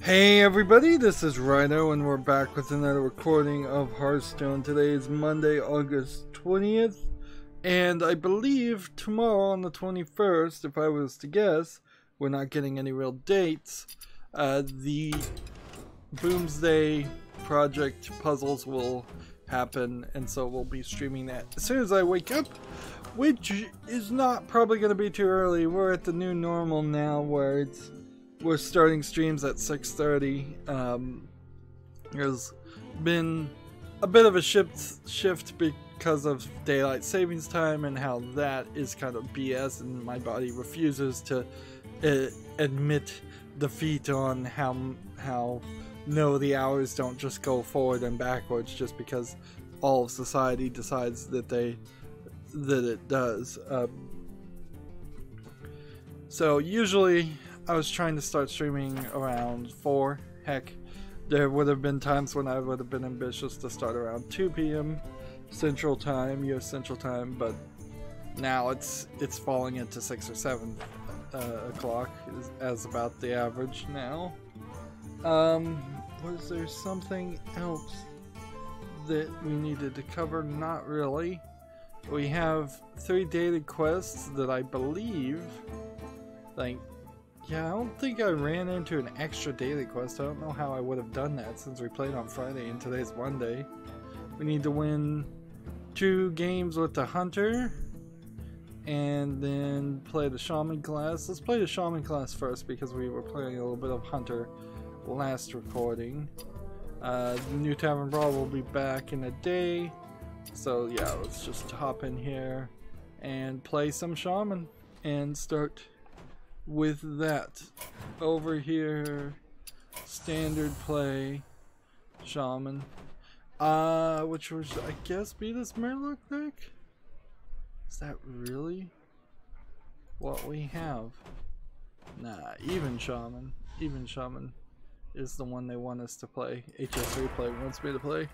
Hey everybody, this is Rydo and we're back with another recording of Hearthstone. Today is Monday, August 20th, and I believe tomorrow on the 21st, if I was to guess, we're not getting any real dates, the Boomsday project puzzles will happen, and so we'll be streaming that as soon as I wake up, which is not probably going to be too early. We're at the new normal now where we're starting streams at 6:30. There's been a bit of a shift because of daylight savings time and how that is kind of BS, and my body refuses to admit defeat on how no, the hours don't just go forward and backwards just because all of society decides that it does. So usually I was trying to start streaming around 4. Heck, there would have been times when I would have been ambitious to start around 2 p.m. Central Time, US Central Time, but now it's falling into 6 or 7 o'clock as about the average now. Was there something else that we needed to cover? Not really. We have 3 dated quests that I believe, yeah, I don't think I ran into an extra daily quest. I don't know how I would have done that since we played on Friday and today's Monday. We need to win 2 games with the Hunter and then play the Shaman class. Let's play the Shaman class first because we were playing a little bit of Hunter last recording. The new Tavern Brawl will be back in a day. So yeah, let's just hop in here and play some Shaman and start with that. Over here, standard play, Shaman, which was, I guess, be this Murloc deck? Is that really what we have? Nah, even Shaman is the one they want us to play. HS Replay wants me to play.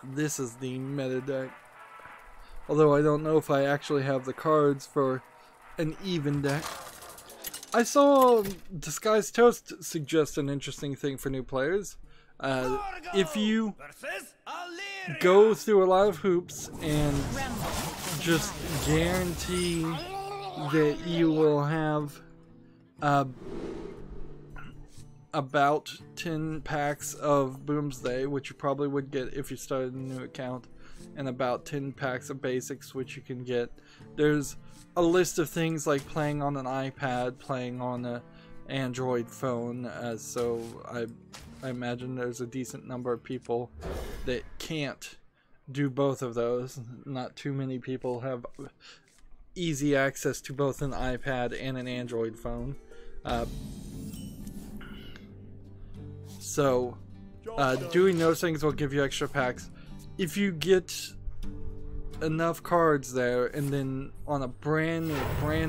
This is the meta deck, although I don't know if I actually have the cards for an even deck. I saw Disguised Toast suggest an interesting thing for new players. If you go through a lot of hoops and just guarantee that you will have about 10 packs of Boomsday, which you probably would get if you started a new account, and about 10 packs of basics, which you can get. There's a list of things like playing on an iPad, playing on an Android phone, so I imagine there's a decent number of people that can't do both of those. Not too many people have easy access to both an iPad and an Android phone. So doing those things will give you extra packs. If you get enough cards there, and then on a brand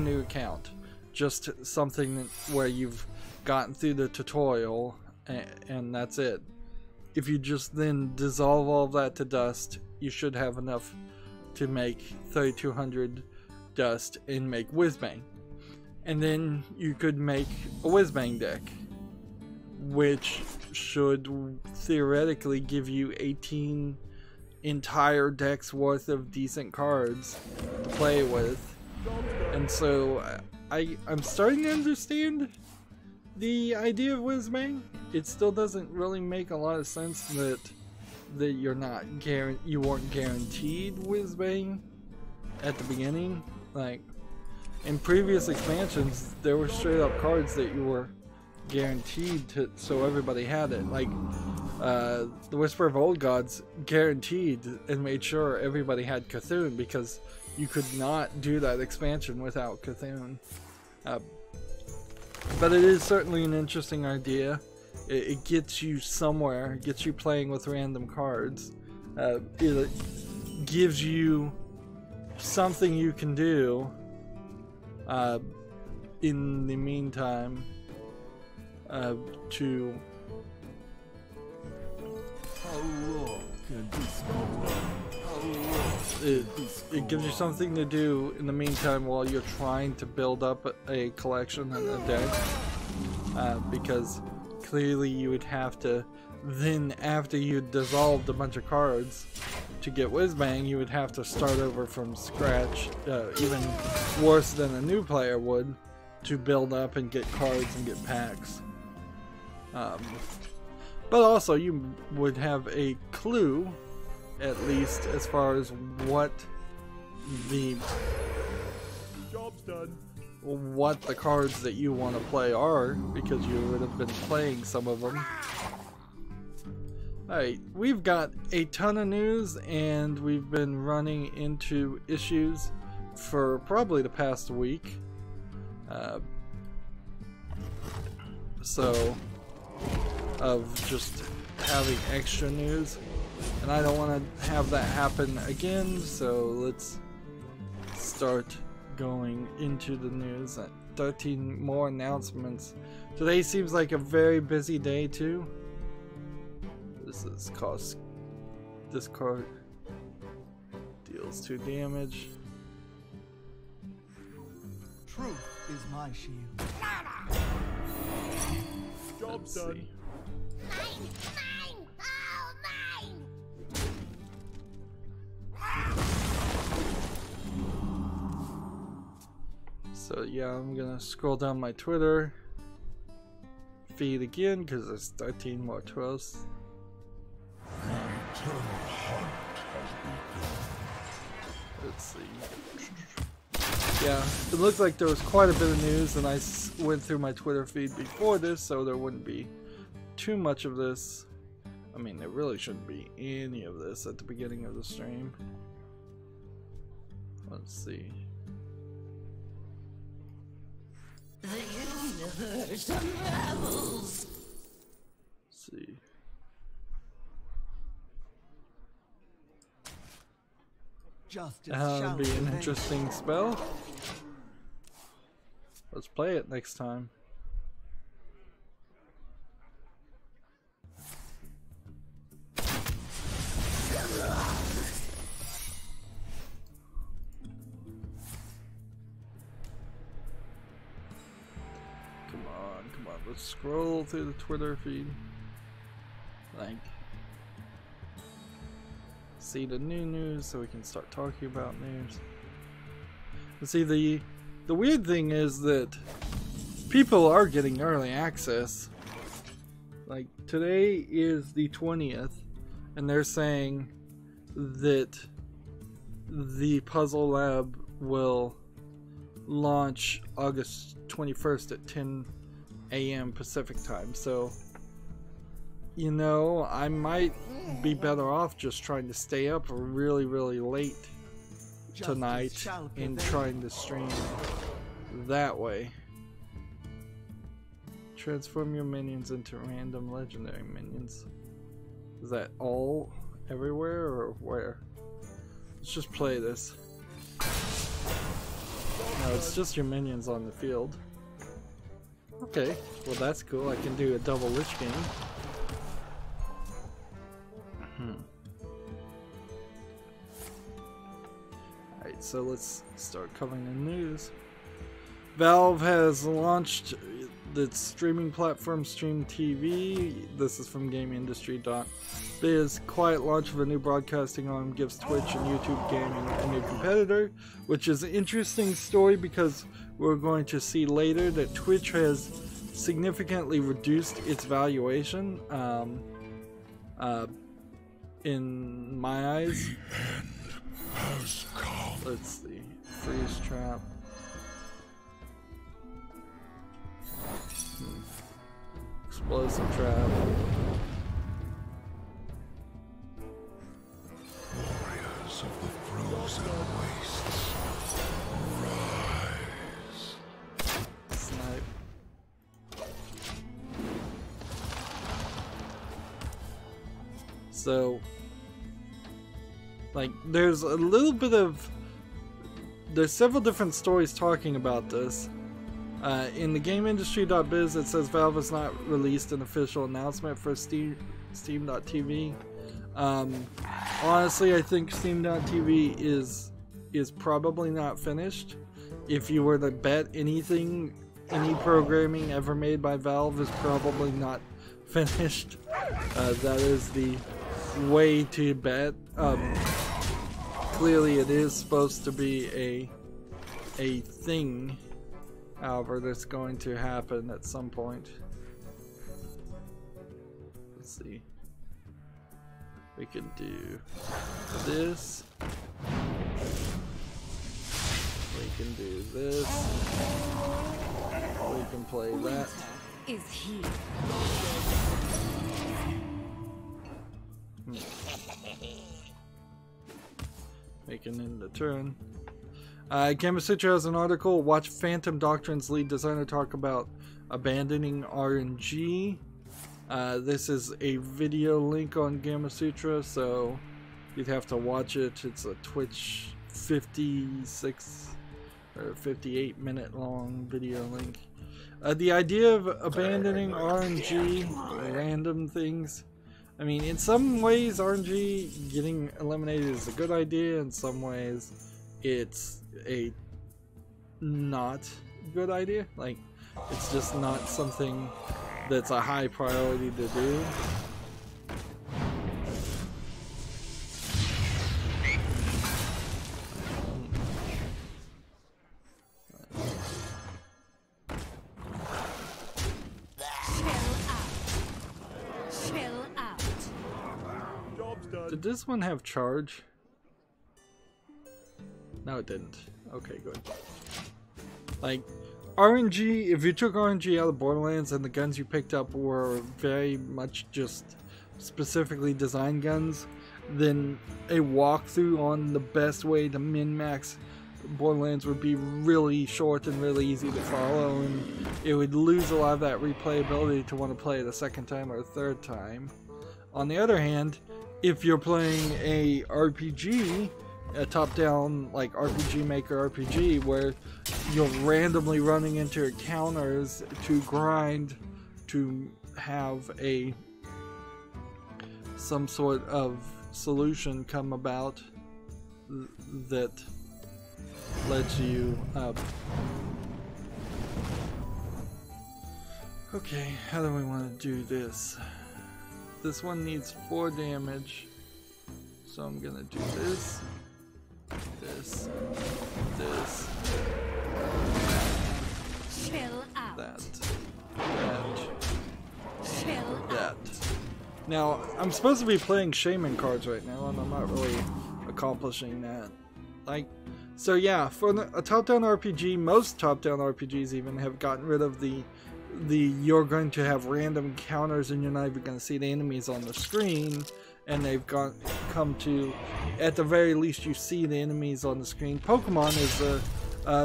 new account, just something where you've gotten through the tutorial and that's it. If you just then dissolve all of that to dust, you should have enough to make 3200 dust and make Whizbang. And then you could make a Whizbang deck, which should theoretically give you 18 entire decks worth of decent cards to play with. And so I'm starting to understand the idea of Whizbang. It still doesn't really make a lot of sense that you weren't guaranteed Whizbang at the beginning. Like in previous expansions, there were straight up cards that you were guaranteed to, so everybody had it. Like the Whisper of Old Gods guaranteed and made sure everybody had Cthulhu, because you could not do that expansion without Cthulhu. But it is certainly an interesting idea. It gets you somewhere, it gets you playing with random cards. It gives you something you can do in the meantime to it gives you something to do in the meantime while you're trying to build up a collection and a deck. because clearly you would have to then, after you dissolved a bunch of cards to get Whizbang, you would have to start over from scratch, even worse than a new player would, to build up and get cards and get packs. But also you would have a clue, at least as far as what the cards that you want to play are, because you would have been playing some of them. Alright, we've got a ton of news, and we've been running into issues for probably the past week. So, of just having extra news, and I don't want to have that happen again, so let's start going into the news. 13 more announcements. Today seems like a very busy day too. This is cost. This card deals 2 damage. Truth is my shield. Job's done. Mine! Mine! Oh, mine! So yeah, I'm gonna scroll down my Twitter feed again because there's 13 more tweets. Let's see. Yeah, it looked like there was quite a bit of news, and I went through my Twitter feed before this, so there wouldn't be too much of this. I mean, there really shouldn't be any of this at the beginning of the stream. Let's see. The universe unravels. Let's see. That'll be an interesting spell. Let's play it next time. Come on, let's scroll through the Twitter feed. Like, see the new news so we can start talking about news. And see, the weird thing is that people are getting early access. Like, today is the 20th, and they're saying that the Puzzle Lab will launch August 21st at 10 a.m. Pacific time. So, you know, I might be better off just trying to stay up really, really late tonight and trying to stream that way. Transform your minions into random legendary minions. Is that all everywhere or where? Let's just play this. No, it's just your minions on the field. Okay, well that's cool. I can do a double Lich game. Alright, so let's start covering the news. Valve has launched its streaming platform Stream TV. This is from GameIndustry.biz. Quiet launch of a new broadcasting arm gives Twitch and YouTube Gaming a new competitor, which is an interesting story because we're going to see later that Twitch has significantly reduced its valuation. In my eyes. Let's see. Freeze trap. Explosive trap. Warriors of the frozen wastes, rise. Snipe. So, like, there's a little bit of... There's several different stories talking about this. In the GameIndustry.biz, it says Valve has not released an official announcement for Steam.tv. Honestly, I think Steam.tv is probably not finished. If you were to bet anything any programming ever made by Valve is probably not finished. That is the way to bet. Clearly it is supposed to be a thing, however, that's going to happen at some point. Let's see. We can do this. We can do this. We can play that. Is here. Making in the turn. Gamasutra has an article. Watch Phantom Doctrine's lead designer talk about abandoning RNG. This is a video link on Gamasutra, so you'd have to watch it. It's a Twitch 56 or 58 minute long video link. The idea of abandoning RNG, random things, I mean, in some ways RNG getting eliminated is a good idea, in some ways it's a not good idea. Like, it's just not something that's a high priority to do. Did this one have charge? No, it didn't. Okay, good. Like, RNG, if you took RNG out of Borderlands and the guns you picked up were very much just specifically designed guns, then a walkthrough on the best way to min-max Borderlands would be really short and really easy to follow, and it would lose a lot of that replayability to want to play it a second time or a third time. On the other hand, if you're playing a RPG, a top-down like RPG Maker RPG, where you're randomly running into encounters to grind to have some sort of solution come about that lets you up. Okay, how do we want to do this? This one needs 4 damage, so I'm gonna do this, this, this, Chill out. that, Chill that. Now, I'm supposed to be playing Shaman cards right now, and I'm not really accomplishing that. Like, so yeah, for a top-down RPG, most top-down RPGs even have gotten rid of the you're going to have random encounters and you're not even going to see the enemies on the screen, and they've come to, at the very least, you see the enemies on the screen. Pokemon is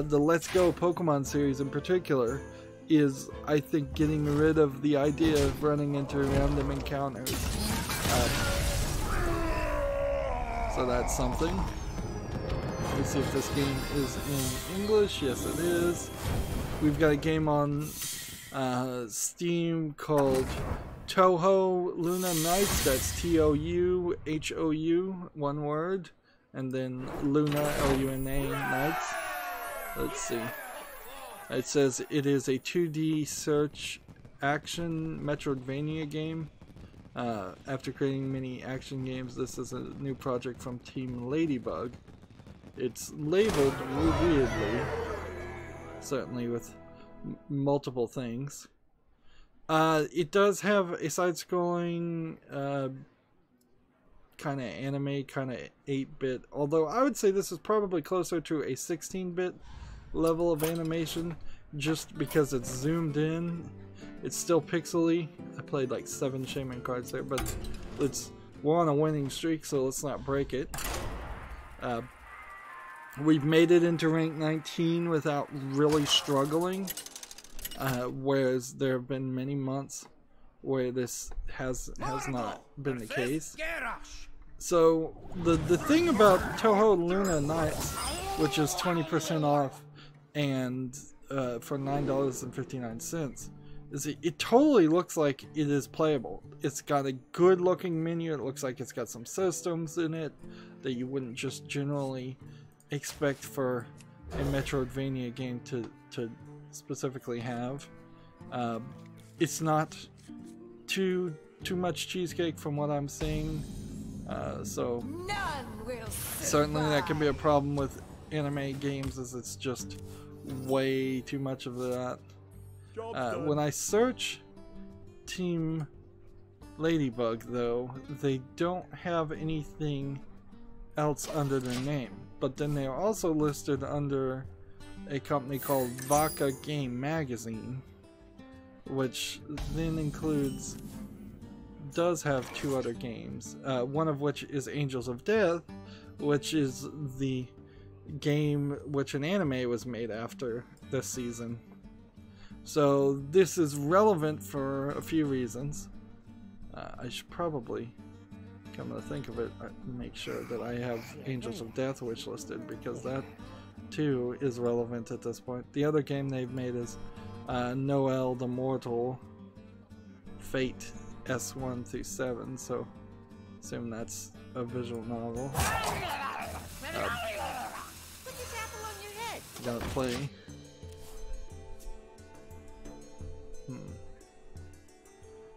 the Let's Go Pokemon series in particular is, I think, getting rid of the idea of running into random encounters. So that's something. Let me see if this game is in English. Yes, it is. We've got a game on Steam called Touhou Luna Nights. That's Touhou, one word, and then Luna, Luna Nights. Let's see. It says it is a 2D search action Metroidvania game. After creating many action games, this is a new project from Team Ladybug. It's labeled weirdly, certainly with multiple things. It does have a side-scrolling kind of anime, kind of 8-bit, although I would say this is probably closer to a 16-bit level of animation, just because it's zoomed in. It's still pixely. I played like 7 Shaman cards there, but we're on a winning streak, so let's not break it. We've made it into rank 19 without really struggling, whereas there have been many months where this has not been the case. So the thing about Touhou Luna Nights, which is 20% off and for $9.59, is it totally looks like it is playable. It's got a good looking menu. It looks like it's got some systems in it that you wouldn't just generally expect for a Metroidvania game to specifically have. It's not too much cheesecake from what I'm seeing, so certainly that can be a problem with anime games, as it's just way too much of that. When I search Team Ladybug, though, they don't have anything else under their name, but then they are also listed under a company called Vaca Game Magazine, which then does have 2 other games, one of which is Angels of Death, which is the game which an anime was made after this season. So this is relevant for a few reasons. I should probably, come to think of it, make sure that I have Angels of Death wishlisted, because that too is relevant at this point. The other game they've made is Noel the Mortal Fate S1 through 7, so assume that's a visual novel. Gotta play.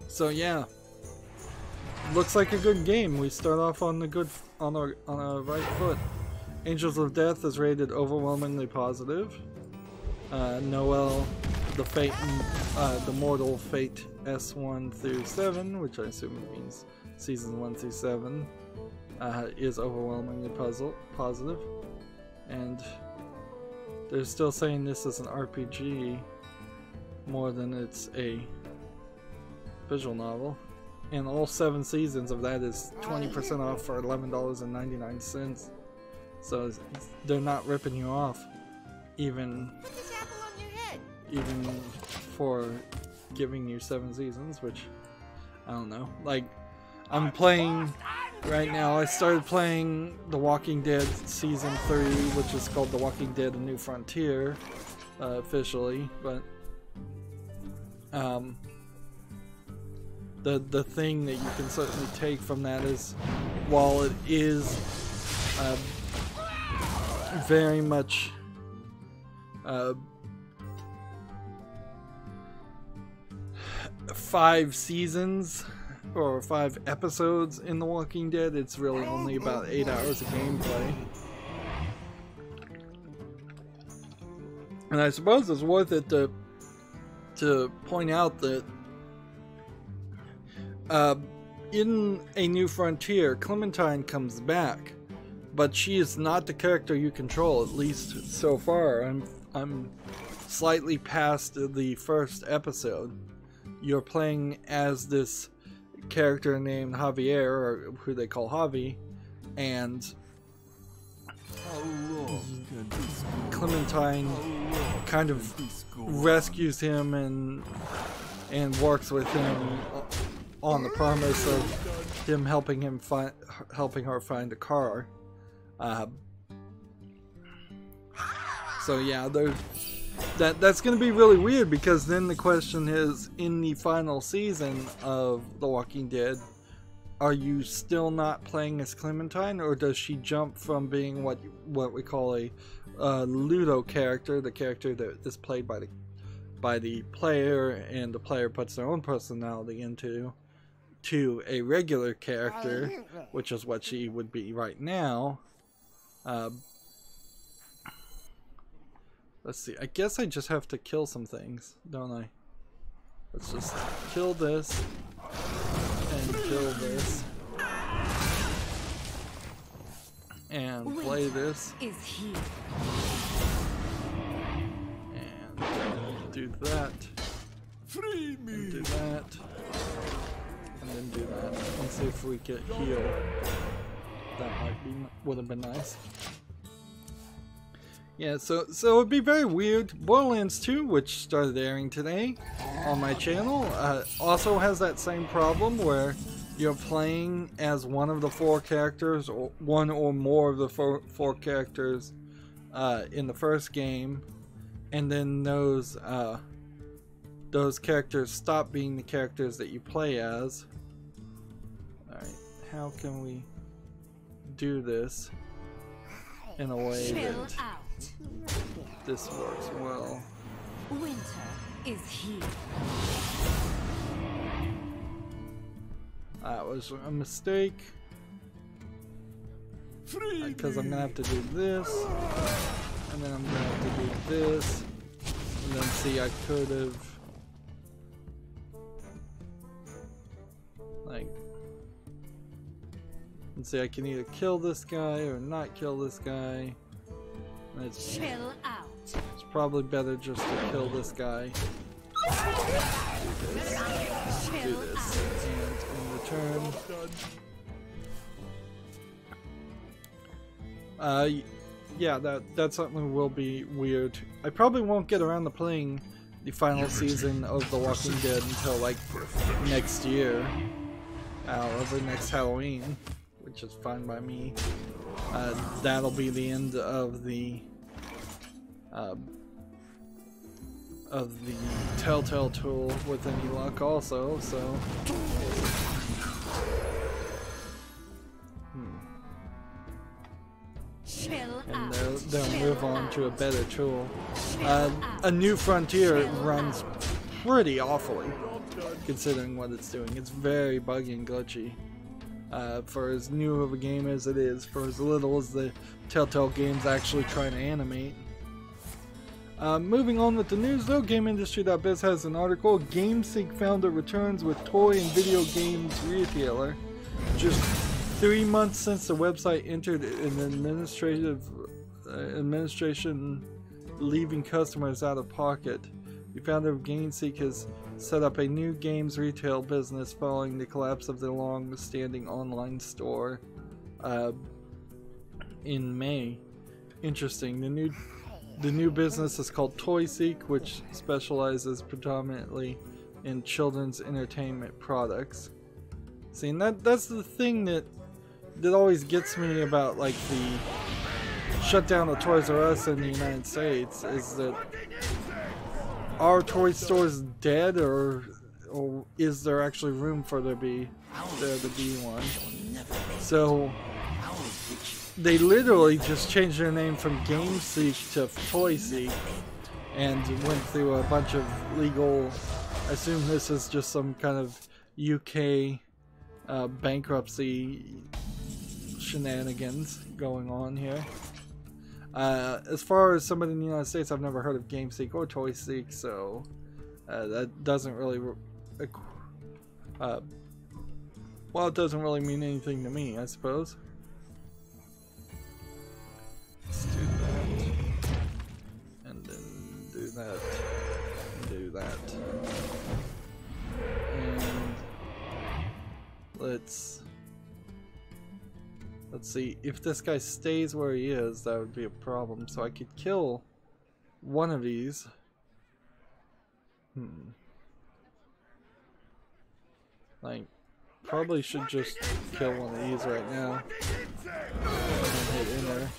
So yeah, looks like a good game. We start off on a right foot. Angels of Death is rated overwhelmingly positive. Noel, the Mortal Fate S1 through 7, which I assume means seasons 1 through 7, is overwhelmingly positive. And they're still saying this is an RPG more than it's a visual novel. And all 7 seasons of that is 20% off for $11.99. So they're not ripping you off, even for giving you 7 seasons, which I don't know. Like, I'm playing right now. I started playing The Walking Dead season 3, which is called The Walking Dead: A New Frontier, officially. But the thing that you can certainly take from that is, while it is very much five seasons or 5 episodes in The Walking Dead, it's really only about 8 hours of gameplay. And I suppose it's worth it to point out that in A New Frontier, Clementine comes back, but she is not the character you control, at least so far. I'm slightly past the first episode. You're playing as this character named Javier, or who they call Javi, and Clementine kind of rescues him and works with him on the promise of him helping her find a car. So yeah, that's going to be really weird, because then the question is, in the final season of The Walking Dead, are you still not playing as Clementine, or does she jump from being what we call a Ludo character, the character that is played by the player, and the player puts their own personality into, to a regular character, which is what she would be right now? Let's see, I guess I just have to kill some things, don't I? Let's just kill this, and kill this, and play this, and do that, and do that, and then do that, and see if we get healed. That would have been nice. Yeah, so it'd be very weird. Borderlands 2, which started airing today on my channel, also has that same problem where you're playing as one of the 4 characters, or one or more of the four characters in the first game, and then those characters stop being the characters that you play as. Alright, how can we do this in a way that this works well? Winter is here. That was a mistake. Because I'm gonna have to do this, and then I'm gonna have to do this, and then see, I could have, like, and see, I can either kill this guy or not kill this guy. And it's Chill out. probably better just to kill this guy. Do this, and in return. Yeah, that's something will be weird. I probably won't get around to playing the final season of The Walking Dead until like next year, over next Halloween, which is fine by me. That'll be the end of the Telltale tool with any luck, also. So. And they'll move on to a better tool. A New Frontier runs pretty awfully, considering what it's doing. It's very buggy and glitchy. For as new of a game as it is, for as little as the Telltale games actually trying to animate. Moving on with the news though, GameIndustry.biz has an article. GameSeek founder returns with toy and video games retailer. Just 3 months since the website entered an administration leaving customers out of pocket, the founder of GameSeek has set up a new games retail business following the collapse of the long-standing online store in May. Interesting. The new business is called ToySeek, which specializes predominantly in children's entertainment products. See, and that's the thing that always gets me about like the shutdown of Toys R Us in the United States, is that are toy stores dead, or is there actually room for there to be one? So they literally just changed their name from GameSeek to ToySeek and went through a bunch of legal, I assume this is just some kind of UK bankruptcy shenanigans going on here. As far as somebody in the United States, I've never heard of GameSeek or ToySeek, so that doesn't really well, it doesn't really mean anything to me, I suppose. Let's do that, and then do that, and do that, and let's see, if this guy stays where he is, that would be a problem. So I could kill one of these. Like, probably should just kill one of these right now. And hit enter.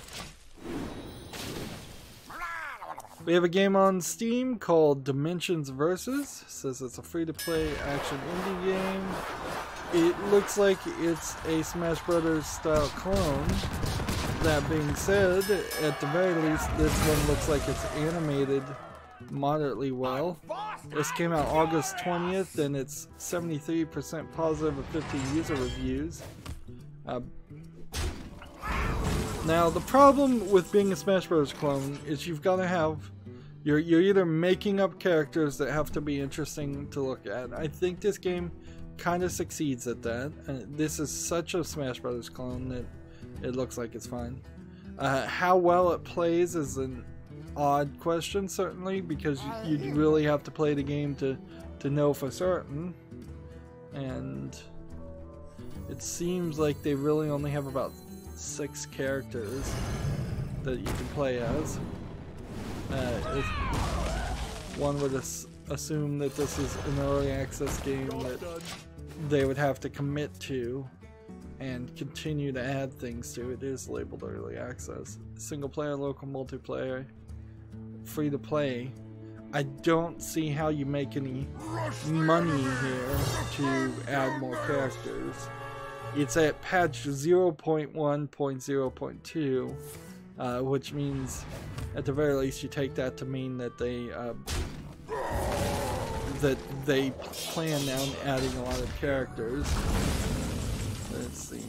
We have a game on Steam called Dimensions Versus. It says it's a free-to-play action indie game. It looks like it's a Smash Brothers style clone. That being said, at the very least, this one looks like it's animated moderately well. This came out August 20th, and it's 73% positive of 50 user reviews. Now, the problem with being a Smash Bros. Clone is you've got to have... You're either making up characters that have to be interesting to look at. I think this game kind of succeeds at that. This is such a Smash Brothers clone that it looks like it's fine. How well it plays is an odd question, certainly, because you really have to play the game to know for certain. And it seems like they really only have about 6 characters that you can play as. If one would assume that this is an early access game that they would have to commit to and continue to add things to. It is labeled early access. Single player, local multiplayer, free to play. I don't see how you make any money here to add more characters. It's at patch 0.1.0.2, which means at the very least you take that to mean that they that they plan on adding a lot of characters. Let's see.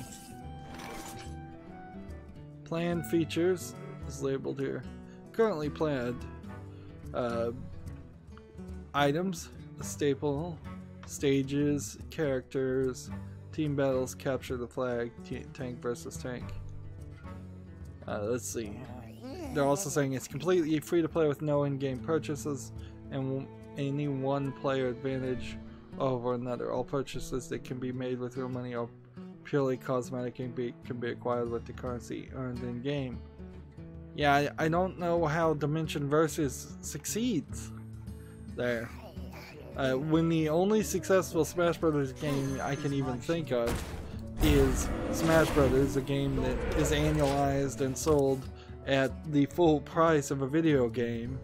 Planned features is labeled here. Currently planned. Items, a staple, stages, characters, team battles, capture the flag, tank versus tank. Let's see. They're also saying it's completely free to play with no in-game purchases and any one player advantage over another. All purchases that can be made with real money are purely cosmetic and can be acquired with the currency earned in-game. Yeah, I don't know how Dimension Versus succeeds there. When the only successful Smash Brothers game I can even think of is Smash Brothers, a game that is annualized and sold at the full price of a video game,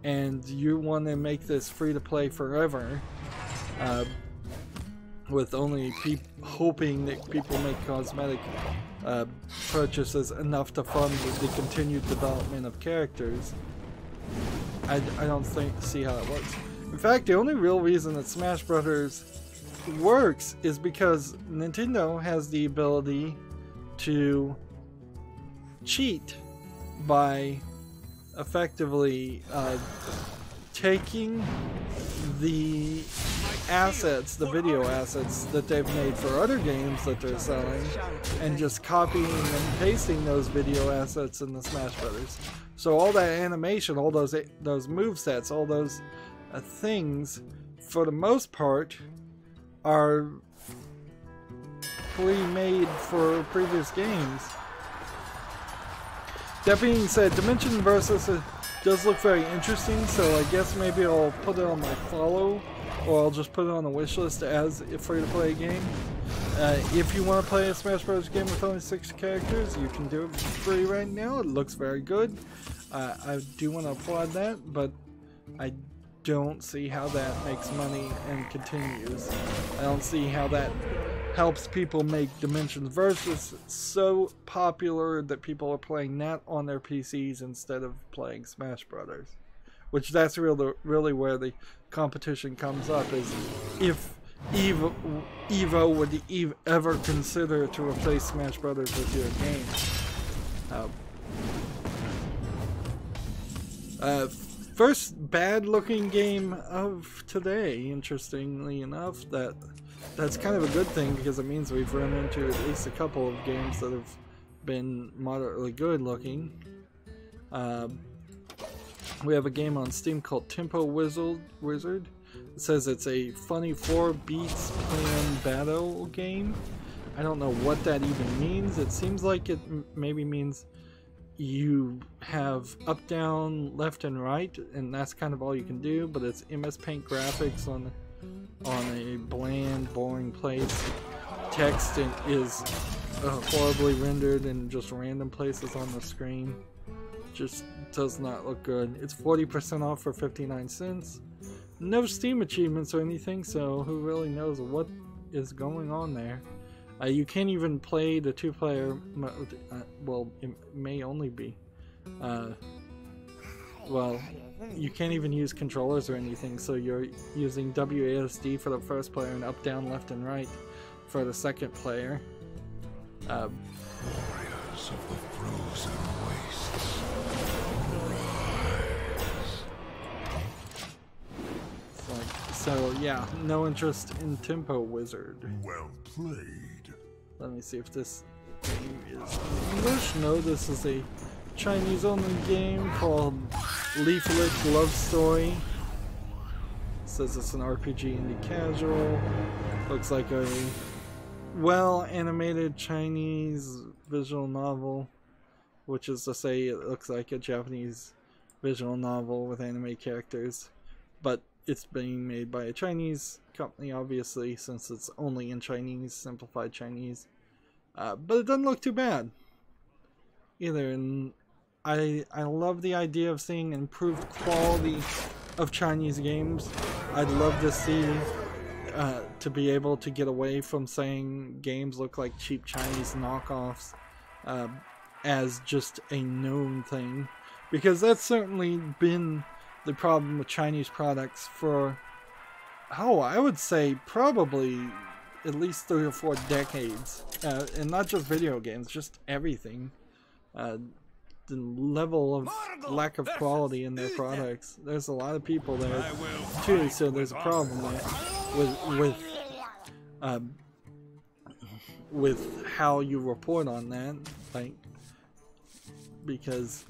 and you want to make this free to play forever, with only hoping that people make cosmetic purchases enough to fund the continued development of characters. I don't see how that works. In fact, the only real reason that Smash Brothers works is because Nintendo has the ability to cheat by effectively taking the assets, the video assets that they've made for other games that they're selling, and just copying and pasting those video assets in the Smash Brothers. So all that animation, all those movesets, all those things, for the most part, are pre-made for previous games. That being said, Dimension Versus does look very interesting, so I guess maybe I'll put it on my follow, or I'll just put it on the wish list as a free-to-play game. If you want to play a Smash Bros. Game with only 6 characters, you can do it for free right now. It looks very good. I do want to applaud that, but I don't see how that makes money and continues. I don't see how that helps people make Dimension Versus so popular that people are playing that on their PCs instead of playing Smash Brothers. Which that's really where the competition comes up, is if Evo would ever consider to replace Smash Brothers with your game. First bad-looking game of today, interestingly enough. That's kind of a good thing, because it means we've run into at least a couple of games that have been moderately good-looking. We have a game on Steam called Tempo Wizard. It says it's a funny 4 beats plan battle game. I don't know what that even means. It seems like it maybe means you have up, down, left, and right, and that's kind of all you can do, but it's MS Paint graphics on a bland, boring place. Text is horribly rendered in just random places on the screen. Just does not look good. It's 40% off for 59 cents. No Steam achievements or anything, so who really knows what is going on there. You can't even play the 2-player mode. Well, it may only be. Well, you can't even use controllers or anything, so you're using WASD for the first player and up, down, left, and right for the second player. Warriors of the frozen wastes, rise. So yeah, no interest in Tempo Wizard. Well played. Let me see if this game is in English. No, this is a Chinese-only game called Leaflet Love Story. It says it's an RPG indie casual. Looks like a well-animated Chinese visual novel, which is to say it looks like a Japanese visual novel with anime characters, but it's being made by a Chinese company, obviously, since it's only in Chinese, simplified Chinese. But it doesn't look too bad either, and I love the idea of seeing improved quality of Chinese games. I'd love to see to be able to get away from saying games look like cheap Chinese knockoffs as just a known thing, because that's certainly been the problem with Chinese products for Oh, I would say probably at least 3 or 4 decades, and not just video games, just everything. The level of lack of quality in their products. There's a lot of people there too, so there's a problem with how you report on that, like, because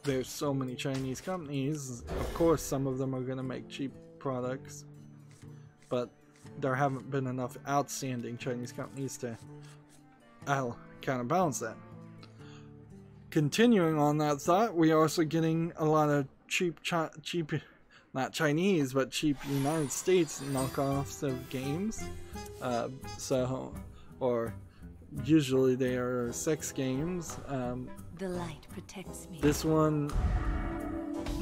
there's so many Chinese companies. Of course, some of them are going to make cheap products, but there haven't been enough outstanding Chinese companies to counterbalance that. Continuing on that thought, we are also getting a lot of cheap, not Chinese, but cheap United States knockoffs of games. Or usually they are sex games. The light protects me. This one,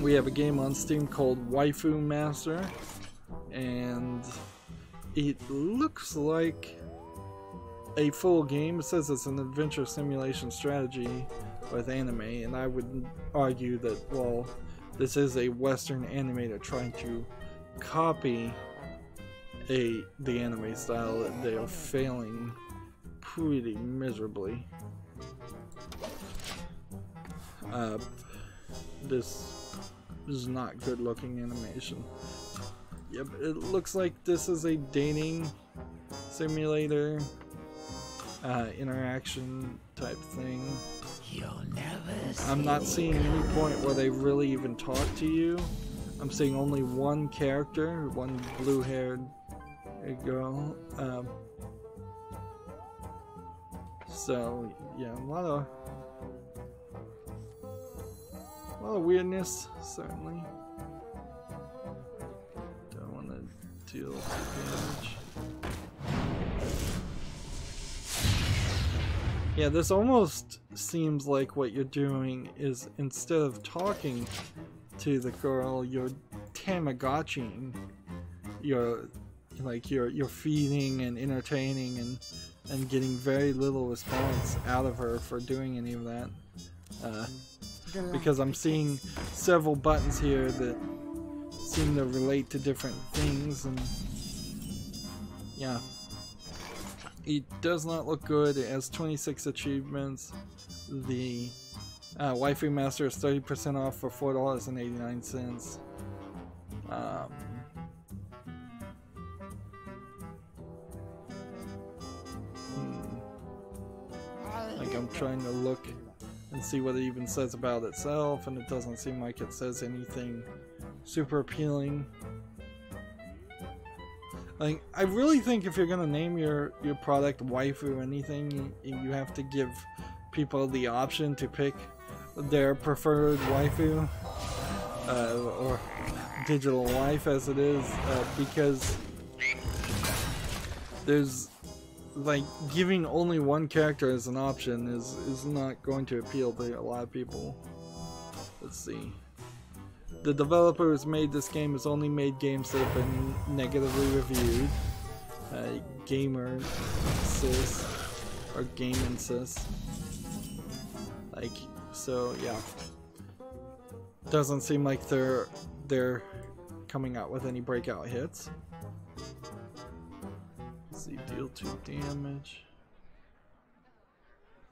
we have a game on Steam called Waifu Master, and it looks like a full game. It says it's an adventure simulation strategy with anime, and I would argue that, well, this is a Western animator trying to copy the anime style, that they are failing pretty miserably. This is not good looking animation. Yep, it looks like this is a dating simulator interaction type thing. I'm not seeing any point where they really even talk to you. I'm seeing only one character, one blue-haired girl. So yeah, a lot of weirdness, certainly. Don't want to deal damage. Yeah, this almost seems like what you're doing is, instead of talking to the girl, you're Tamagotching. You're feeding and entertaining and getting very little response out of her for doing any of that. Because I'm seeing several buttons here that seem to relate to different things, and yeah. It does not look good. It has 26 achievements. The Waifu Master is 30% off for $4.89. Like, I'm trying to look and see what it even says about itself, and it doesn't seem like it says anything super appealing. Like, I really think if you're gonna name your product waifu anything, you have to give people the option to pick their preferred waifu, or digital wife as it is, because there's, like, giving only one character as an option is not going to appeal to a lot of people. Let's see. The developer who's made this game has only made games that have been negatively reviewed. Gamer sis, or Game sis. Like, so yeah. Doesn't seem like they're coming out with any breakout hits. Let's see, deal 2 damage.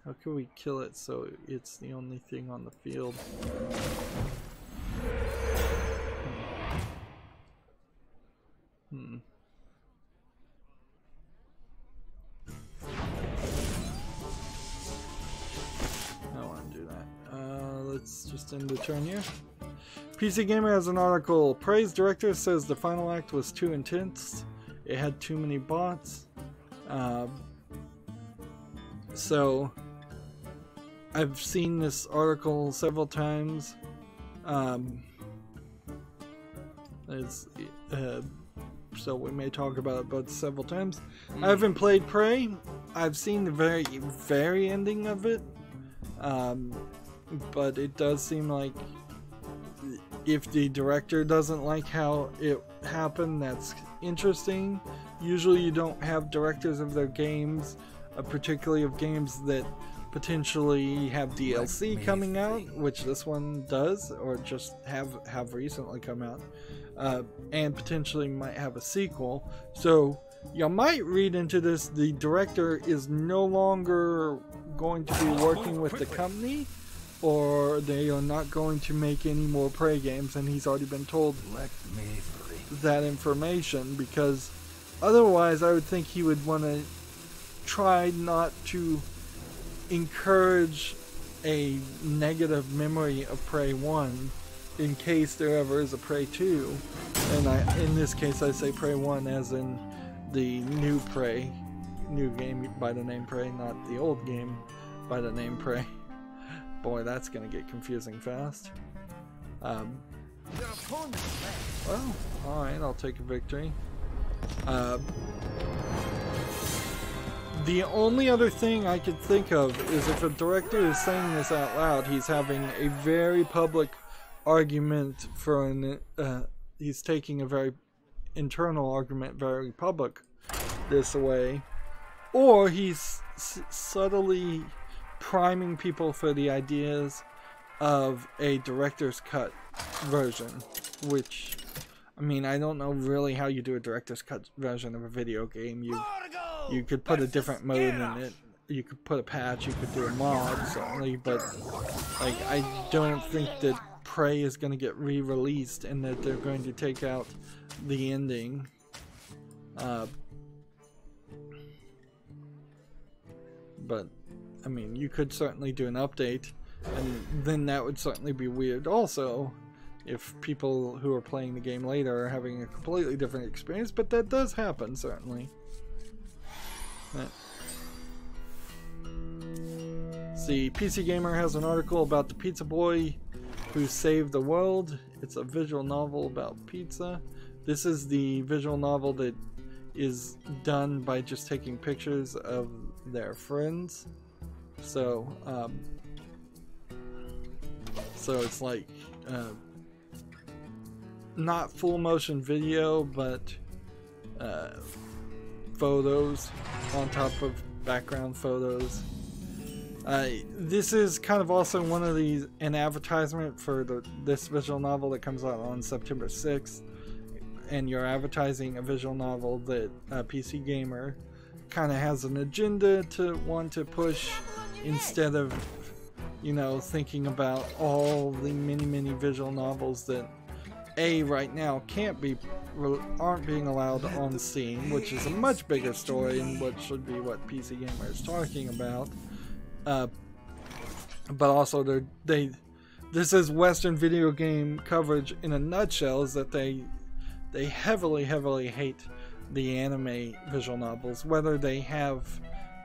How can we kill it so it's the only thing on the field? I don't want to do that. Let's just end the turn here. PC Gamer has an article. Praise director says the final act was too intense. It had too many bots. So I've seen this article several times. So we may talk about it both several times. I haven't played Prey. I've seen the very ending of it, but it does seem like if the director doesn't like how it happened, that's interesting. Usually you don't have directors of their games, particularly of games that potentially have DLC coming out, which this one does, or just have recently come out, and potentially might have a sequel. So you might read into this the director is no longer going to be working with the company, or they are not going to make any more Prey games, and he's already been told that information, because otherwise I would think he would want to try not to encourage a negative memory of Prey 1 in case there ever is a Prey 2. And in this case I say Prey 1 as in the new Prey, new game by the name Prey, not the old game by the name Prey. Boy, that's gonna get confusing fast. Well, alright, I'll take a victory. The only other thing I could think of is if a director is saying this out loud, he's having a very public argument for an, he's taking a very internal argument very public this way, or he's subtly priming people for the ideas of a director's cut version, which, I mean, I don't know really how you do a director's cut version of a video game. You could put a different mode in it, you could put a patch, you could do a mod certainly, but like I don't think that Prey is going to get re-released and that they're going to take out the ending. But I mean, you could certainly do an update, and then that would certainly be weird also if people who are playing the game later are having a completely different experience, but that does happen certainly. See, PC Gamer has an article about the pizza boy who saved the world. It's a visual novel about pizza. This is the visual novel that is done by just taking pictures of their friends. So, so it's like not full motion video, but photos on top of background photos. This is kind of also one of these, an advertisement for this visual novel that comes out on September 6th, and you're advertising a visual novel that PC Gamer kind of has an agenda to want to push, instead of, you know, thinking about all the many visual novels that right now aren't being allowed on Steam, which is a much bigger story and what should be what PC Gamer is talking about. But also this is Western video game coverage in a nutshell, is that they heavily hate the anime visual novels, whether they have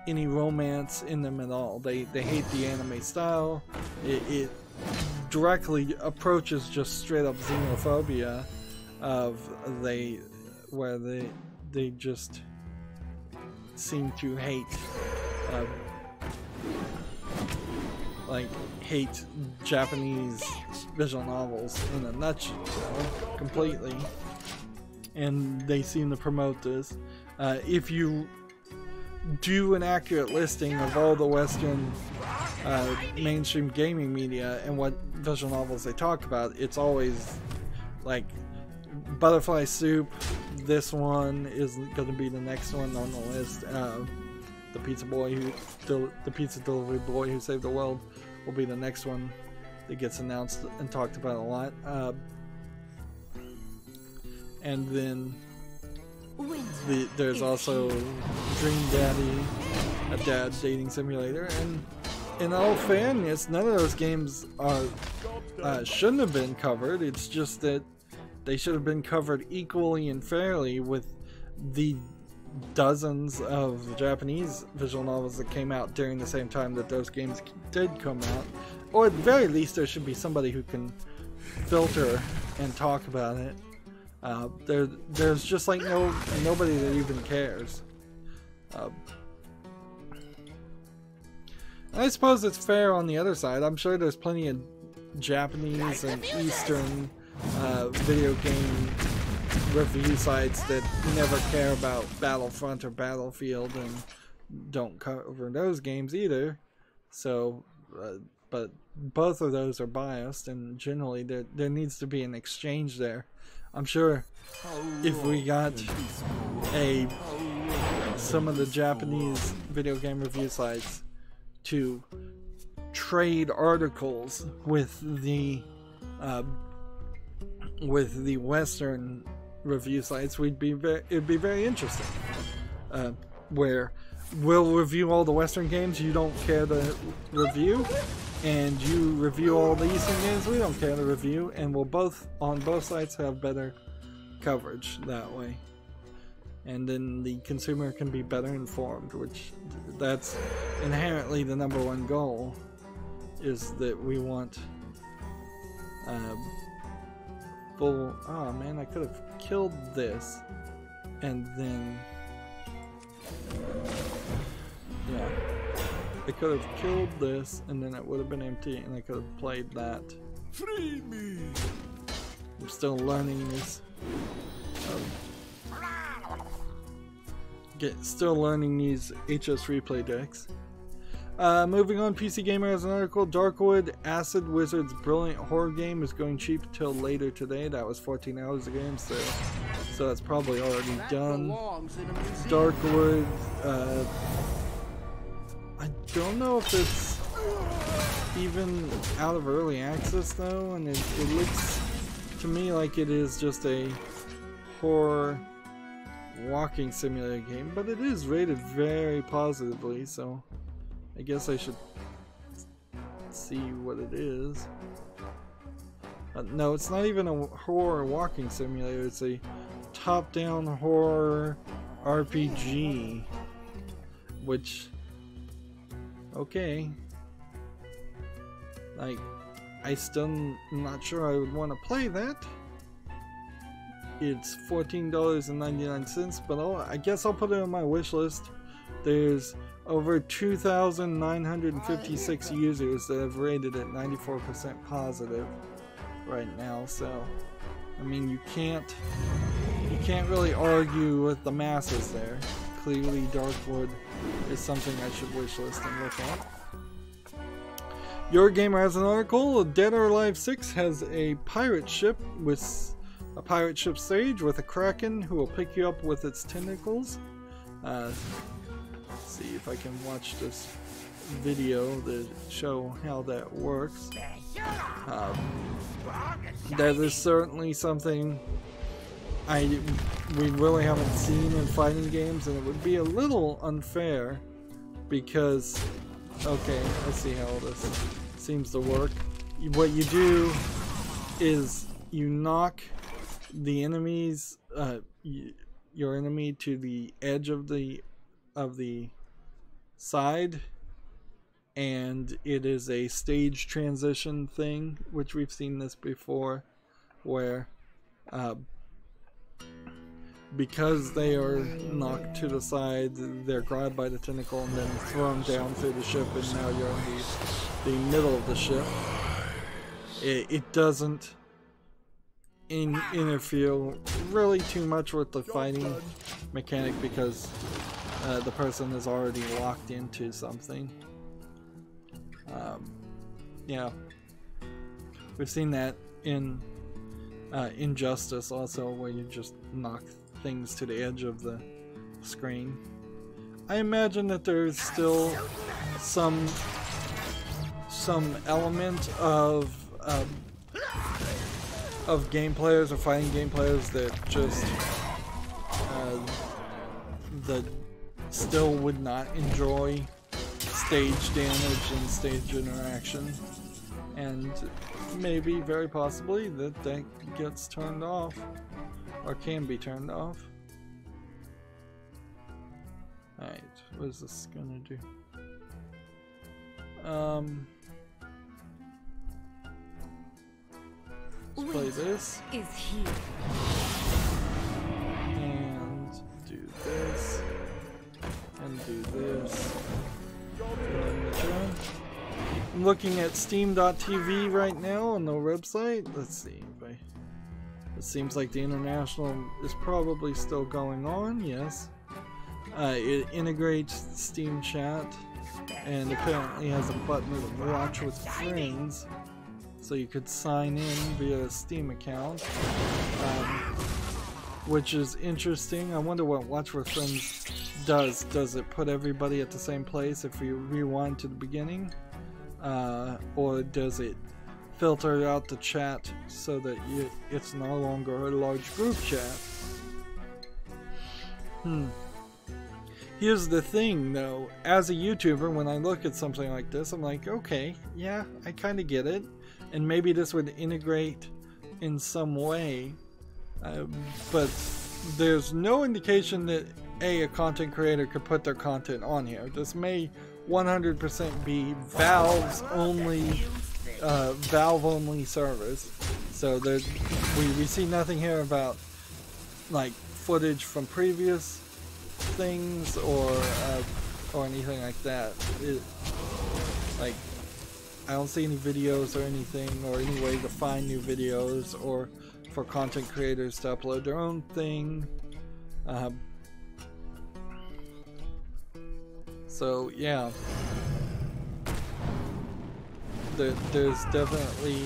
any romance in them at all. They hate the anime style. It directly approaches just straight up xenophobia of where they just seem to hate hate Japanese visual novels in a nutshell completely, and they seem to promote this. If you do an accurate listing of all the Western mainstream gaming media and what visual novels they talk about, it's always like Butterfly Soup. This one is going to be the next one on the list. The pizza delivery boy who saved the world will be the next one that gets announced and talked about a lot. And then there's also Dream Daddy, a dad dating simulator, and in all fairness, none of those games shouldn't have been covered. It's just that they should have been covered equally and fairly with the dozens of Japanese visual novels that came out during the same time that those games did come out. Or at the very least, there should be somebody who can filter and talk about it. There's just like nobody that even cares. I suppose it's fair on the other side. I'm sure there's plenty of Japanese and Eastern video game review sites that never care about Battlefront or Battlefield and don't cover those games either. So, but both of those are biased, and generally there needs to be an exchange there. I'm sure if we got some of the Japanese video game review sites to trade articles with the Western review sites, it'd be very interesting. Where we'll review all the Western games you don't care to review, and you review all the Eastern games we don't care to review, and we'll on both sites have better coverage that way. And then the consumer can be better informed, which that's inherently the #1 goal, is that we want full... Oh man, I could have killed this and then... Yeah, I could have killed this and then it would have been empty and I could have played that. Free me! I'm still learning this. Still learning these HS replay decks. Moving on, PC Gamer has an article. Darkwood Acid Wizard's brilliant horror game is going cheap till later today. That was 14 hours ago, so that's probably already done. Darkwood, I don't know if it's even out of early access though, and it looks to me like it is just a horror walking simulator game, but it is rated very positively, so I guess I should see what it is. No, it's not even a horror walking simulator, it's a top-down horror RPG, which, okay, like, I still not sure I would want to play that. It's $14.99, but I guess I'll put it on my wish list. There's over 2,956 users that have rated it 94% positive right now, so I mean you can't really argue with the masses there. Clearly Darkwood is something I should wish list and look at. Your Gamer has an article. Dead or Alive 6 has a pirate ship with a pirate ship stage with a kraken who will pick you up with its tentacles. Let's see if I can watch this video to show how that works. That is certainly something we really haven't seen in fighting games, and it would be a little unfair because, okay, let's see how this seems to work. What you do is you knock the enemies, your enemy to the edge of the side, and it is a stage transition thing, which we've seen this before, where because they are knocked to the side, they're grabbed by the tentacle and then thrown down through the ship, and now you're in the middle of the ship. It doesn't interfere really too much with the fighting mechanic because the person is already locked into something. Yeah, we've seen that in Injustice also, where you just knock things to the edge of the screen. I imagine that there's still some element of game players or fighting game players that just that still would not enjoy stage damage and stage interaction, and maybe very possibly that gets turned off or can be turned off. Alright, what is this gonna do? Let's play this and do this and do this. I'm looking at Steam.tv right now on the website. Let's see. It seems like the international is probably still going on. Yes. It integrates Steam Chat. and apparently has a button to watch with friends, so you could sign in via a Steam account, which is interesting. I wonder what watch with friends does. Does it put everybody at the same place if you rewind to the beginning, or does it filter out the chat so that it's no longer a large group chat? Here's the thing though, as a YouTuber, when I look at something like this, I'm like, okay, yeah, I kind of get it, and maybe this would integrate in some way, but there's no indication that a content creator could put their content on here. This may 100% be Valve only service, so we see nothing here about like footage from previous things or anything like that. Like, I don't see any videos or anything, or any way to find new videos, or for content creators to upload their own thing. So yeah, there's definitely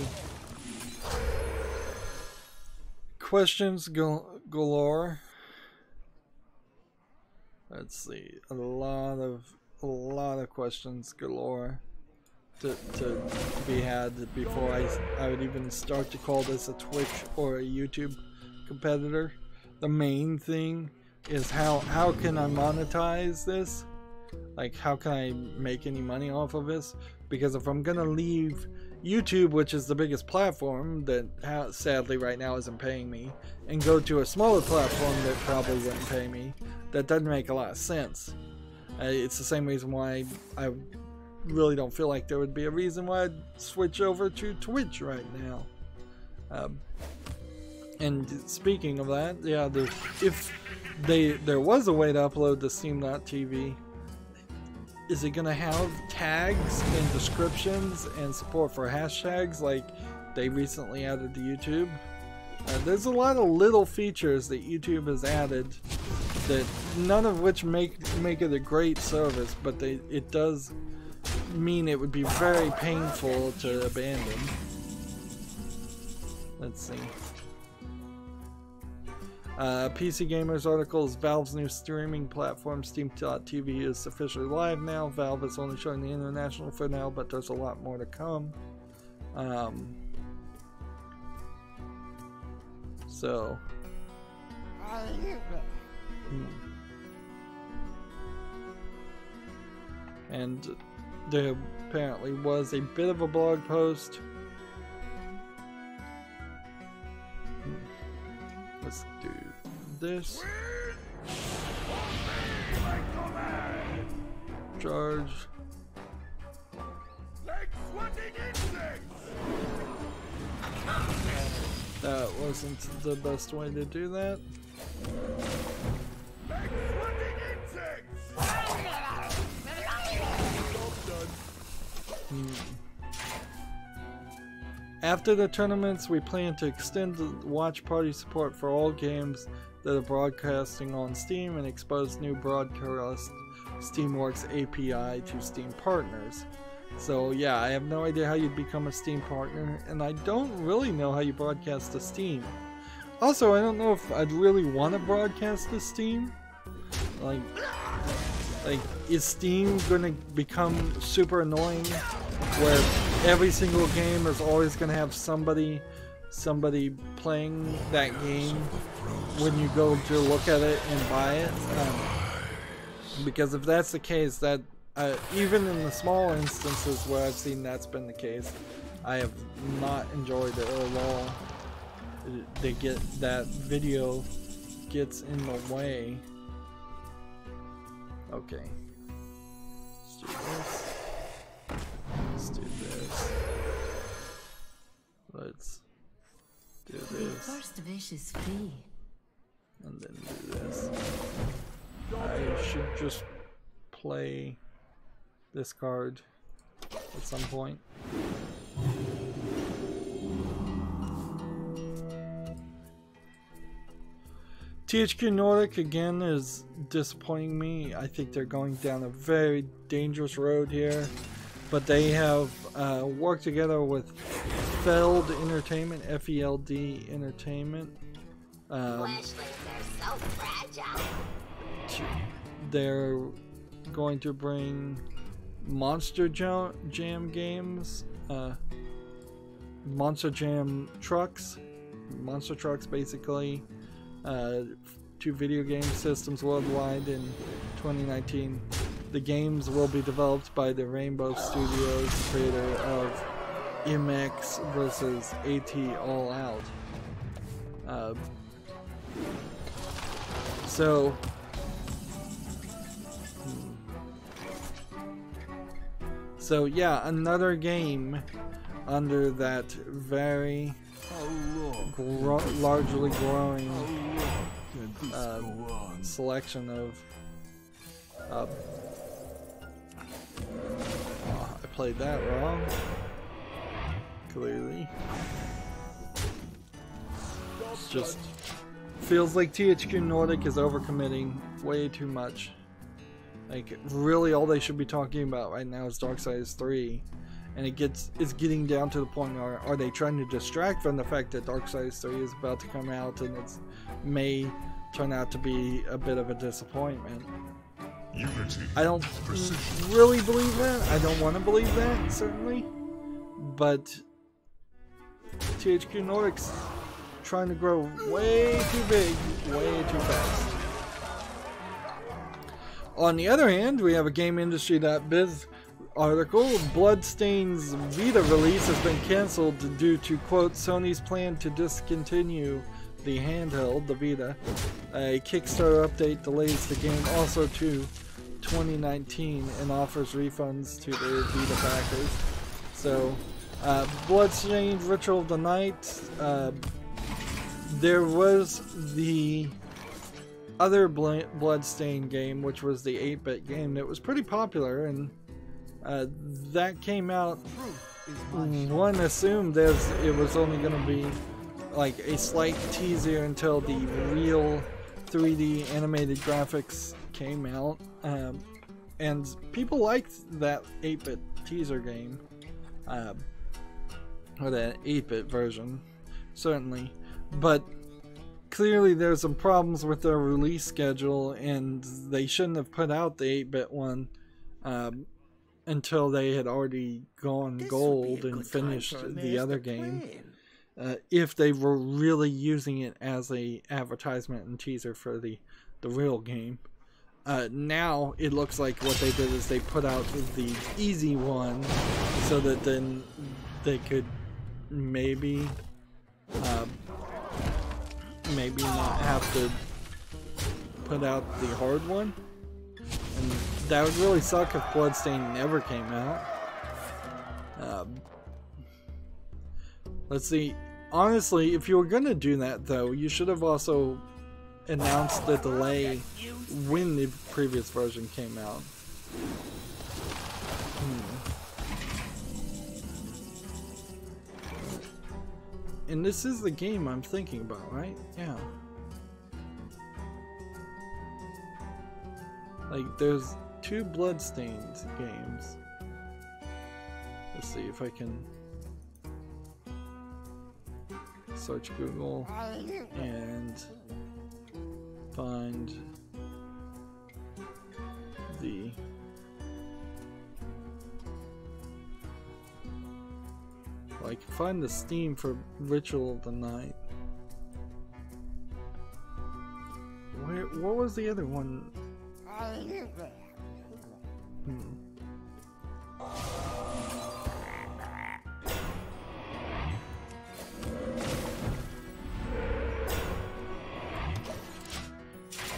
questions galore. Let's see, a lot of questions galore to be had before I would even start to call this a Twitch or a YouTube competitor. The main thing is how can I monetize this? Like, how can I make any money off of this? Because if I'm gonna leave YouTube, which is the biggest platform that sadly right now isn't paying me, and go to a smaller platform that probably wouldn't pay me, that doesn't make a lot of sense. It's the same reason why I really don't feel like there would be a reason why I'd switch over to Twitch right now. And speaking of that, yeah, if there was a way to upload to Steam.tv, is it gonna have tags and descriptions and support for hashtags like they recently added to YouTube? There's a lot of little features that YouTube has added that none of which make it a great service, but it does mean it would be very painful to abandon. Let's see. PC Gamer's article is Valve's new streaming platform, Steam.tv, is officially live now. Valve is only showing the international for now, but there's a lot more to come. So. And there apparently was a bit of a blog post. Let's do this. Charge. That wasn't the best way to do that. After the tournaments, we plan to extend the watch party support for all games that are broadcasting on Steam and expose new broadcast Steamworks API to Steam partners. So yeah, I have no idea how you'd become a Steam partner, and I don't really know how you broadcast to Steam. Also, I don't know if I'd really want to broadcast to Steam. Like, is Steam gonna become super annoying where every single game is always gonna have somebody playing that game when you go to look at it and buy it? Because if that's the case, that even in the small instances where I've seen that's been the case, I have not enjoyed it at all. That video gets in the way. Okay. Let's do this. Let's do this. The first wish is free. And then do this. I should just play this card at some point. THQ Nordic again is disappointing me. I think they're going down a very dangerous road here, but they have worked together with Feld Entertainment, F-E-L-D Entertainment. Fleshlings are so fragile. They're going to bring Monster Jam games, Monster Jam trucks, monster trucks basically, to video game systems worldwide in 2019. The games will be developed by the Rainbow Studios, creator of MX versus AT All Out. So yeah, another game under that very largely growing selection of I played that wrong, clearly. It's just feels like THQ Nordic is overcommitting way too much. Like, really all they should be talking about right now is Darksiders 3. And it's getting down to the point where are they trying to distract from the fact that Darksiders 3 is about to come out and it may turn out to be a bit of a disappointment. Unity. I don't really believe that. I don't want to believe that, certainly. But THQ Nordic's trying to grow way too big, way too fast. On the other hand, we have a GameIndustry.biz article. Bloodstain's Vita release has been cancelled due to, quote, Sony's plan to discontinue the handheld, the Vita. A Kickstarter update delays the game also to 2019 and offers refunds to their Vita backers. So, Bloodstained Ritual of the Night. There was the other Bloodstained game, which was the 8-bit game that was pretty popular, and that came out. One assumed it was only going to be like a slight teaser until the real 3D animated graphics came out, and people liked that 8-bit teaser game, or that 8-bit version, certainly, but clearly there's some problems with their release schedule, and they shouldn't have put out the 8-bit one until they had already gone gold and finished the other game. If they were really using it as a advertisement and teaser for the real game. Now it looks like what they did is they put out the easy one so that then they could maybe not have to put out the hard one. And that would really suck if Bloodstained never came out. Let's see. Honestly, if you were gonna do that though, you should have also announced the delay when the previous version came out. And this is the game I'm thinking about, right? Yeah. Like, there's 2 Bloodstained games. Let's see if I can search Google and find the find the Steam for Ritual of the Night. What was the other one?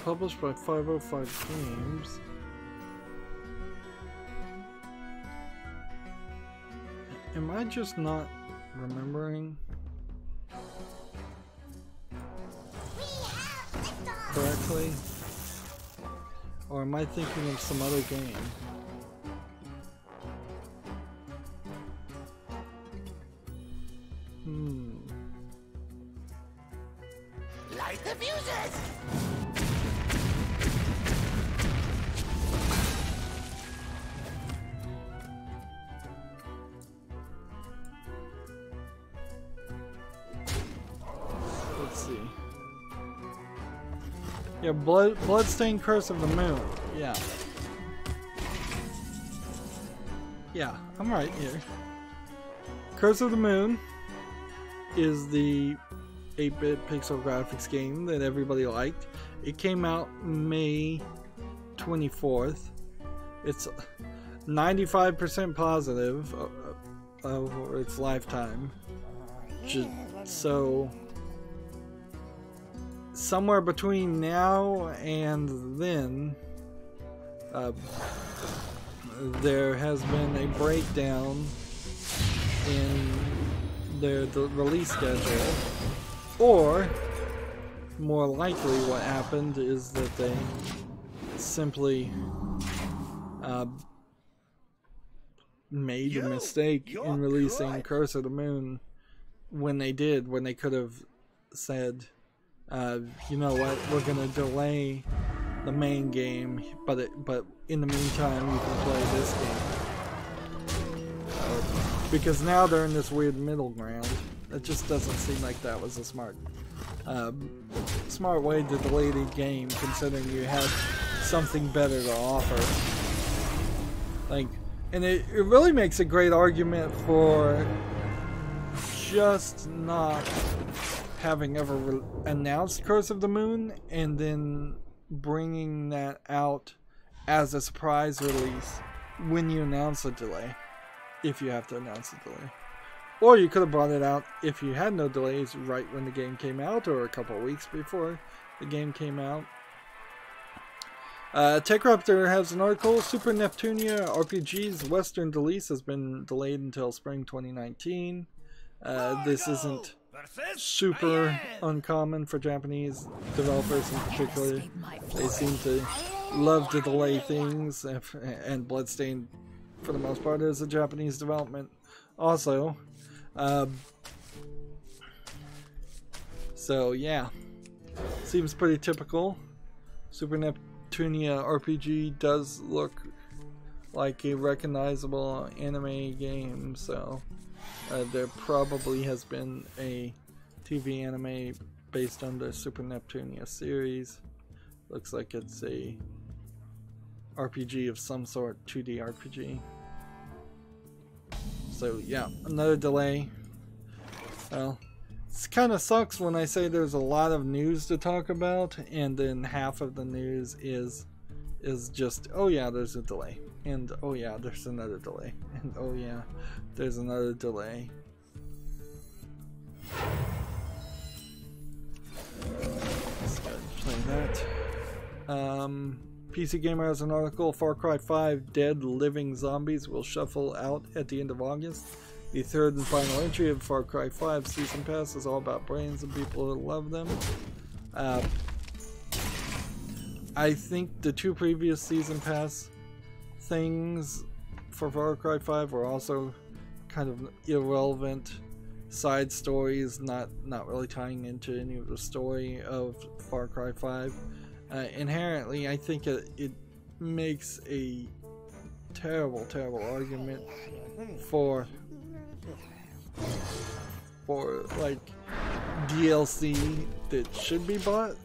Published by 505 Games. Am I just not remembering correctly? Or am I thinking of some other game? Light the fuses! Yeah, Bloodstained Curse of the Moon. Yeah. Yeah, I'm right here. Curse of the Moon is the 8-bit pixel graphics game that everybody liked. It came out May 24th. It's 95% positive over its lifetime. So somewhere between now and then, there has been a breakdown in the release schedule, or more likely what happened is that they simply made a mistake in releasing Curse of the Moon when they could have said, you know what, we're gonna delay the main game, but in the meantime you can play this game. Because now they're in this weird middle ground. It just doesn't seem like that was a smart way to delay the game, considering you had something better to offer. Like, and it really makes a great argument for just not having ever announced Curse of the Moon and then bringing that out as a surprise release when you announce a delay, if you have to announce a delay. Or you could have brought it out if you had no delays right when the game came out, or a couple weeks before the game came out. TechRaptor has an article. Super Neptunia RPG's Western release has been delayed until spring 2019. This isn't super uncommon for Japanese developers in particular. They seem to love to delay things, and Bloodstained, for the most part, is a Japanese development also. So yeah, seems pretty typical. Super Neptunia RPG does look like a recognizable anime game, so there probably has been a TV anime based on the Super Neptunia series. Looks like it's a RPG of some sort, 2D RPG. So yeah, another delay. Well, it kind of sucks when I say there's a lot of news to talk about, and then half of the news is just, oh yeah, there's a delay, and oh yeah, there's another delay, and oh yeah, there's another delay. Let's go play that. PC Gamer has an article. Far Cry 5 Dead Living Zombies will shuffle out at the end of August. The third and final entry of Far Cry 5 Season Pass is all about brains and people who love them. I think the two previous Season Pass things for Far Cry 5 were also kind of irrelevant side stories, not really tying into any of the story of Far Cry 5. Inherently, I think it makes a terrible argument for like DLC that should be bought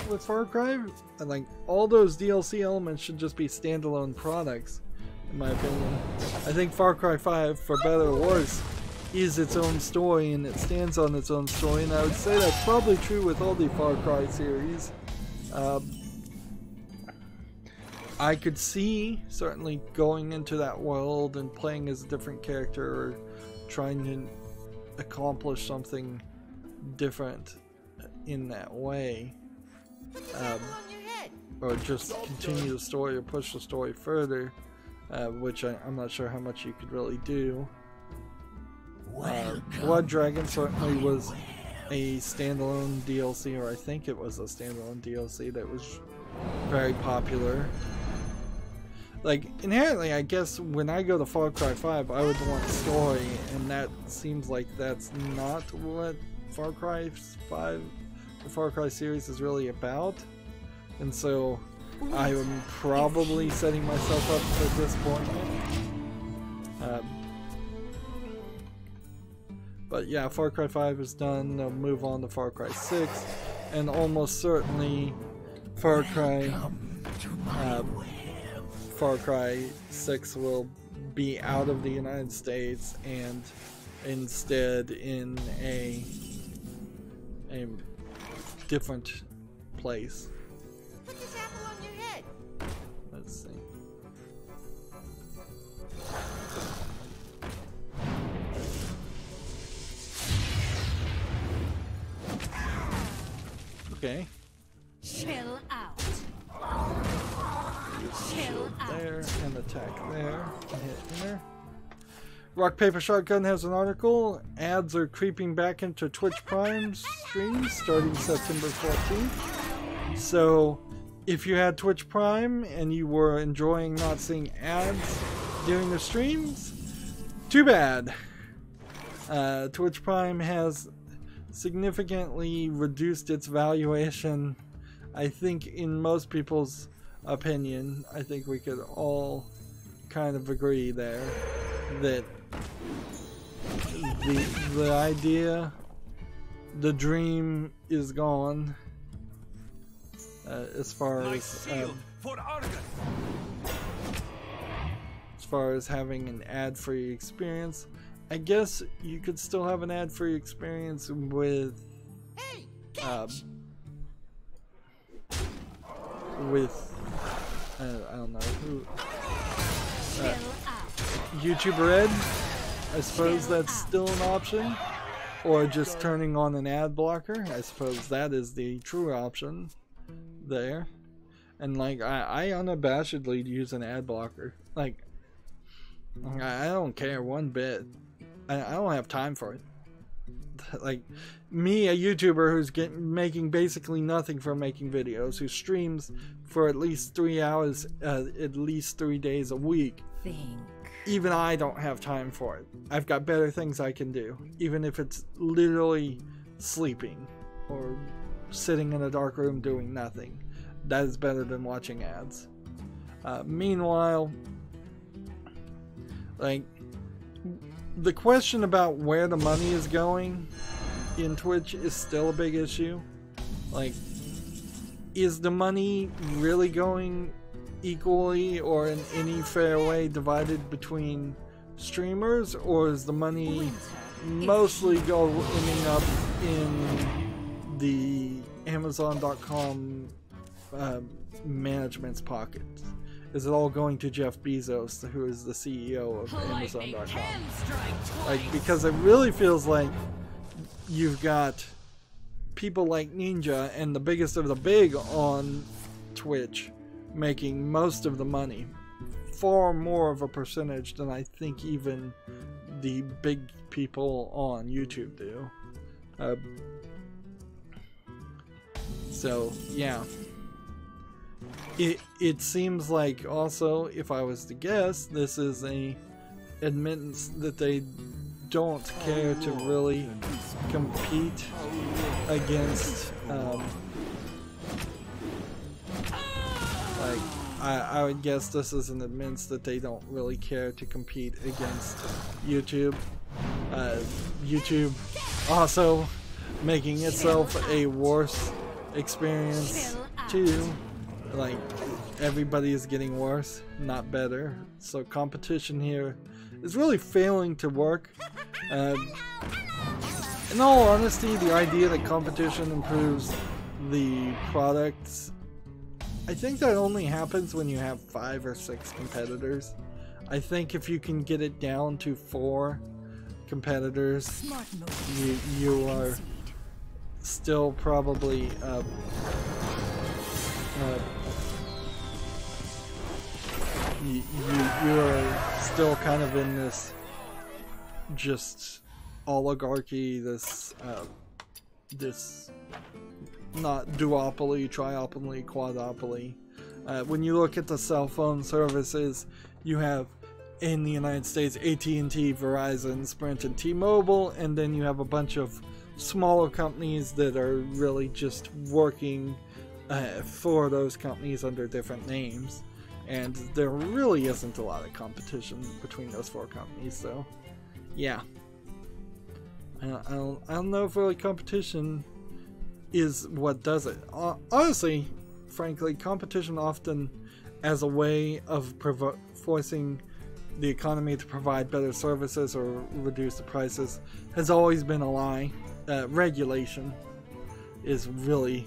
with Far Cry, and like all those DLC elements should just be standalone products, in my opinion. I think Far Cry 5, for better or worse, is its own story, and it stands on its own story, and I would say that's probably true with all the Far Cry series. I could see certainly going into that world and playing as a different character, or trying to accomplish something different in that way, or just continue the story or push the story further, which I'm not sure how much you could really do. Blood Dragon certainly was a standalone DLC, or I think it was a standalone DLC that was very popular. Like, inherently, I guess when I go to Far Cry 5, I would want story, and that seems like that's not what Far Cry 5, the Far Cry series, is really about. And so, I am probably setting myself up for disappointment. But yeah, Far Cry 5 is done. They'll move on to Far Cry 6, and almost certainly Far Cry 6 will be out of the United States and instead in a different place. Put this apple on your head. Let's see. Okay. Chill out. Shield there and attack there and hit enter. Rock Paper Shotgun has an article. Ads are creeping back into Twitch Prime streams starting September 14th. So if you had Twitch Prime and you were enjoying not seeing ads during the streams, too bad. Twitch Prime has significantly reduced its valuation. I think in most people's opinion, I think we could all kind of agree there that the idea, the dream is gone as far as having an ad-free experience. I guess you could still have an ad-free experience with I don't know who YouTube Red. I suppose that's still an option, or just turning on an ad blocker. I suppose that is the true option there. And like I unabashedly use an ad blocker. Like I don't care one bit. I don't have time for it. Like me, a YouTuber who's making basically nothing from making videos, who streams for at least 3 hours, at least 3 days a week. Even I don't have time for it. I've got better things I can do, even if it's literally sleeping or sitting in a dark room doing nothing. That is better than watching ads. Meanwhile, like, the question about where the money is going in Twitch is still a big issue. Like, is the money really going equally or in any fair way divided between streamers, or is the money mostly ending up in the Amazon.com management's pockets? Is it all going to Jeff Bezos, who is the CEO of Amazon.com? Like, because it really feels like you've got people like Ninja and the biggest of the big on Twitch making most of the money. Far more of a percentage than I think even the big people on YouTube do. So, yeah. It seems like also, if I was to guess, this is a admittance that they don't care to really compete against like I would guess this is an admittance that they don't really care to compete against YouTube. YouTube also making itself a worse experience too. Like, everybody is getting worse, not better. So competition here is really failing to work. In all honesty, the idea that competition improves the products, I think that only happens when you have 5 or 6 competitors. I think if you can get it down to 4 competitors, you are still probably you are still kind of in this just oligarchy, this not duopoly, triopoly, quadopoly. When you look at the cell phone services, you have in the United States AT&T, Verizon, Sprint, and T-Mobile, and then you have a bunch of smaller companies that are really just working for those companies under different names. And there really isn't a lot of competition between those 4 companies, so yeah. I don't know if really competition is what does it. Honestly, frankly, competition often as a way of forcing the economy to provide better services or reduce the prices has always been a lie. Regulation is really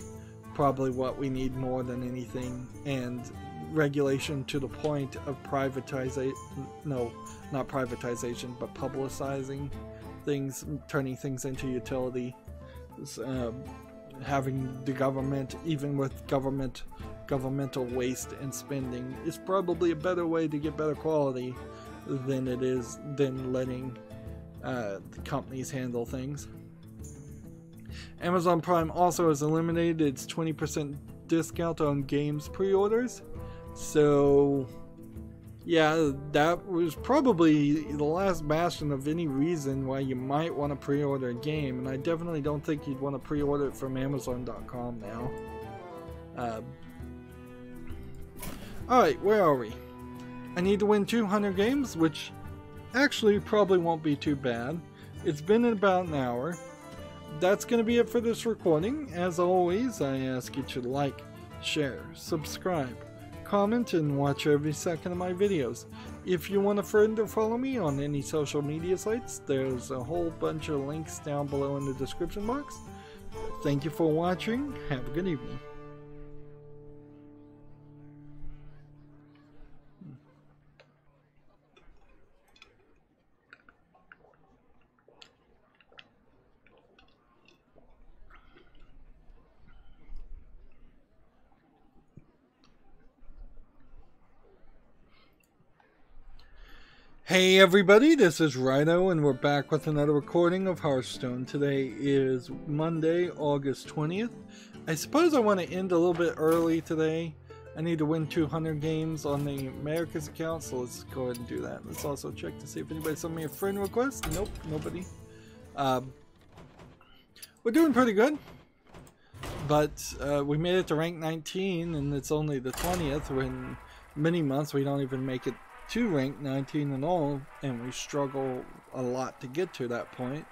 probably what we need more than anything, and regulation to the point of privatization, no, not privatization, but publicizing things, turning things into utility, having the government, even with governmental waste and spending, is probably a better way to get better quality than it is than letting the companies handle things. Amazon Prime also has eliminated its 20% discount on games pre-orders. So yeah, that was probably the last bastion of any reason why you might want to pre-order a game, and I definitely don't think you'd want to pre-order it from Amazon.com now. Alright, where are we? I need to win 200 games, which actually probably won't be too bad. It's been about an hour. That's going to be it for this recording. As always, I ask you to like, share, subscribe, comment, and watch every second of my videos. If you want a friend or follow me on any social media sites, there's a whole bunch of links down below in the description box. Thank you for watching. Have a good evening. Hey everybody, this is Rydo, and we're back with another recording of Hearthstone. Today is Monday, August 20th. I suppose I want to end a little bit early today. I need to win 200 games on the America's account, so let's go ahead and do that. Let's also check to see if anybody sent me a friend request. Nope, nobody. We're doing pretty good, but we made it to rank 19, and it's only the 20th. We're in many months we don't even make it to rank 19 and all, and we struggle a lot to get to that point.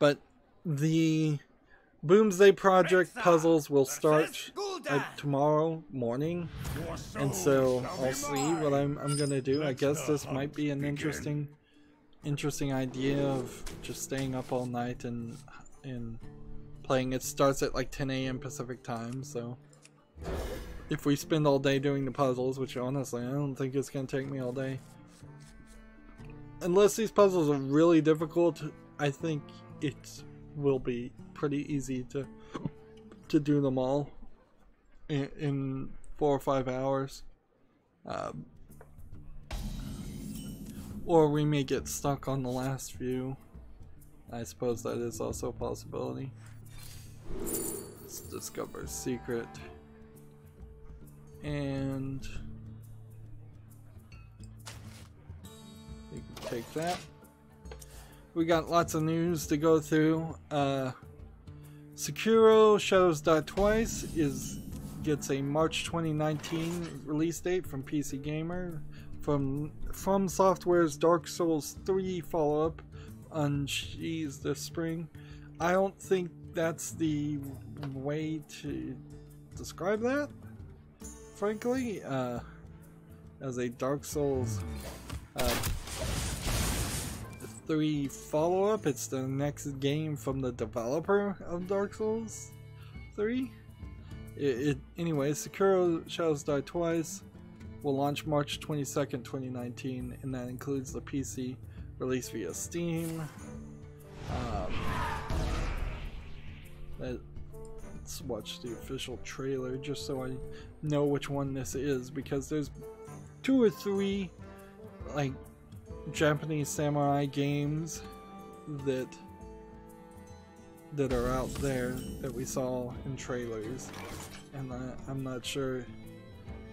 But the Boomsday Project puzzles will start tomorrow morning, and so I'll see what I'm gonna do. I guess this might be an interesting idea of just staying up all night and playing. It starts at like 10 a.m. Pacific time, so if we spend all day doing the puzzles, which honestly I don't think it's going to take me all day. Unless these puzzles are really difficult, I think it will be pretty easy to do them all in 4 or 5 hours. Or we may get stuck on the last few. I suppose that is also a possibility. Let's discover a secret. And we can take that. We got lots of news to go through. Sekiro Shadows Die Twice gets a March 2019 release date from PC Gamer. From Software's Dark Souls 3 follow-up Uncheese this spring. I don't think that's the way to describe that, frankly. As a Dark Souls 3 follow-up, it's the next game from the developer of Dark Souls 3. Anyway, Sekiro Shadows Die Twice will launch March 22nd, 2019, and that includes the PC release via Steam. Let's watch the official trailer just so I know which one this is, because there's 2 or 3 like Japanese samurai games that are out there that we saw in trailers, and I'm not sure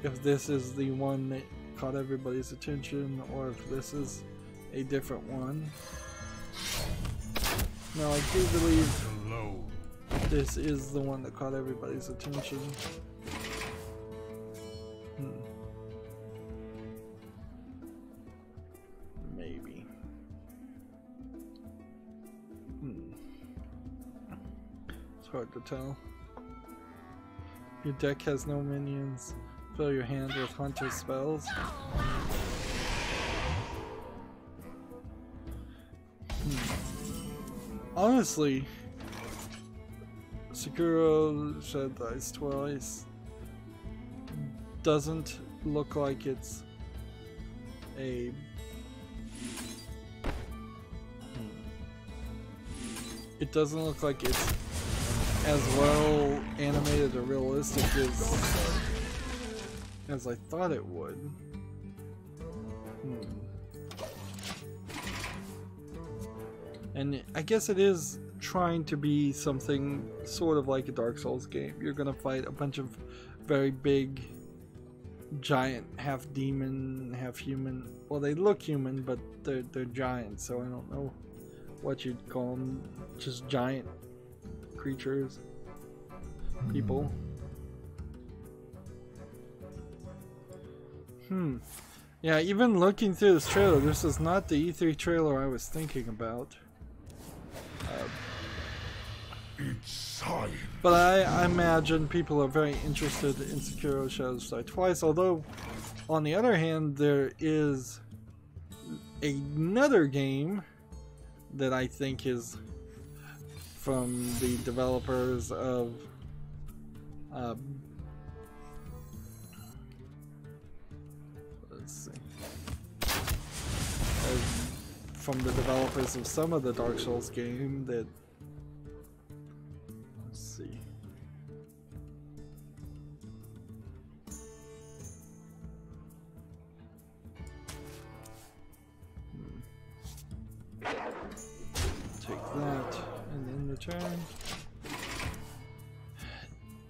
if this is the one that caught everybody's attention or if this is a different one. No, I do believe this is the one that caught everybody's attention. Maybe. So hard to tell. Your deck has no minions. Fill your hand with hunter spells. Honestly, Sekiro Shed Dice Twice doesn't look like it's a it doesn't look like it's as well animated or realistic as I thought it would. And I guess it is trying to be something sort of like a Dark Souls game. You're gonna fight a bunch of very big, giant, half demon, half human. Well, they look human, but they're giant, so I don't know what you'd call them. Just giant creatures, people. Yeah, even looking through this trailer, this is not the E3 trailer I was thinking about. But I imagine people are very interested in Sekiro Shadows Die Twice, although on the other hand there is another game that I think is from the developers of let's see, from the developers of some of the Dark Souls game that, let's see, take that and then return.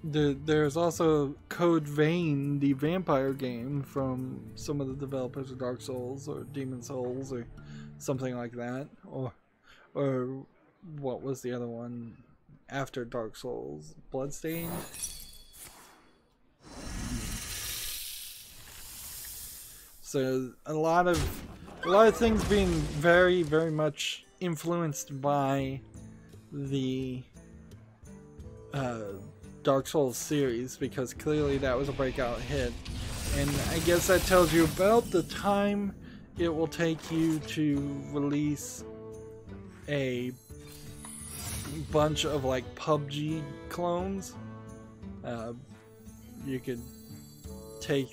There's also Code Vein, the vampire game from some of the developers of Dark Souls or Demon Souls or something like that, or what was the other one after Dark Souls? Bloodstained? So a lot of things being very, very much influenced by the Dark Souls series, because clearly that was a breakout hit, and I guess that tells you about the time it will take you to release a bunch of like PUBG clones. You could take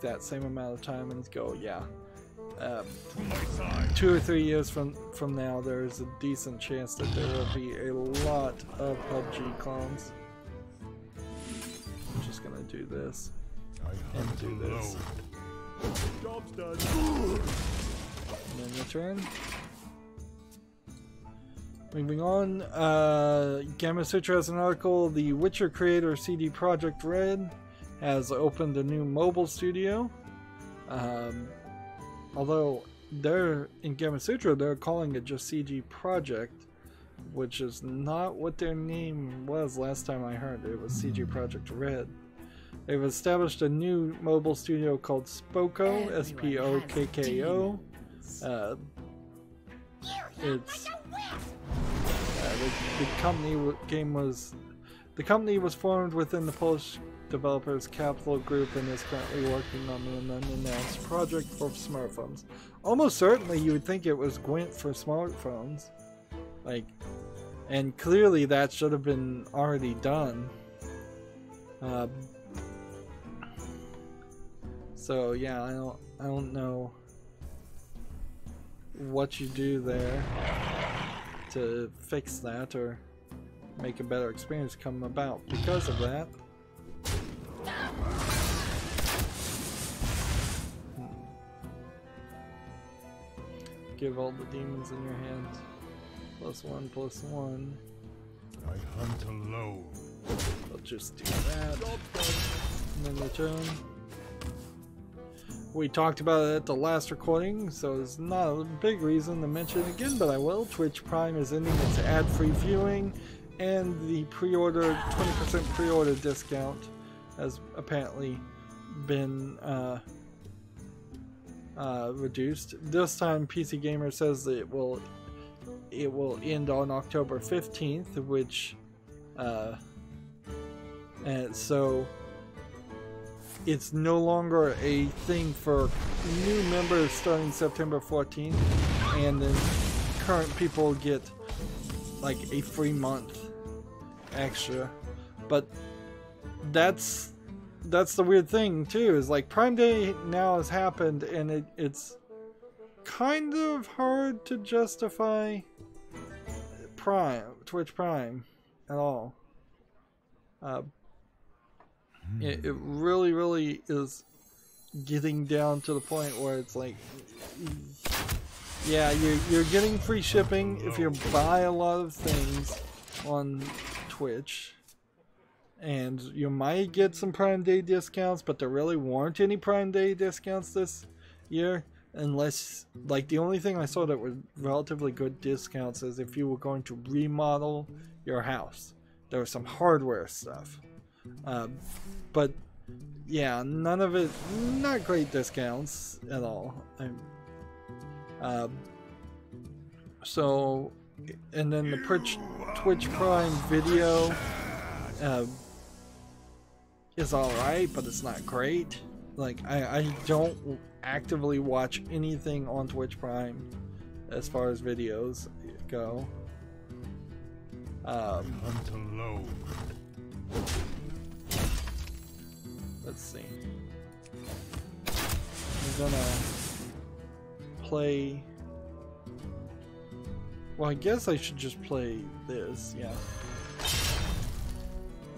that same amount of time and go, yeah, 2 or 3 years from now there's a decent chance that there will be a lot of PUBG clones. I'm just gonna do this and do this. Job's done. And then return. Moving on, Gamma Sutra has an article. The Witcher creator CD Projekt Red has opened a new mobile studio. Although they're in Gamma Sutra, they're calling it just CG Projekt, which is not what their name was last time I heard. It was CG Projekt Red. They've established a new mobile studio called Spoko, S-P-O-K-K-O. It's the company was formed within the Polish developers Capital Group and is currently working on an unannounced project for smartphones. Almost certainly you would think it was Gwent for smartphones, like, and clearly that should have been already done. So yeah, I don't know what you do there to fix that or make a better experience come about because of that. Give all the demons in your hands. +1, +1. I hunt alone. I'll just do that. And then return. We talked about it at the last recording, so it's not a big reason to mention it again, but I will. Twitch Prime is ending its ad-free viewing, and the pre-order, 20% pre-order discount has apparently been reduced. This time PC Gamer says that it will end on October 15th, which And so it's no longer a thing for new members starting September 14th, and then current people get like a free month extra. But that's the weird thing too, is like Prime Day now has happened, and it's kind of hard to justify Twitch Prime at all. It really is getting down to the point where it's like, yeah, you're getting free shipping if you buy a lot of things on Twitch, and you might get some Prime Day discounts, but there really weren't any Prime Day discounts this year, unless, like, the only thing I saw that were relatively good discounts is if you were going to remodel your house. There was some hardware stuff, but yeah, none of it, not great discounts at all. So, and then the Twitch Prime Video is alright, but it's not great. Like, I don't actively watch anything on Twitch Prime as far as videos go. Hunt alone. Let's see. I'm gonna play. Well, I guess I should just play this, yeah.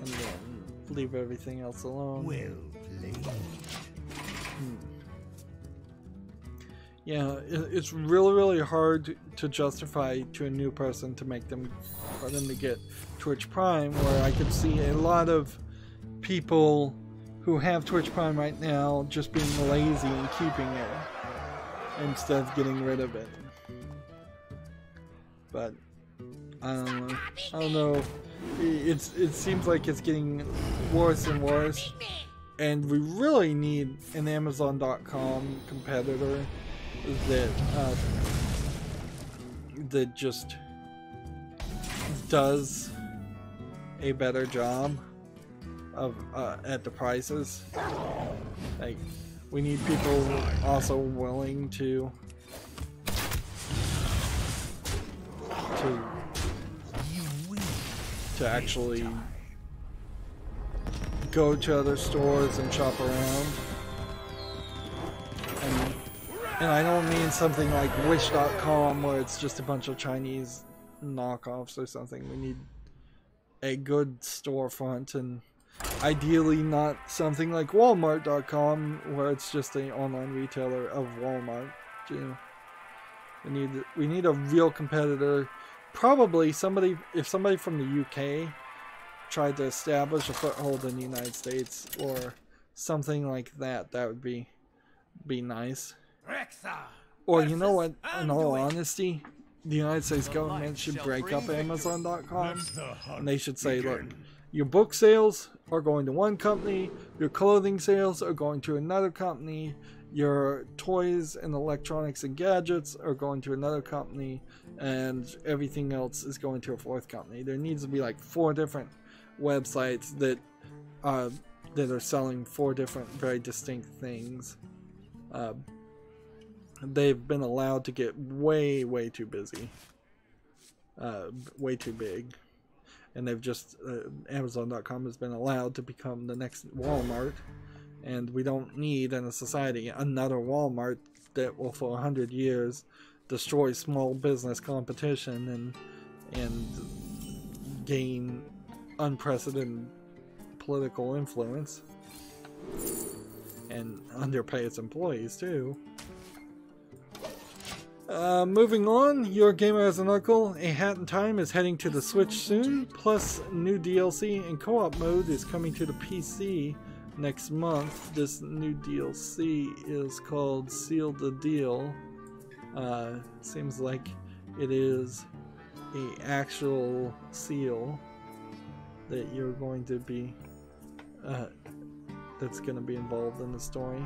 And then leave everything else alone. Well played. Yeah, it's really hard to justify to a new person to make them, for them to get Twitch Prime, where I could see a lot of people who have Twitch Prime right now just being lazy and keeping it instead of getting rid of it. But I don't know. It seems like it's getting worse and worse, and we really need an Amazon.com competitor that just does a better job of at the prices. Like, we need people also willing to actually go to other stores and shop around. And I don't mean something like Wish.com where it's just a bunch of Chinese knockoffs or something. We need a good storefront, and ideally not something like Walmart.com where it's just an online retailer of Walmart. You know, we need a real competitor. Probably somebody, if somebody from the UK tried to establish a foothold in the United States or something like that, that would be nice. Or, you know what, in all honesty, the United States government should break up Amazon.com, and they should say, look, your book sales are going to one company, your clothing sales are going to another company, your toys and electronics and gadgets are going to another company, and everything else is going to a fourth company. There needs to be like 4 different websites that are selling 4 different, very distinct things. They've been allowed to get way too busy, way too big, and they've just Amazon.com has been allowed to become the next Walmart, and we don't need in a society another Walmart that will for 100 years destroy small business competition and gain unprecedented political influence and underpay its employees too. Moving on, Your Gamer Has an Uncle, A Hat in Time is heading to the Switch soon, plus new DLC and co-op mode is coming to the PC next month. This new DLC is called Seal the Deal. Seems like it is a actual seal that you're going to be, that's going to be involved in the story.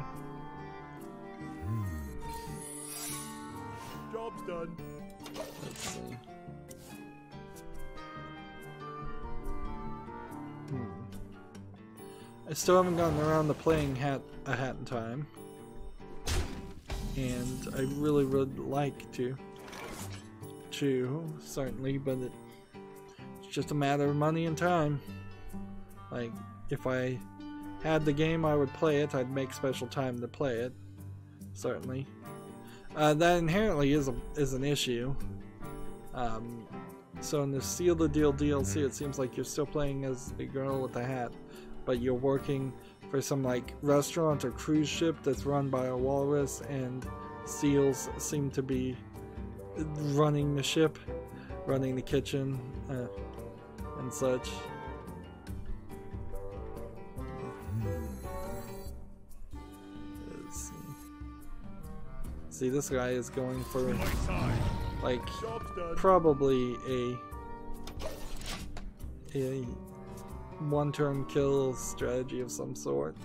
Job's done. Let's see. I still haven't gotten around to playing A Hat in Time, and I really would like to certainly, but it's just a matter of money and time. Like, if I had the game, I would play it. I'd make special time to play it, certainly. That inherently is an issue. So in the Seal the Deal DLC, it seems like you're still playing as the girl with the hat, but you're working for some like restaurant or cruise ship that's run by a walrus, and seals seem to be running the ship, running the kitchen, and such. Let's see. See, this guy is going for like probably a one-turn kill strategy of some sort.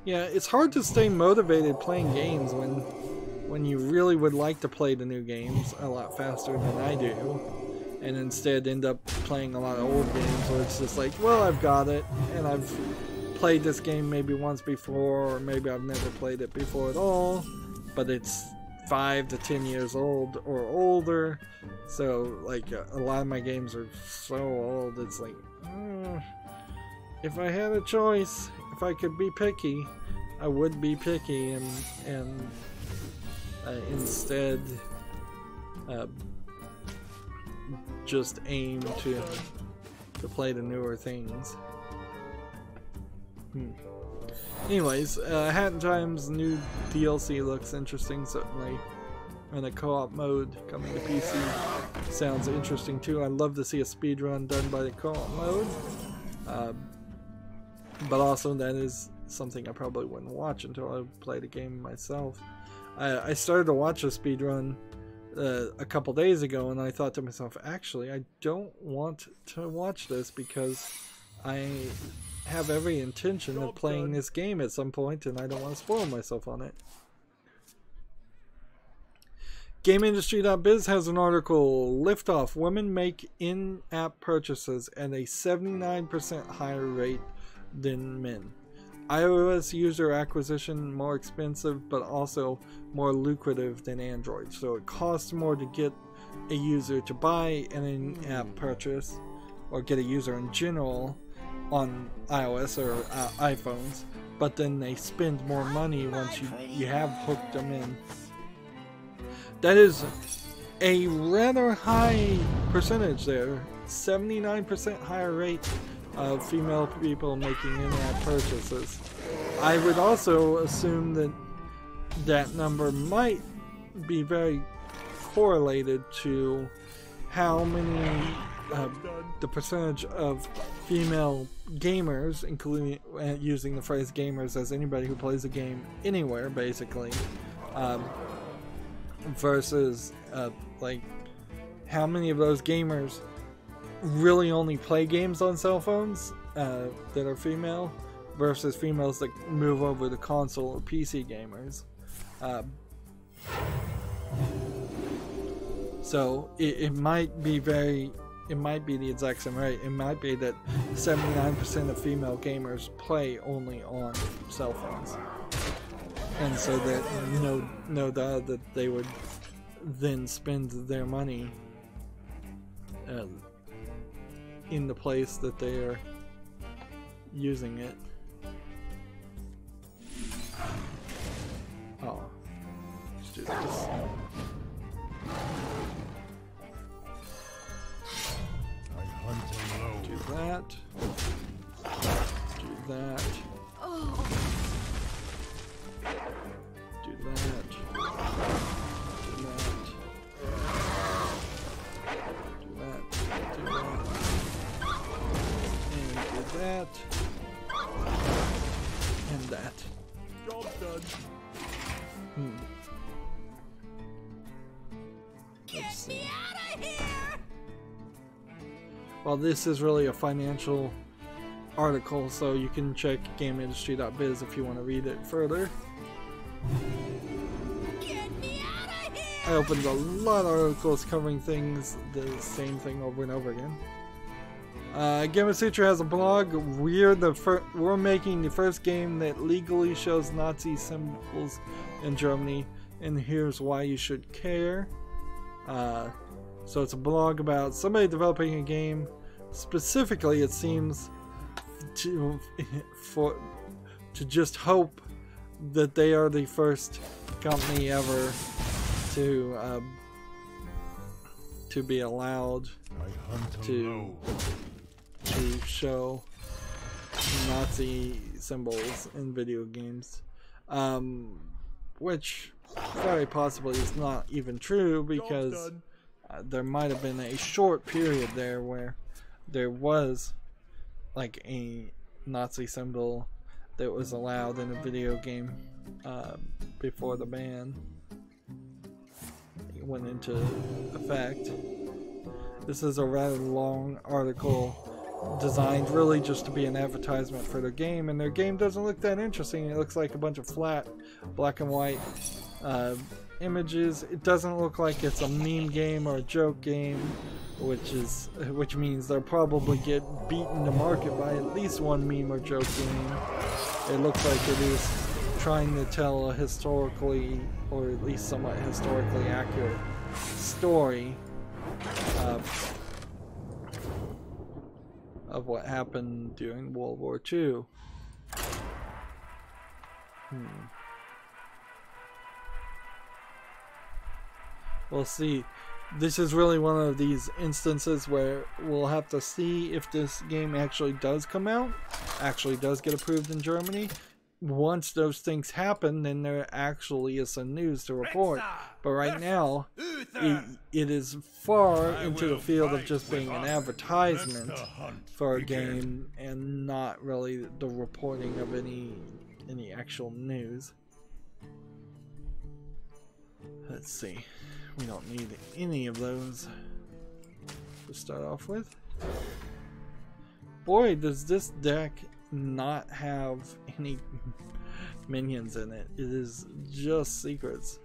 Yeah, it's hard to stay motivated playing games when you really would like to play the new games a lot faster than I do, and instead end up playing a lot of old games where it's just like, well, I've got it, and I've played this game maybe once before, or maybe I've never played it before at all, but it's 5 to 10 years old or older, so like a lot of my games are so old, it's like, if I had a choice, if I could be picky, I would be picky and instead just aim to play the newer things. Anyways, Hat in Time's new DLC looks interesting, certainly. And a co-op mode coming to PC sounds interesting too. I'd love to see a speedrun done by the co-op mode. But also that is something I probably wouldn't watch until I play the game myself. I started to watch a speedrun a couple days ago, and I thought to myself, actually, I don't want to watch this because I have every intention of playing this game at some point, and I don't want to spoil myself on it. GameIndustry.biz has an article, Liftoff, women make in-app purchases at a 79% higher rate than men. iOS user acquisition more expensive, but also more lucrative than Android. So it costs more to get a user to buy an in-app purchase, or get a user in general on iOS or iPhones, but then they spend more money once you have hooked them in. That is a rather high percentage there. 79% higher rate of female people making in-app purchases. I would also assume that that number might be very correlated to how many the percentage of female gamers, including using the phrase gamers as anybody who plays a game anywhere basically, versus like how many of those gamers really only play games on cell phones that are female, versus females that move over to console or PC gamers. So it might be the exact same rate. It might be that 79% of female gamers play only on cell phones, and so that no doubt that they would then spend their money in the place that they are using it. Oh, let's do this. Do that. Do that. Do that. That and that. Job done. Let's see. Well, this is really a financial article, so you can check GameIndustry.biz if you want to read it further. I opened a lot of articles covering things, the same thing over and over again. Gamasutra has a blog. We're making the first game that legally shows Nazi symbols in Germany, and here's why you should care. So it's a blog about somebody developing a game. Specifically, it seems to just hope that they are the first company ever to be allowed to show Nazi symbols in video games, which very possibly is not even true, because there might have been a short period there where there was like a Nazi symbol that was allowed in a video game before the ban went into effect. This is a rather long article designed really just to be an advertisement for their game, and their game doesn't look that interesting. It looks like a bunch of flat black and white images. It doesn't look like it's a meme game or a joke game, which means they'll probably get beaten to market by at least one meme or joke game. It looks like it is trying to tell a historically, or at least somewhat historically accurate story of what happened during World War II. We'll see. This is really one of these instances where we'll have to see if this game actually does come out, actually does get approved in Germany. Once those things happen, then there actually is some news to report. But right now, it is far into the field of just being an advertisement for a game and not really the reporting of any actual news. Let's see. We don't need any of those to start off with. Boy, does this deck not have any minions in it. It is just secrets.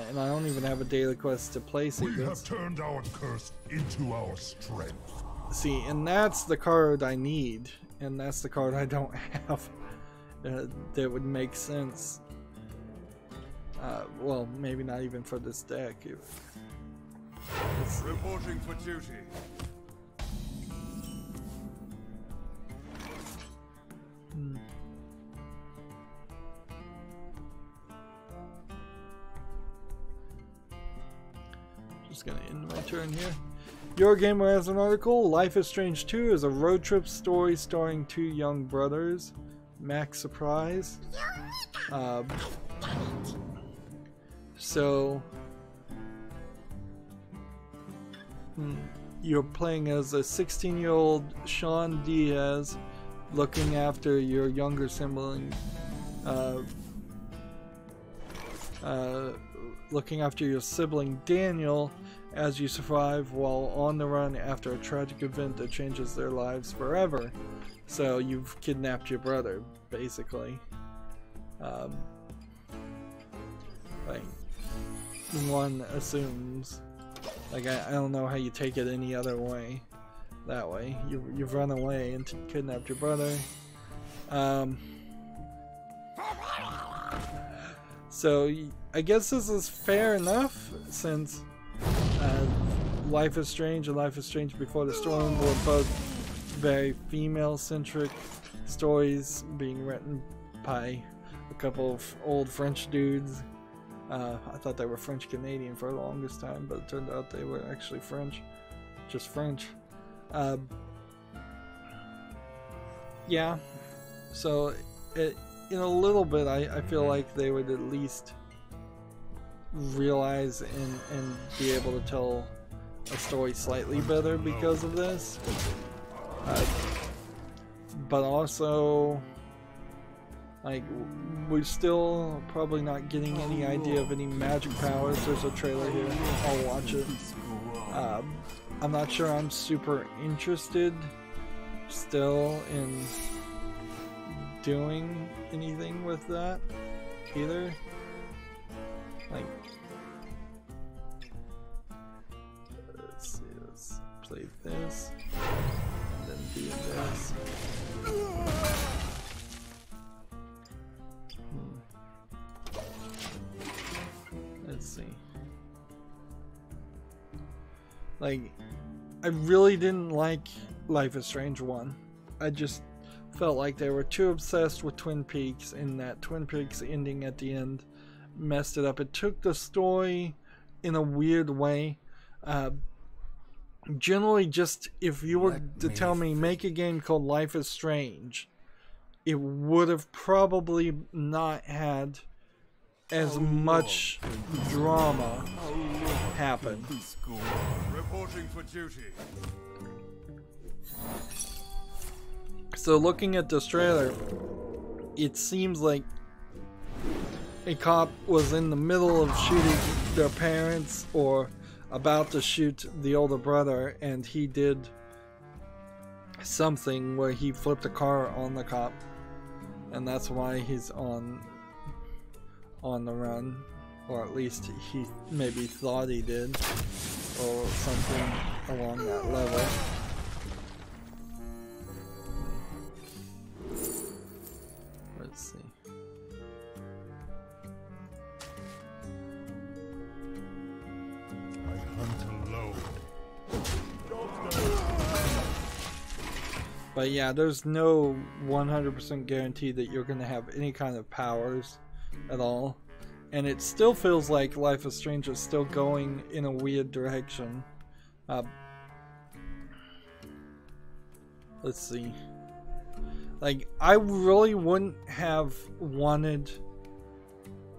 And I don't even have a daily quest to play secrets. We have turned our curse into our strength. See, and that's the card I need, and that's the card I don't have that would make sense. Well, maybe not even for this deck. Reporting for duty. Just gonna end my turn here. Your Gamer has an article. Life is Strange 2 is a road trip story starring two young brothers. Max Surprise. So you're playing as a 16-year-old Sean Diaz, looking after your younger sibling, looking after your sibling Daniel as you survive while on the run after a tragic event that changes their lives forever. So you've kidnapped your brother, basically. Like, one assumes, like, I don't know how you take it any other way. That way, you've run away and kidnapped your brother. So I guess this is fair enough, since Life is Strange and Life is Strange Before the Storm were both very female-centric stories being written by a couple of old French dudes. I thought they were French-Canadian for the longest time, but it turned out they were actually French. Just French. Yeah. So, in a little bit, I feel like they would at least realize and be able to tell a story slightly better because of this. But also, like, we're still probably not getting any idea of any magic powers. There's a trailer here. I'll watch it. I'm not sure I'm super interested still in doing anything with that either. Like, let's see, let's play this. Like, I really didn't like Life is Strange 1. I just felt like they were too obsessed with Twin Peaks, and that Twin Peaks ending at the end messed it up. It took the story in a weird way. Generally, just if you were to tell me make a game called Life is Strange, it would have probably not had as much drama happen. Reporting for duty. So looking at this trailer, it seems like a cop was in the middle of shooting their parents or about to shoot the older brother, and he did something where he flipped a car on the cop, and that's why he's on the run, or at least he maybe thought he did, or something along that level. Let's see. But yeah, there's no 100% guarantee that you're going to have any kind of powers at all. And it still feels like Life is Strange is still going in a weird direction. Let's see. Like, I really wouldn't have wanted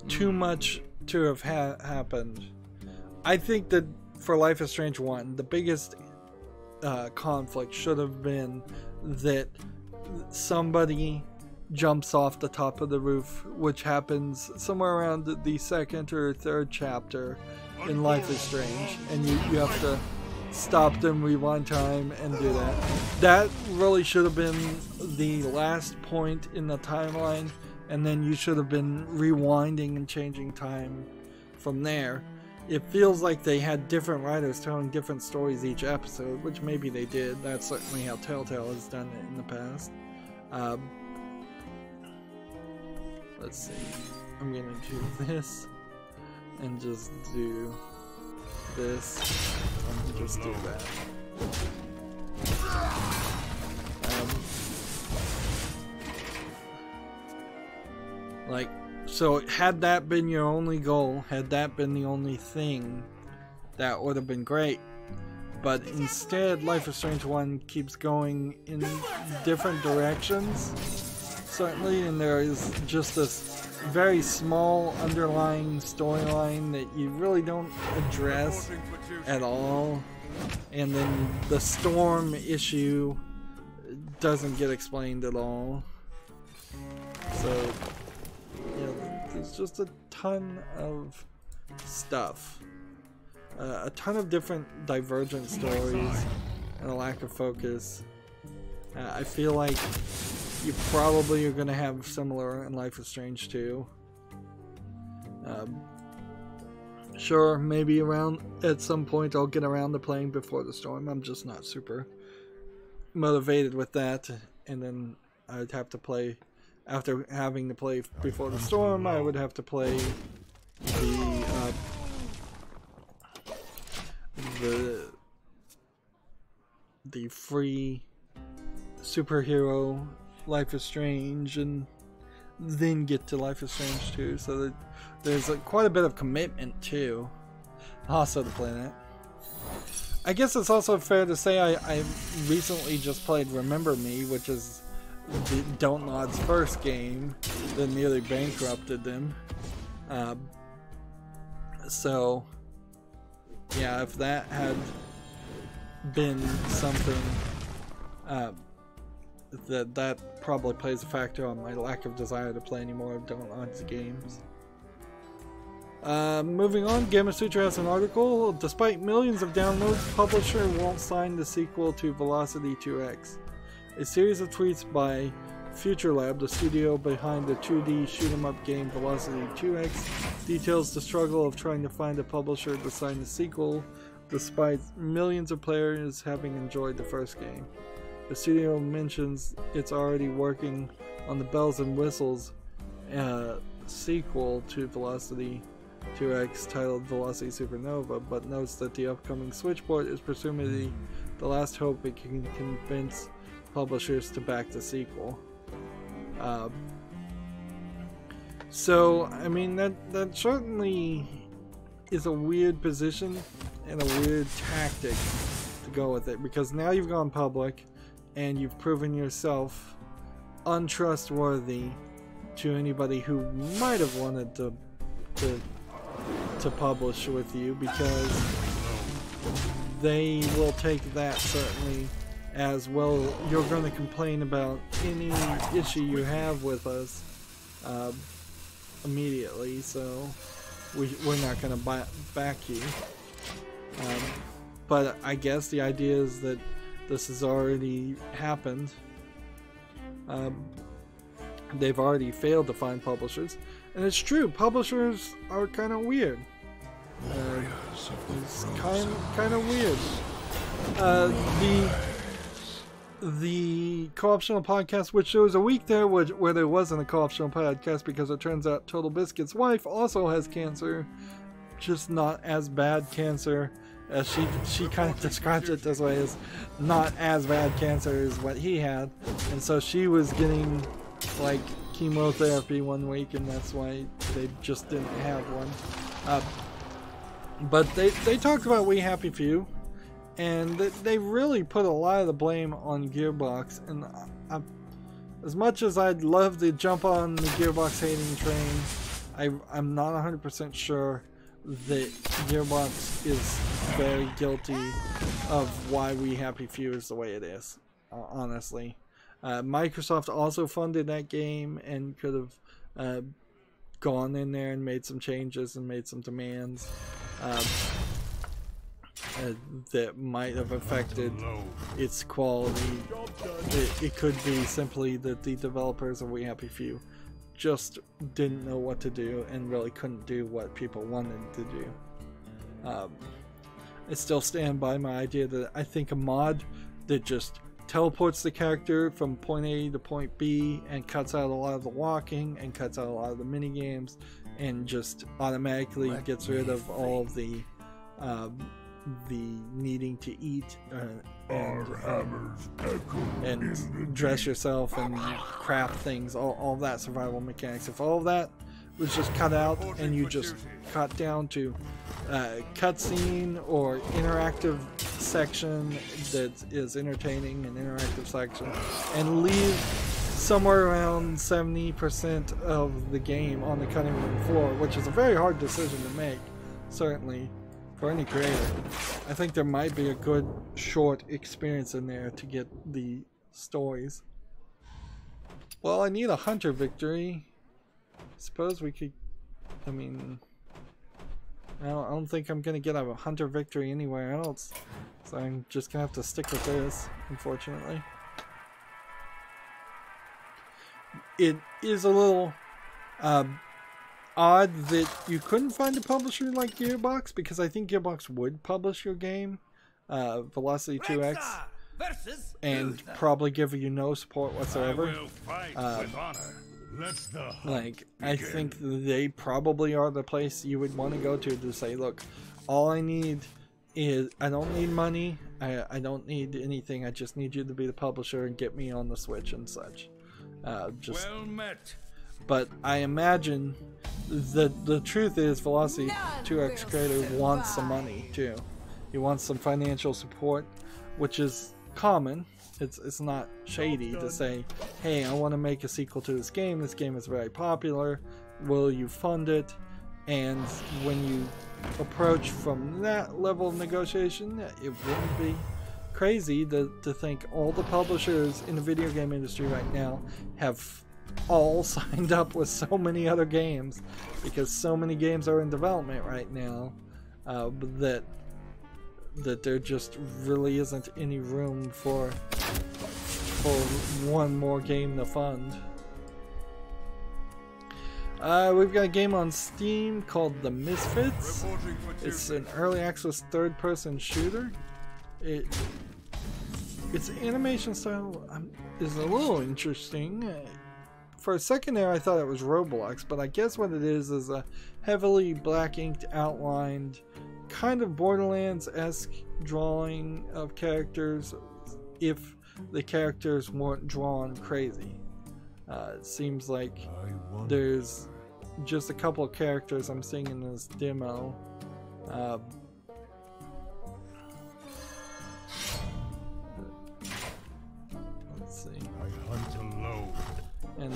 too much to have happened. I think that for Life is Strange 1, the biggest conflict should have been that somebody jumps off the top of the roof, which happens somewhere around the second or third chapter in Life is Strange, and you have to stop them, rewind time, and do that. That really should have been the last point in the timeline, and then you should have been rewinding and changing time from there. It feels like they had different writers telling different stories each episode, which maybe they did. That's certainly how Telltale has done it in the past. Let's see. I'm gonna do this and just do this and just do that. Like, so had that been your only goal, had that been the only thing, that would have been great. But instead, Life is Strange 1 keeps going in different directions, certainly, and there is just this very small underlying storyline that you really don't address at all. And then the storm issue doesn't get explained at all. So, yeah, there's just a ton of stuff. A ton of different divergent stories and a lack of focus. I feel like you probably are going to have similar in Life is Strange 2. Sure, maybe around at some point I'll get around to playing Before the Storm. I'm just not super motivated with that. And then I'd have to play, after having to play Before the Storm, I would have to play the free superhero Life is Strange, and then get to Life is Strange 2. So that there's quite a bit of commitment too. Also to play that. I guess it's also fair to say I recently just played Remember Me, which is Don't Nod's first game that nearly bankrupted them. So yeah, if that had been something that probably plays a factor on my lack of desire to play any more of Don't Nod's games. Moving on, Gamer Sutra has an article. Despite millions of downloads, publisher won't sign the sequel to Velocity 2X. A series of tweets by FutureLab, the studio behind the 2D shoot-'em-up game Velocity 2X, details the struggle of trying to find a publisher to sign the sequel, despite millions of players having enjoyed the first game. The studio mentions it's already working on the Bells and Whistles sequel to Velocity 2X titled Velocity Supernova, but notes that the upcoming Switch port is presumably the last hope it can convince publishers to back the sequel. So, I mean, that certainly is a weird position and a weird tactic to go with it, because now you've gone public and you've proven yourself untrustworthy to anybody who might have wanted to publish with you, because they will take that certainly as well. You're going to complain about any issue you have with us immediately, so we're not going to back you. But I guess the idea is that this has already happened. They've already failed to find publishers, and it's true, publishers are kind of weird. It's kind of weird. The co-optional podcast, which there was a week there where there wasn't a co-optional podcast, because it turns out Total Biscuit's wife also has cancer, just not as bad cancer as she kind of described it this way, as not as bad cancer as what he had, and so she was getting like chemotherapy one week, and that's why they just didn't have one. But they talked about We Happy Few, and they really put a lot of the blame on Gearbox, and as much as I'd love to jump on the Gearbox hating train, I'm not 100% sure that Gearbox is very guilty of why We Happy Few is the way it is, honestly. Microsoft also funded that game and could have gone in there and made some changes and made some demands that might have affected its quality. It could be simply that the developers of We Happy Few just didn't know what to do and really couldn't do what people wanted to do. I still stand by my idea that I think a mod that just teleports the character from point A to point B and cuts out a lot of the walking and cuts out a lot of the mini games and just automatically gets rid of all of the needing to eat and dress yourself and craft things, all that survival mechanics. If all of that was just cut out and you just cut down to cutscene or interactive section that is entertaining, an interactive section, and leave somewhere around 70% of the game on the cutting room floor, which is a very hard decision to make, certainly for any creator. I think there might be a good short experience in there to get the stories. Well, I need a hunter victory. Suppose we could, I mean, I don't think I'm gonna get a hunter victory anywhere else, so I'm just gonna have to stick with this, unfortunately. It is a little odd that you couldn't find a publisher like Gearbox, because I think Gearbox would publish your game, Velocity 2X, and probably give you no support whatsoever. Like, I think they probably are the place you would want to go to say, look, all I need is, I don't need money, I don't need anything, I just need you to be the publisher and get me on the Switch and such. Well met. But I imagine that the truth is Velocity 2X creator wants some money too. He wants some financial support, which is common. It's not shady to say, hey, I want to make a sequel to this game. This game is very popular. Will you fund it? And when you approach from that level of negotiation, it wouldn't be crazy to think all the publishers in the video game industry right now have all signed up with so many other games, because so many games are in development right now, that there just really isn't any room for one more game to fund. We've got a game on Steam called The Misfits. It's an early access third-person shooter. Its animation style is a little interesting. for a second there I thought it was Roblox, but I guess what it is a heavily black inked outlined kind of Borderlands-esque drawing of characters if the characters weren't drawn crazy. It seems like there's just a couple of characters I'm seeing in this demo. Let's see. And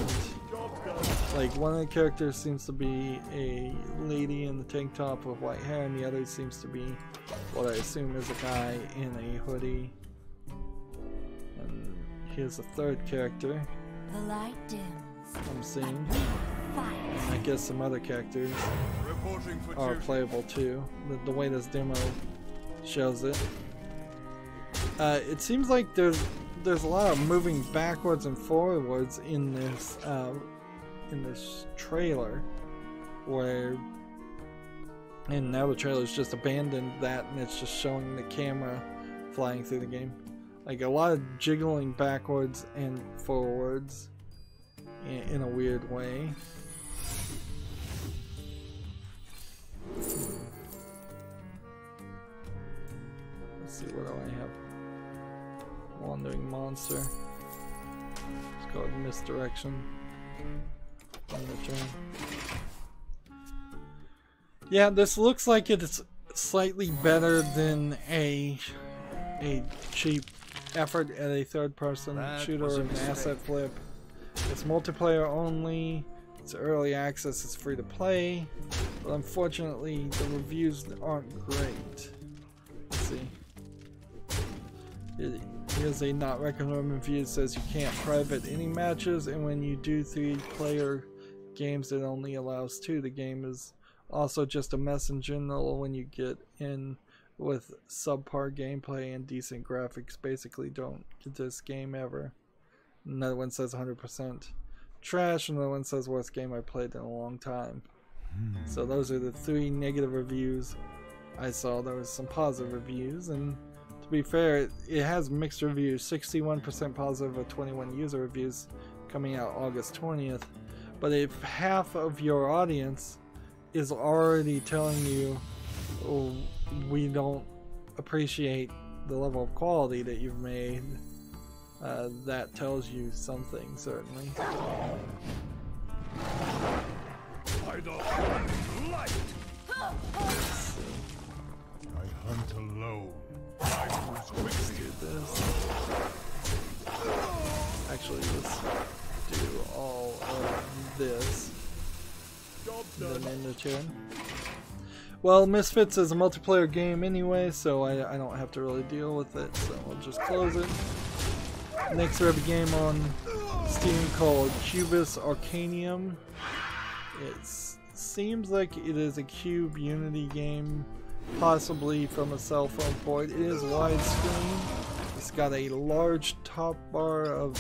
like one of the characters seems to be a lady in the tank top with white hair, and the other seems to be what I assume is a guy in a hoodie. And here's a third character The light dims. I'm seeing. Fight. And I guess some other characters Reporting for are duty. playable too. The way this demo shows it. It seems like there's a lot of moving backwards and forwards in this trailer, and now the trailer's just abandoned that and it's just showing the camera flying through the game. Like a lot of jiggling backwards and forwards in a weird way. Let's see, what do I have? Wandering monster. It's called misdirection. Yeah, this looks like it's slightly better than a cheap effort at a third-person shooter or an asset flip. It's multiplayer only. It's early access. It's free to play. But unfortunately, the reviews aren't great. Let's see. Here's a not recommended review. It says you can't private any matches, and when you do 3-player games, it only allows 2. The game is also just a mess in general when you get in with subpar gameplay and decent graphics. Basically, don't get this game ever. Another one says 100% trash. Another one says worst game I played in a long time. So those are the 3 negative reviews I saw. There was some positive reviews, and to be fair, it has mixed reviews. 61% positive of 21 user reviews coming out August 20th. But if half of your audience is already telling you, oh, we don't appreciate the level of quality that you've made, that tells you something, certainly. By the light. Let's see. I hunt alone. Let's do this. Actually, let's do all of this. Then end the turn. Well, Misfits is a multiplayer game anyway, so I don't have to really deal with it, so we'll just close it. Next we have a game on Steam called Cubus Arcanium. It seems like it is a Cube Unity game, possibly from a cell phone port. It is widescreen. It's got a large top bar of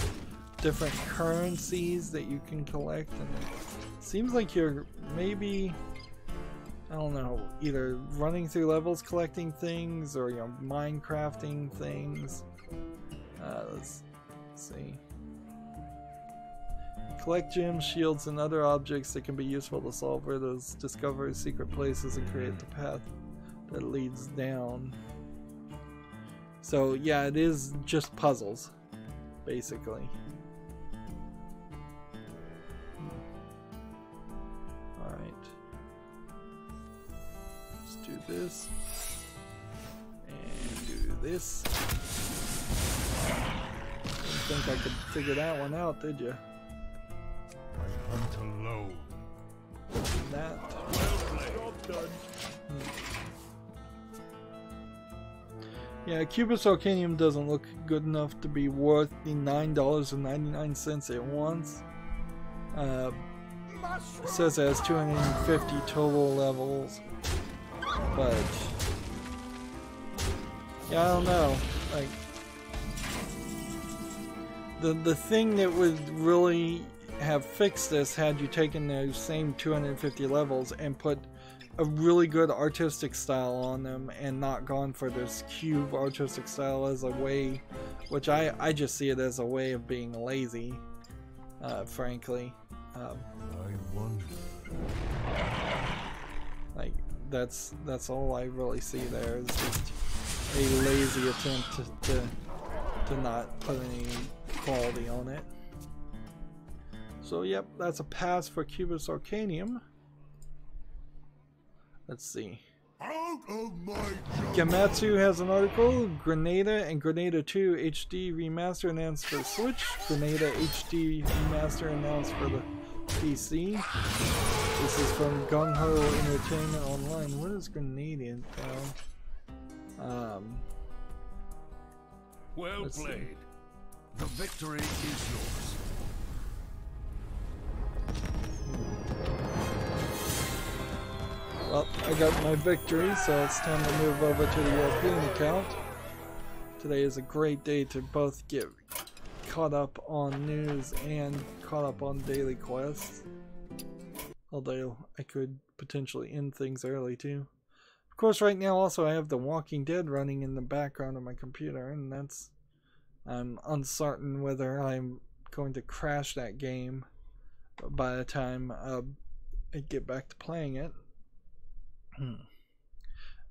different currencies that you can collect, and it seems like you're maybe, I don't know, either running through levels collecting things or you're Minecrafting things. Let's see. Collect gems, shields, and other objects that can be useful to solve riddles, discover secret places, and create the path that leads down. So yeah, it is just puzzles, basically. Alright. Let's do this. And do this. Didn't think I could figure that one out, did you? I hunt alone. That. Yeah, Cubus Arcanium doesn't look good enough to be worth the $9.99 it wants. It says it has 250 total levels, but yeah, I don't know. Like the thing that would really have fixed this had you taken those same 250 levels and put a really good artistic style on them and not gone for this cube artistic style as a way, which I just see it as a way of being lazy. frankly. I wonder. Like that's all I really see there is just a lazy attempt to not put any quality on it. So yep, that's a pass for Cubus Arcanium. Let's see. Out of my Gamatsu has an article. Grenada and Grenada 2 HD Remaster announced for the Switch. Grenada HD Remaster announced for the PC. This is from Gung Ho Entertainment Online. What is Grenada though? Well Let's see. played. The victory is yours. Well, I got my victory, so it's time to move over to the European account. Today is a great day to both get caught up on news and caught up on daily quests. Although I could potentially end things early too. Of course, right now also I have The Walking Dead running in the background of my computer, and I'm uncertain whether I'm going to crash that game by the time I get back to playing it.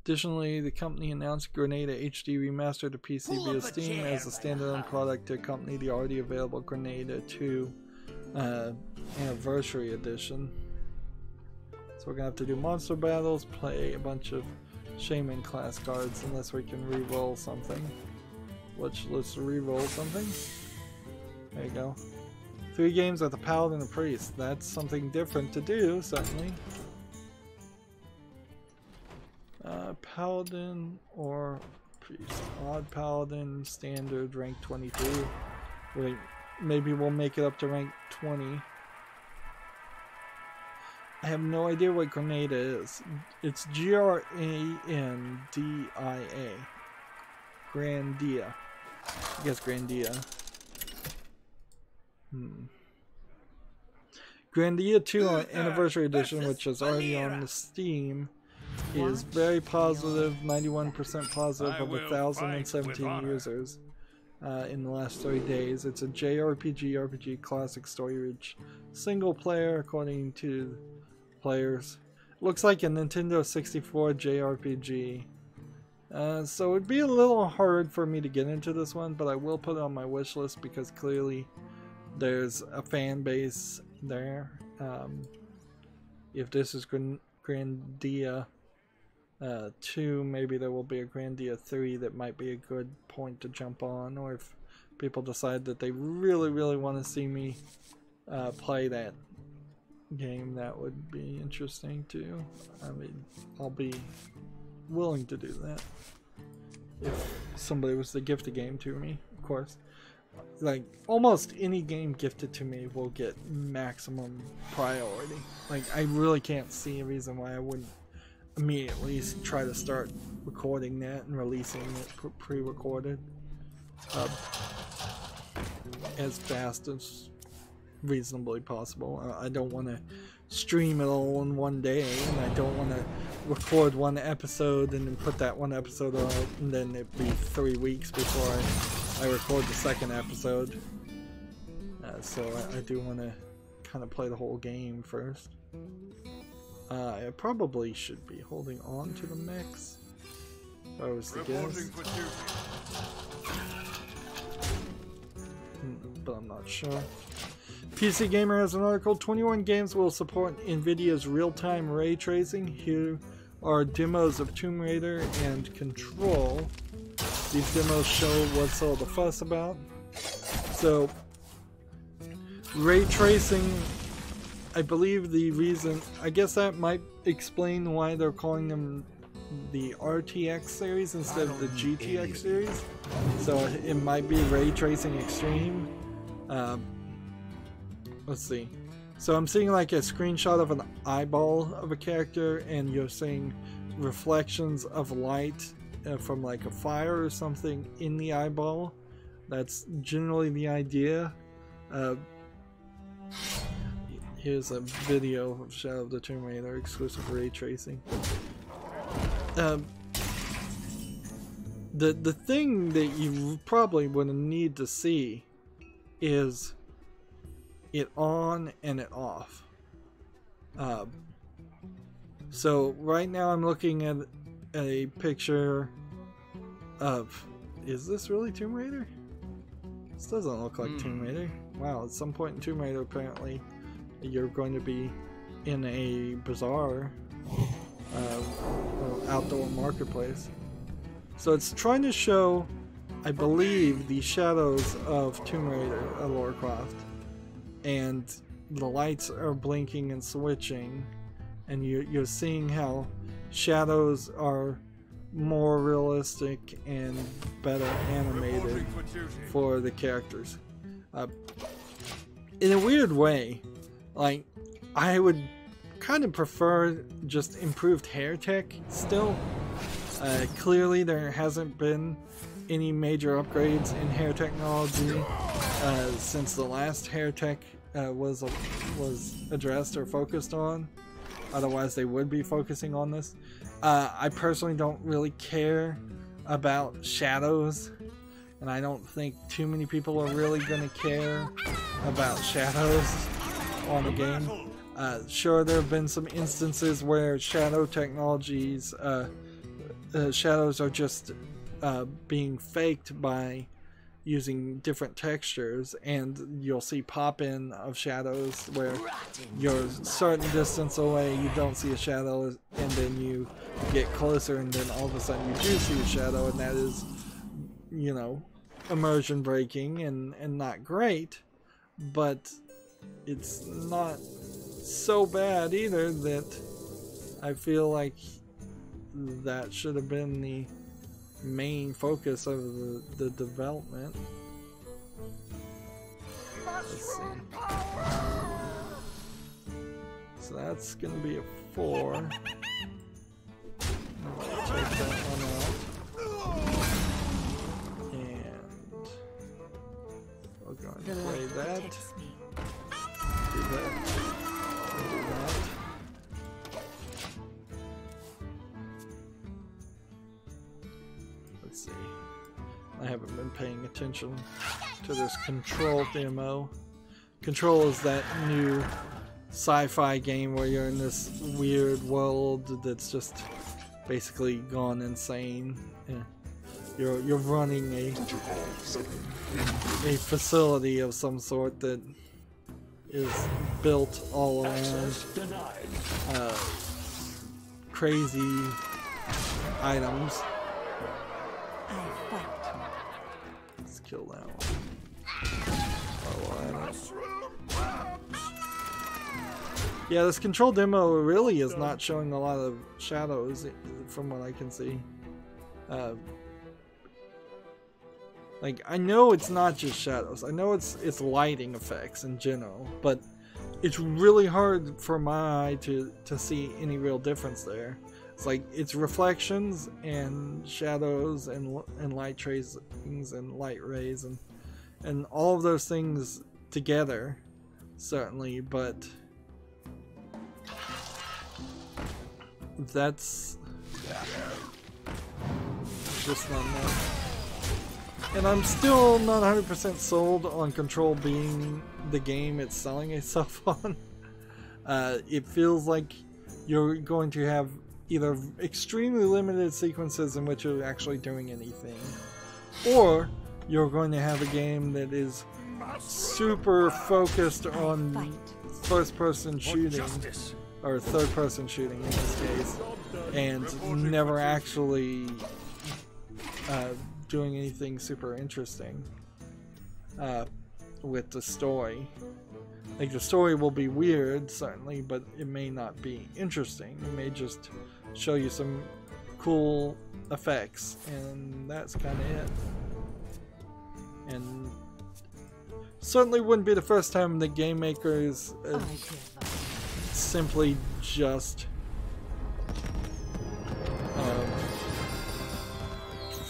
Additionally, the company announced Grenada HD Remastered to PC via Steam as a standalone product to accompany the already available Grenada 2 Anniversary Edition. So we're gonna have to do monster battles, play a bunch of Shaman class cards, unless we can re-roll something. Let's re-roll something. There you go. 3 games with a Paladin and a Priest. That's something different to do, certainly. Paladin or Priest. Odd Paladin, Standard, rank 22. Wait, maybe we'll make it up to rank 20. I have no idea what Grenada is. It's Grandia. Grandia. I guess Grandia. Grandia 2 Anniversary Edition, which is already on the Steam, is very positive, 91% positive of 1,017 users in the last 30 days. It's a JRPG RPG classic story-rich single player, according to players. Looks like a Nintendo 64 JRPG. So it'd be a little hard for me to get into this one, but I will put it on my wish list because clearly there's a fan base there. If this is Grandia 2, maybe there will be a Grandia 3 that might be a good point to jump on, or if people decide that they really want to see me play that game, that would be interesting too. I mean, I'll be willing to do that if somebody was to gift a game to me, of course. Like, almost any game gifted to me will get maximum priority. Like, I really can't see a reason why I wouldn't immediately try to start recording that and releasing it pre-recorded as fast as reasonably possible. I don't want to stream it all in one day, and I don't want to record one episode and then put that one episode out and then it'd be 3 weeks before I record the second episode. So I do want to kind of play the whole game first. I probably should be holding on to the mix if I was to guess, but I'm not sure. PC Gamer has an article. 21 games will support NVIDIA's real-time ray tracing. Here are demos of Tomb Raider and Control. These demos show what's all the fuss about. So, ray tracing, I believe the reason, I guess that might explain why they're calling them the RTX series instead of the GTX series. So it might be ray tracing extreme. Let's see. So I'm seeing like a screenshot of an eyeball of a character, and you're seeing reflections of light from like a fire or something in the eyeball. That's generally the idea. Here's a video of Shadow of the Tomb Raider exclusive ray tracing. The thing that you probably would need to see is it on and it off. So right now I'm looking at a picture of, is this really Tomb Raider? This doesn't look like Tomb Raider. Wow, at some point in Tomb Raider apparently you're going to be in a bazaar, outdoor marketplace. So it's trying to show, I believe, the shadows of Tomb Raider, Warcraft, and the lights are blinking and switching, and you're seeing how shadows are more realistic and better animated for the characters. In a weird way, like, I would kind of prefer just improved hair tech still. Clearly there hasn't been any major upgrades in hair technology since the last hair tech was addressed or focused on. Otherwise they would be focusing on this. I personally don't really care about shadows, and I don't think too many people are really going to care about shadows on the game. Sure, there have been some instances where shadow technologies, shadows are just being faked by using different textures, and you'll see pop-in of shadows where you're a certain distance away, you don't see a shadow, and then you get closer and then all of a sudden you do see a shadow, and that is, you know, immersion breaking and not great, but it's not so bad either that I feel like that should have been the main focus of the development. Let's see. So that's gonna be a 4. Take that one out. And we're going to play that. Do that. Do that. Let's see. I haven't been paying attention to this Control demo. Control is that new sci-fi game where you're in this weird world that's just basically gone insane. You're running a facility of some sort that is built all around crazy items. Let's kill that one. Yeah, this Control demo really is not showing a lot of shadows from what I can see. Like, I know it's not just shadows. I know it's lighting effects in general, but it's really hard for my eye to see any real difference there. It's like it's reflections and shadows and light tracings and light rays and all of those things together, certainly, but that's just not enough. And I'm still not 100% sold on Control being the game it's selling itself on. It feels like you're going to have either extremely limited sequences in which you're actually doing anything, or you're going to have a game that is super focused on first-person shooting, or third-person shooting in this case, and never actually doing anything super interesting with the story. Like, the story will be weird, certainly, but it may not be interesting. It may just show you some cool effects, and that's kind of it. And certainly wouldn't be the first time the game makers simply just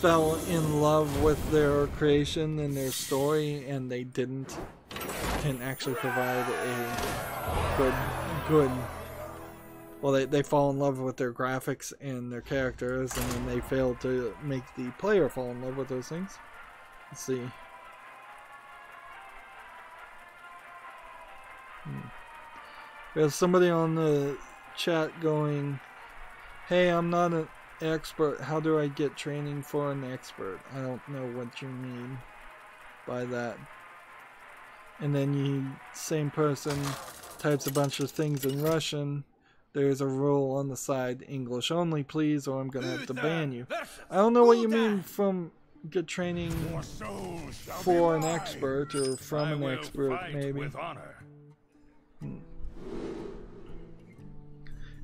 fell in love with their creation and their story, and they can actually provide a good well, they fall in love with their graphics and their characters, and then they fail to make the player fall in love with those things. Let's see. We have somebody on the chat going, "Hey, I'm not an expert. How do I get training for an expert?" I don't know what you mean by that. And then same person types a bunch of things in Russian. There's a rule on the side, English only, please, or I'm gonna have to ban you. I don't know what you mean from get training for an expert or from an expert, maybe.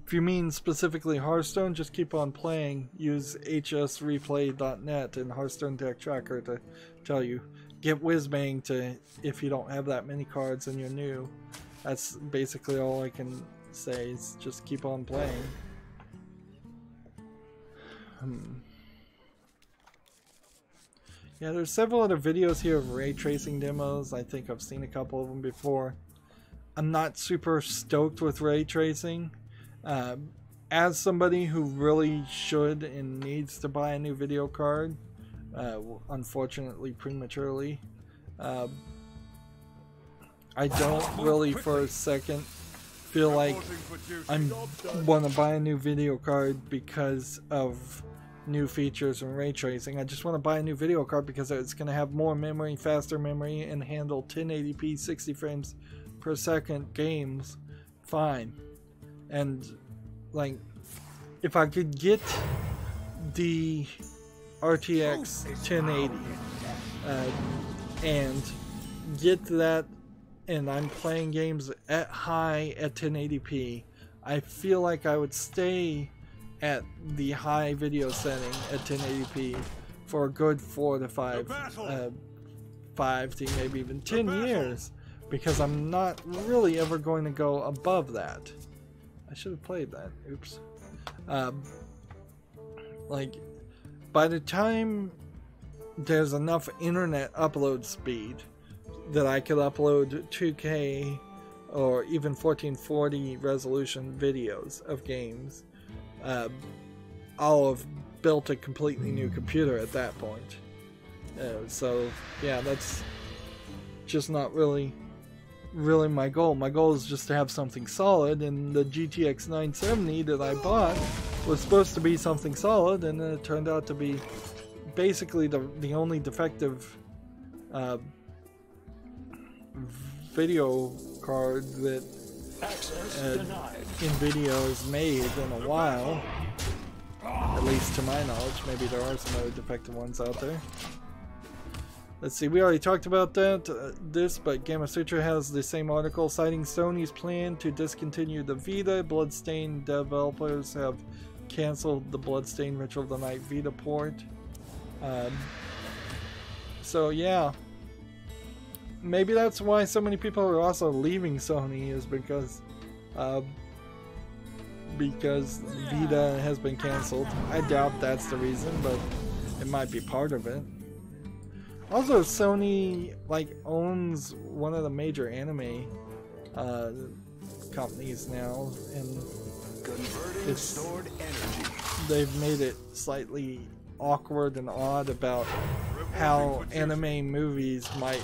If you mean specifically Hearthstone, just keep on playing. Use hsreplay.net and Hearthstone Deck Tracker to tell you. Get Whizbang to, if you don't have that many cards and you're new. That's basically all I can say, is just keep on playing. Yeah, there's several other videos here of ray tracing demos. I think I've seen a couple of them before. I'm not super stoked with ray tracing. As somebody who really should and needs to buy a new video card, unfortunately prematurely, I don't really for a second feel like I want to buy a new video card because of new features and ray tracing. I just want to buy a new video card because it's going to have more memory, faster memory, and handle 1080p 60 frames per second games fine. And like, if I could get the RTX 1080 and get that, and I'm playing games at high at 1080p, I feel like I would stay at the high video setting at 1080p for a good 4 to 5 to maybe even 10 years, because I'm not really ever going to go above that. I should have played that. Oops. Like, by the time there's enough internet upload speed that I could upload 2K or even 1440 resolution videos of games, I'll have built a completely new computer at that point. So yeah, that's just not really my goal. My goal is just to have something solid, and the GTX 970 that I bought was supposed to be something solid, and it turned out to be basically the only defective video card that NVIDIA has made in a while, at least to my knowledge. Maybe there are some other defective ones out there. Let's see, we already talked about that, but Gamasutra has the same article citing Sony's plan to discontinue the Vita. Bloodstained developers have canceled the Bloodstained Ritual of the Night Vita port. So yeah, maybe that's why so many people are also leaving Sony, is because Vita has been canceled. I doubt that's the reason, but it might be part of it. Also, Sony owns one of the major anime companies now, and they've made it slightly awkward and odd about how anime movies might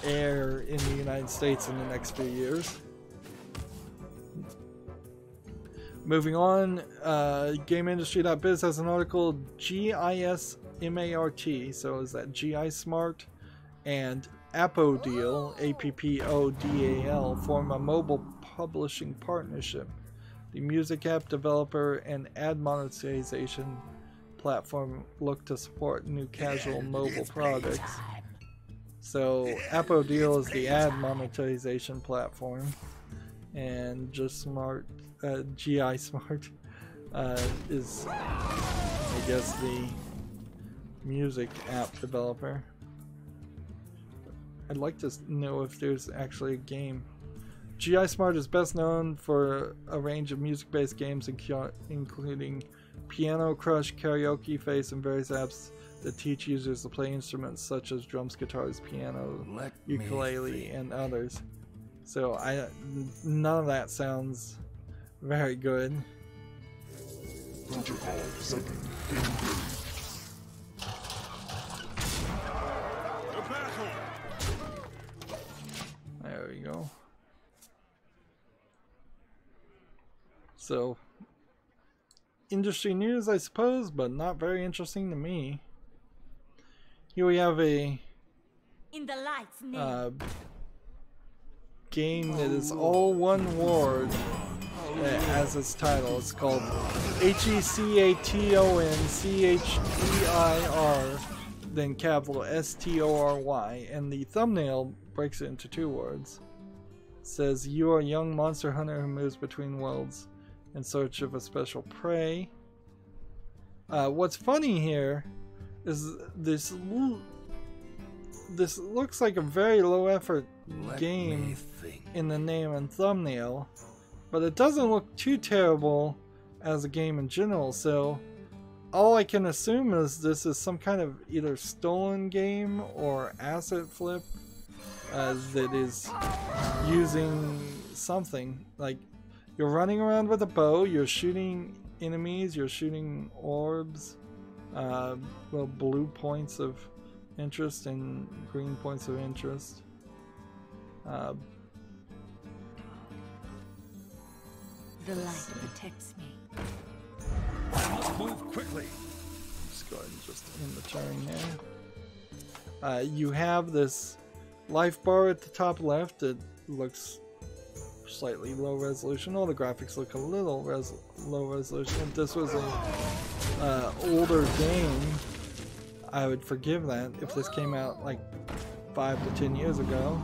air in the United States in the next few years. Moving on, GameIndustry.biz has an article, GISMART, so is that GI Smart, and Appodal, APPODAL, form a mobile publishing partnership. The music app developer and ad monetization platform look to support new casual mobile products. So Appodal is the ad monetization platform, and GI Smart is, I guess, the music app developer. I'd like to know if there's actually a game. GI Smart is best known for a range of music-based games including Piano Crush, Karaoke Face, and various apps that teach users to play instruments such as drums, guitars, piano, ukulele, and others. So none of that sounds very good. There we go. So, industry news, I suppose, but not very interesting to me. Here we have a In the light's name. game that is all one word as its title. It's called HECATONCHEIR, then capital STORY, and the thumbnail breaks it into 2 words. It says, you are a young monster hunter who moves between worlds in search of a special prey. What's funny here is this looks like a very low effort game in the name and thumbnail, but it doesn't look too terrible as a game in general, so all I can assume is this is some kind of either stolen game or asset flip that is using something. Like, you're running around with a bow, you're shooting enemies, you're shooting orbs, little blue points of interest and green points of interest. The light protects me. Move quickly. Let's go ahead and just end the turn there. You have this life bar at the top left. It looks slightly low resolution. All the graphics look a little low resolution. If this was a older game, I would forgive that. If this came out like 5 to 10 years ago,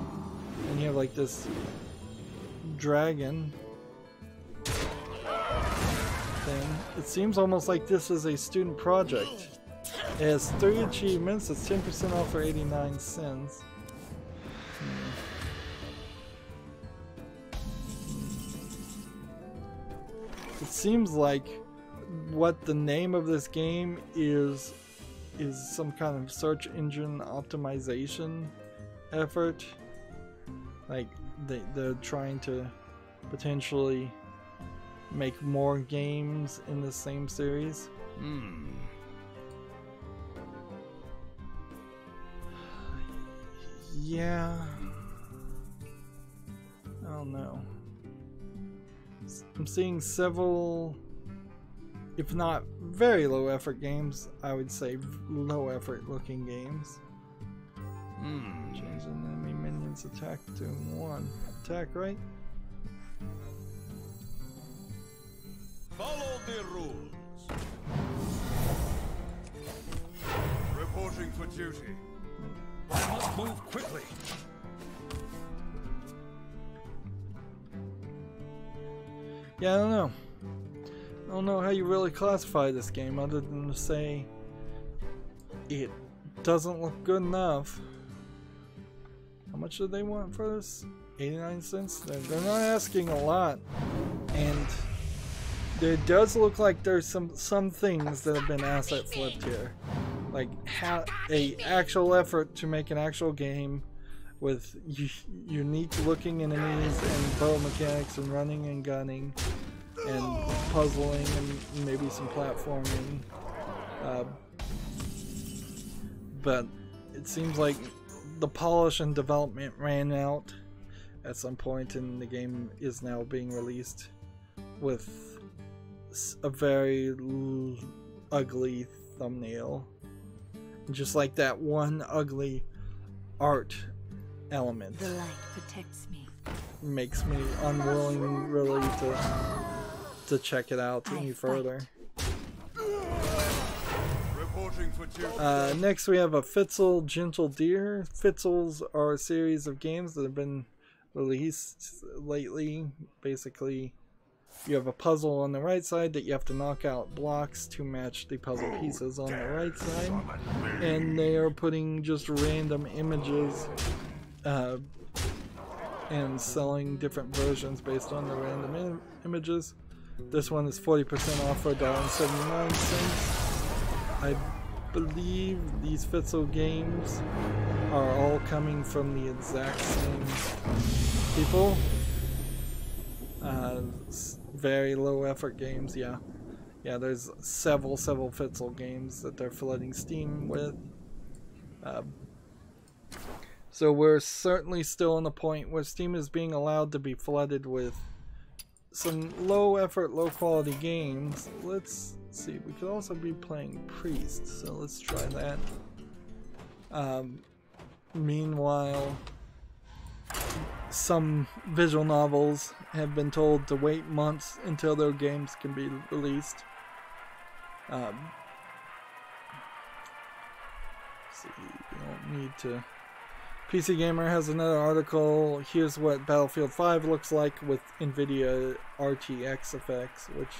and you have like this dragon thing, it seems almost like this is a student project. It has 3 achievements. It's 10% off for 89 cents. It seems like what the name of this game is some kind of search engine optimization effort. Like they're trying to potentially make more games in the same series. Yeah, I don't know. I'm seeing several, if not very low effort games, I would say low effort looking games. Changing enemy minions attack to 1 attack, right? Follow the rules. Reporting for duty. I must move quickly. Yeah, I don't know. I don't know how you really classify this game other than to say it doesn't look good enough. How much do they want for this? 89 cents? They're not asking a lot. And there does look like there's some things that have been asset flipped here. Like a actual effort to make an actual game with unique looking enemies and bow mechanics and running and gunning and puzzling and maybe some platforming. But it seems like the polish and development ran out at some point, and the game is now being released with a very ugly thumbnail. Just like that one ugly art element. The light protects me. Makes me unwilling really to check it out any further. Reporting for duty. Next we have a Fitzel Gentle Deer. Fitzels are a series of games that have been released lately. Basically, you have a puzzle on the right side that you have to knock out blocks to match the puzzle pieces on the right side, and they are putting just random images and selling different versions based on the random images. This one is 40% off for $1.79. I believe these Fitzel games are all coming from the exact same people. Very low effort games, yeah. Yeah, there's several Fitzel games that they're flooding Steam with. So we're certainly still on the point where Steam is being allowed to be flooded with some low effort, low quality games. Let's see, we could also be playing Priest, so let's try that. Meanwhile, some visual novels have been told to wait months until their games can be released. See, we don't need to. PC Gamer has another article. Here's what Battlefield 5 looks like with NVIDIA RTX effects, which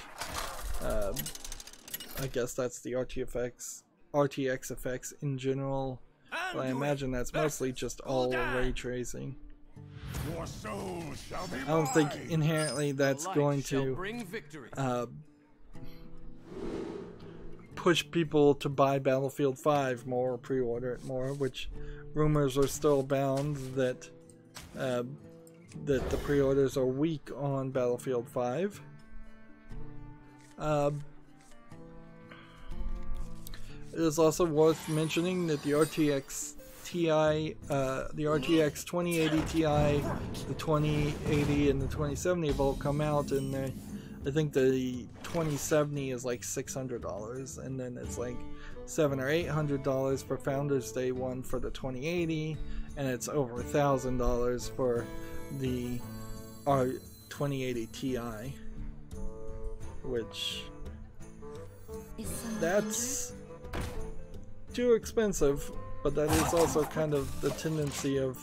I guess that's the RTX effects in general. But I imagine that's mostly just all ray tracing. Your soul shall be I don't think mine. inherently that's going to push people to buy Battlefield 5 more, or pre-order it more, which rumors are still abound that that the pre-orders are weak on Battlefield 5. It is also worth mentioning that the RTX Ti, the RTX 2080 Ti, the 2080 and the 2070 have all come out, and I think the 2070 is like $600, and then it's like $700 or $800 for Founders Day one for the 2080, and it's over $1,000 for the 2080 Ti, which that's too expensive. But that is also kind of the tendency of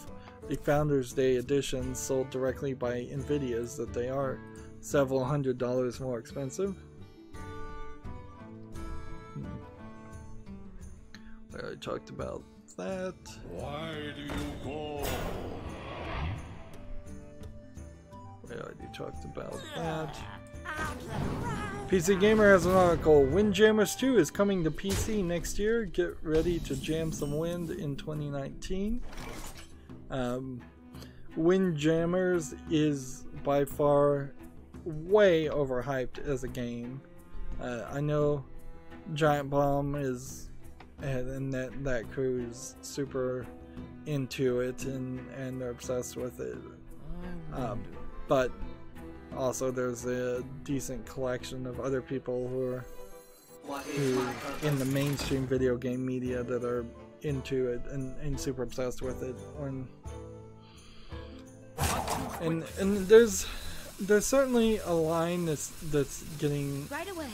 the Founders Day editions sold directly by NVIDIA, is that they are several $100s more expensive. We already talked about that. Why do you call? We already talked about that. PC Gamer has an article. Windjammers 2 is coming to PC next year. Get ready to jam some wind in 2019. Windjammers is by far way overhyped as a game. I know Giant Bomb is, and that crew is super into it, and they're obsessed with it. But also there's a decent collection of other people who in the mainstream video game media that are into it and super obsessed with it. And there's certainly a line that's getting Right away.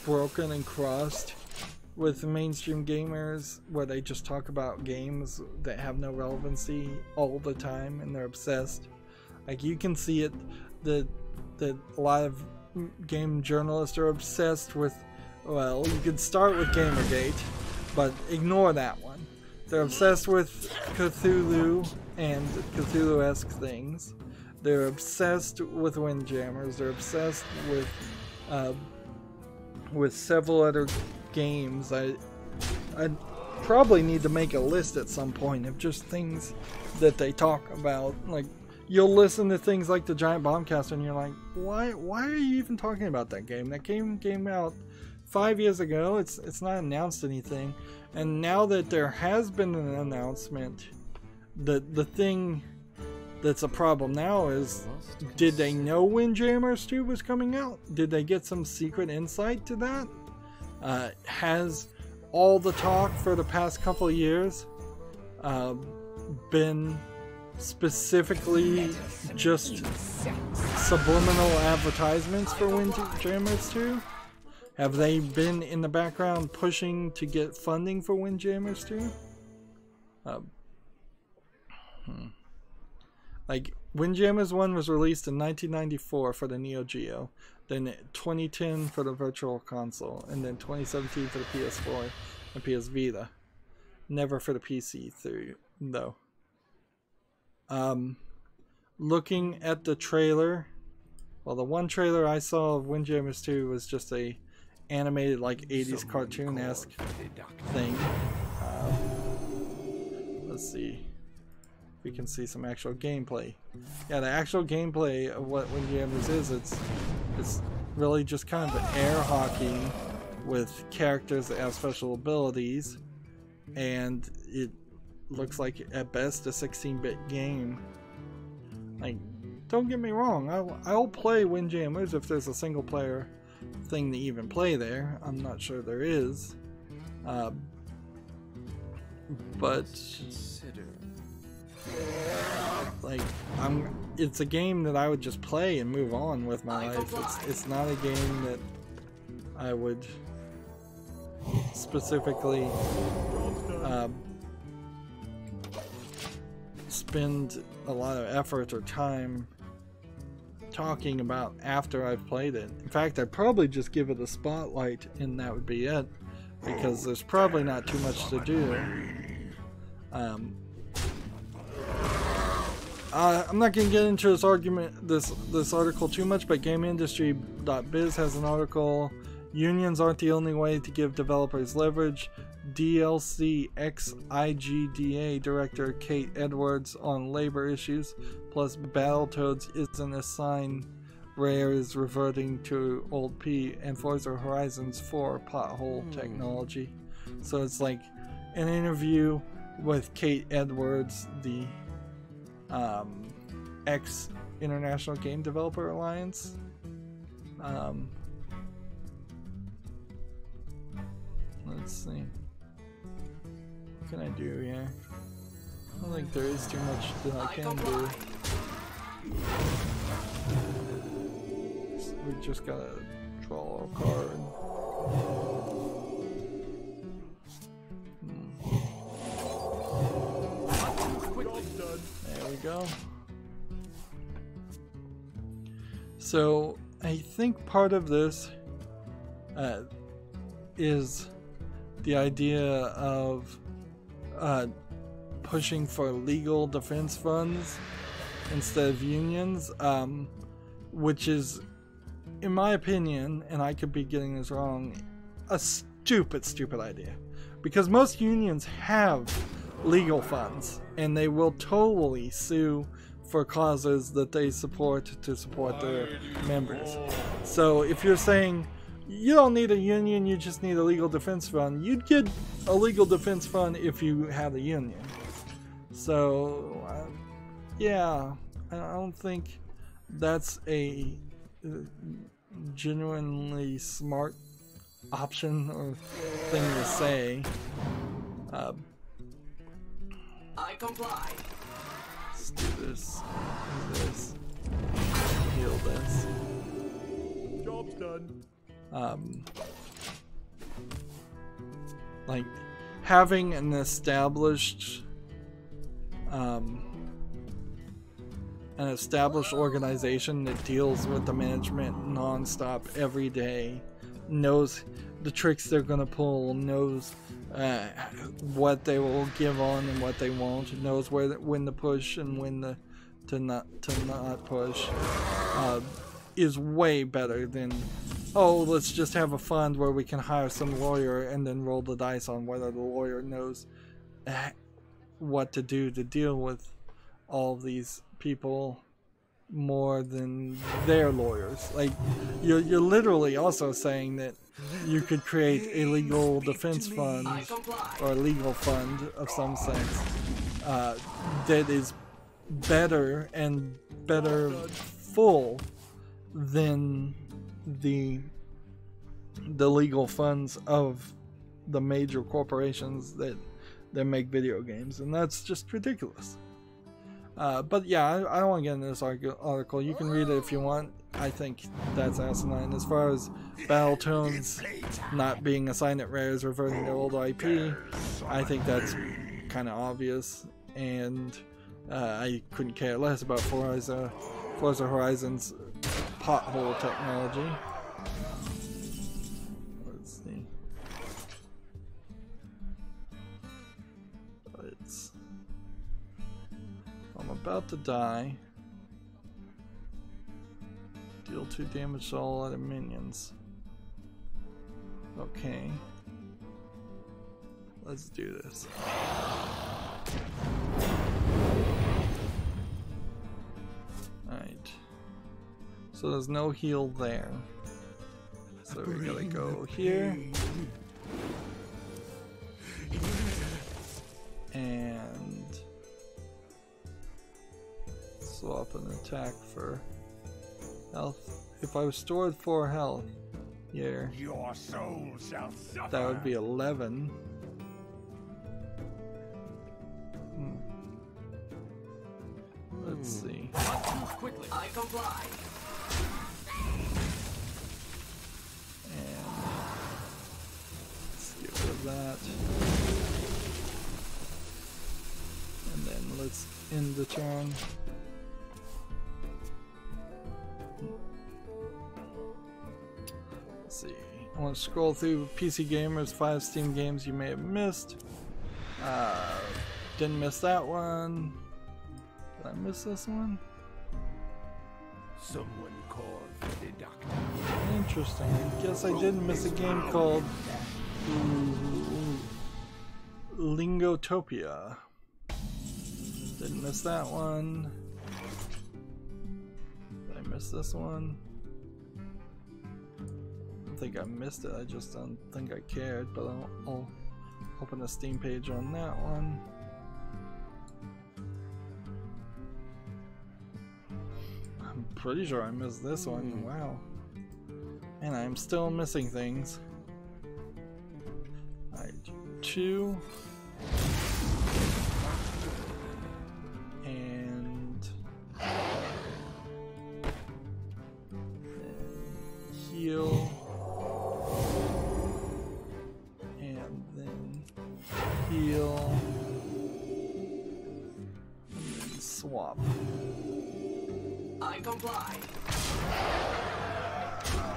broken and crossed with mainstream gamers, where they just talk about games that have no relevancy all the time, and they're obsessed. Like, you can see it that a lot of game journalists are obsessed with, well, you could start with Gamergate, but ignore that one. They're obsessed with Cthulhu and Cthulhu-esque things. They're obsessed with Windjammers. They're obsessed with several other games. I probably need to make a list at some point of just things that they talk about. Like, you'll listen to things like the Giant Bombcast and you're like, why are you even talking about that game? That game came out 5 years ago. It's not announced anything. And now that there has been an announcement, the thing that's a problem now is, did they know Windjammers 2 was coming out? Did they get some secret insight to that? Has all the talk for the past couple of years been specifically just subliminal advertisements for Windjammers 2? Have they been in the background pushing to get funding for Windjammers 2? Like, Windjammers 1 was released in 1994 for the Neo Geo, then 2010 for the Virtual Console, and then 2017 for the PS4 and PS Vita. Never for the PC though. Looking at the trailer, well, the one trailer I saw of Windjammers 2 was just a animated, like, 80s cartoon-esque thing. Let's see. We can see some actual gameplay. Yeah, the actual gameplay of what Windjammers is, it's really just kind of air hockey with characters that have special abilities, and it looks like at best a 16-bit game. Like, don't get me wrong, I'll play Windjammers if there's a single player thing to even play there. I'm not sure there is. But like it's a game that I would just play and move on with my life. It's not a game that I would specifically spend a lot of effort or time talking about after I've played it. In fact, I'd probably just give it a spotlight and that would be it, because there's probably not too much to do. I'm not going to get into this argument, this article too much, but GameIndustry.biz has an article. Unions aren't the only way to give developers leverage. DLC ex-IGDA director Kate Edwards on labor issues, plus Battletoads isn't a sign Rare is reverting to old P, and Forza Horizons 4 pothole technology. So it's like an interview with Kate Edwards, the ex-International Game Developer Alliance. Let's see. What can I do here? I don't think there is too much that I can do. We just gotta draw a card. There we go. So I think part of this is the idea of pushing for legal defense funds instead of unions, which is, in my opinion, and I could be getting this wrong, a stupid idea. Because most unions have legal funds, and they will totally sue for causes that they support to support their members. So if you're saying you don't need a union, you just need a legal defense fund, you'd get a legal defense fund if you had a union. So yeah, I don't think that's a genuinely smart option or thing to say. I comply. Let's do this. Do this. Heal this. Job's done. Like having an established organization that deals with the management non-stop every day, knows the tricks they're gonna pull, knows what they will give on and what they won't, knows when to push and when to not push, is way better than, oh, let's just have a fund where we can hire some lawyer and then roll the dice on whether the lawyer knows what to do to deal with all these people more than their lawyers. Like, you're literally also saying that you could create a legal defense fund or a legal fund of some sense that is better and better full than the legal funds of the major corporations that make video games, and that's just ridiculous. But yeah, I don't want to get into this article. You can read it if you want. I think that's asinine. As far as Battletoads not being assigned at Rare is reverting to old IP, I think that's kind of obvious, and I couldn't care less about Forza Horizons pothole technology. Let's see. I'm about to die. Deal 2 damage to all other minions. Okay. Let's do this. Alright. So there's no heal there. So we gotta go here. And swap an attack for health. If I was stored 4 health here, Your soul shall suffer. that would be 11. Let's see. Quickly. I comply. And let's get rid of that. And then let's end the turn. Let's see. I want to scroll through PC Gamer's 5 Steam games you may have missed. Didn't miss that one. Did I miss this one? Someone called for the doctor. Interesting. I guess I did miss a game called Lingotopia. Didn't miss that one. Did I miss this one? I don't think I missed it. I just don't think I cared, but I'll open a Steam page on that one. I'm pretty sure I missed this one. Wow. And I'm still missing things. Alright, 2. And heal. And then heal. And then swap. I comply.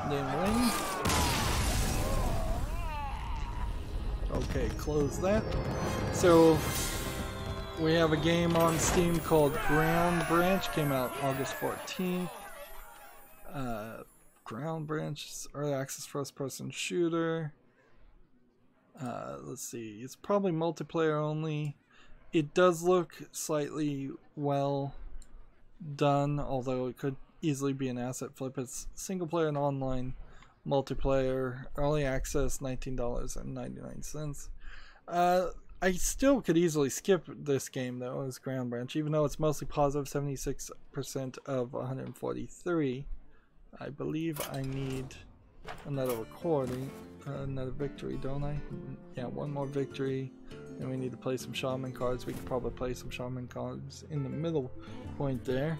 Then win. Okay, close that. So we have a game on Steam called Ground Branch. Came out August 14th. Ground Branch is early access first-person shooter. Let's see. It's probably multiplayer only. It does look slightly well done, although it could easily be an asset flip. It's single player and online multiplayer, early access, $19.99. I still could easily skip this game though as Ground Branch, even though it's mostly positive, 76% of 143. I believe I need another recording, another victory, don't I? Yeah, one more victory. And we need to play some shaman cards. We could probably play some shaman cards in the middle point there.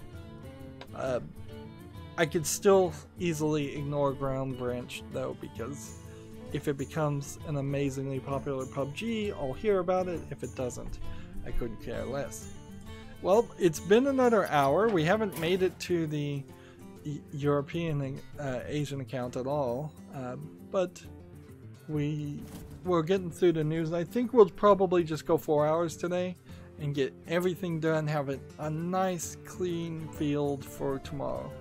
I could still easily ignore Ground Branch though, because if it becomes an amazingly popular PUBG, I'll hear about it. If it doesn't, I couldn't care less. Well, it's been another hour. We haven't made it to the European Asian account at all, but we're getting through the news. I think we'll probably just go 4 hours today and get everything done, have it a nice clean field for tomorrow.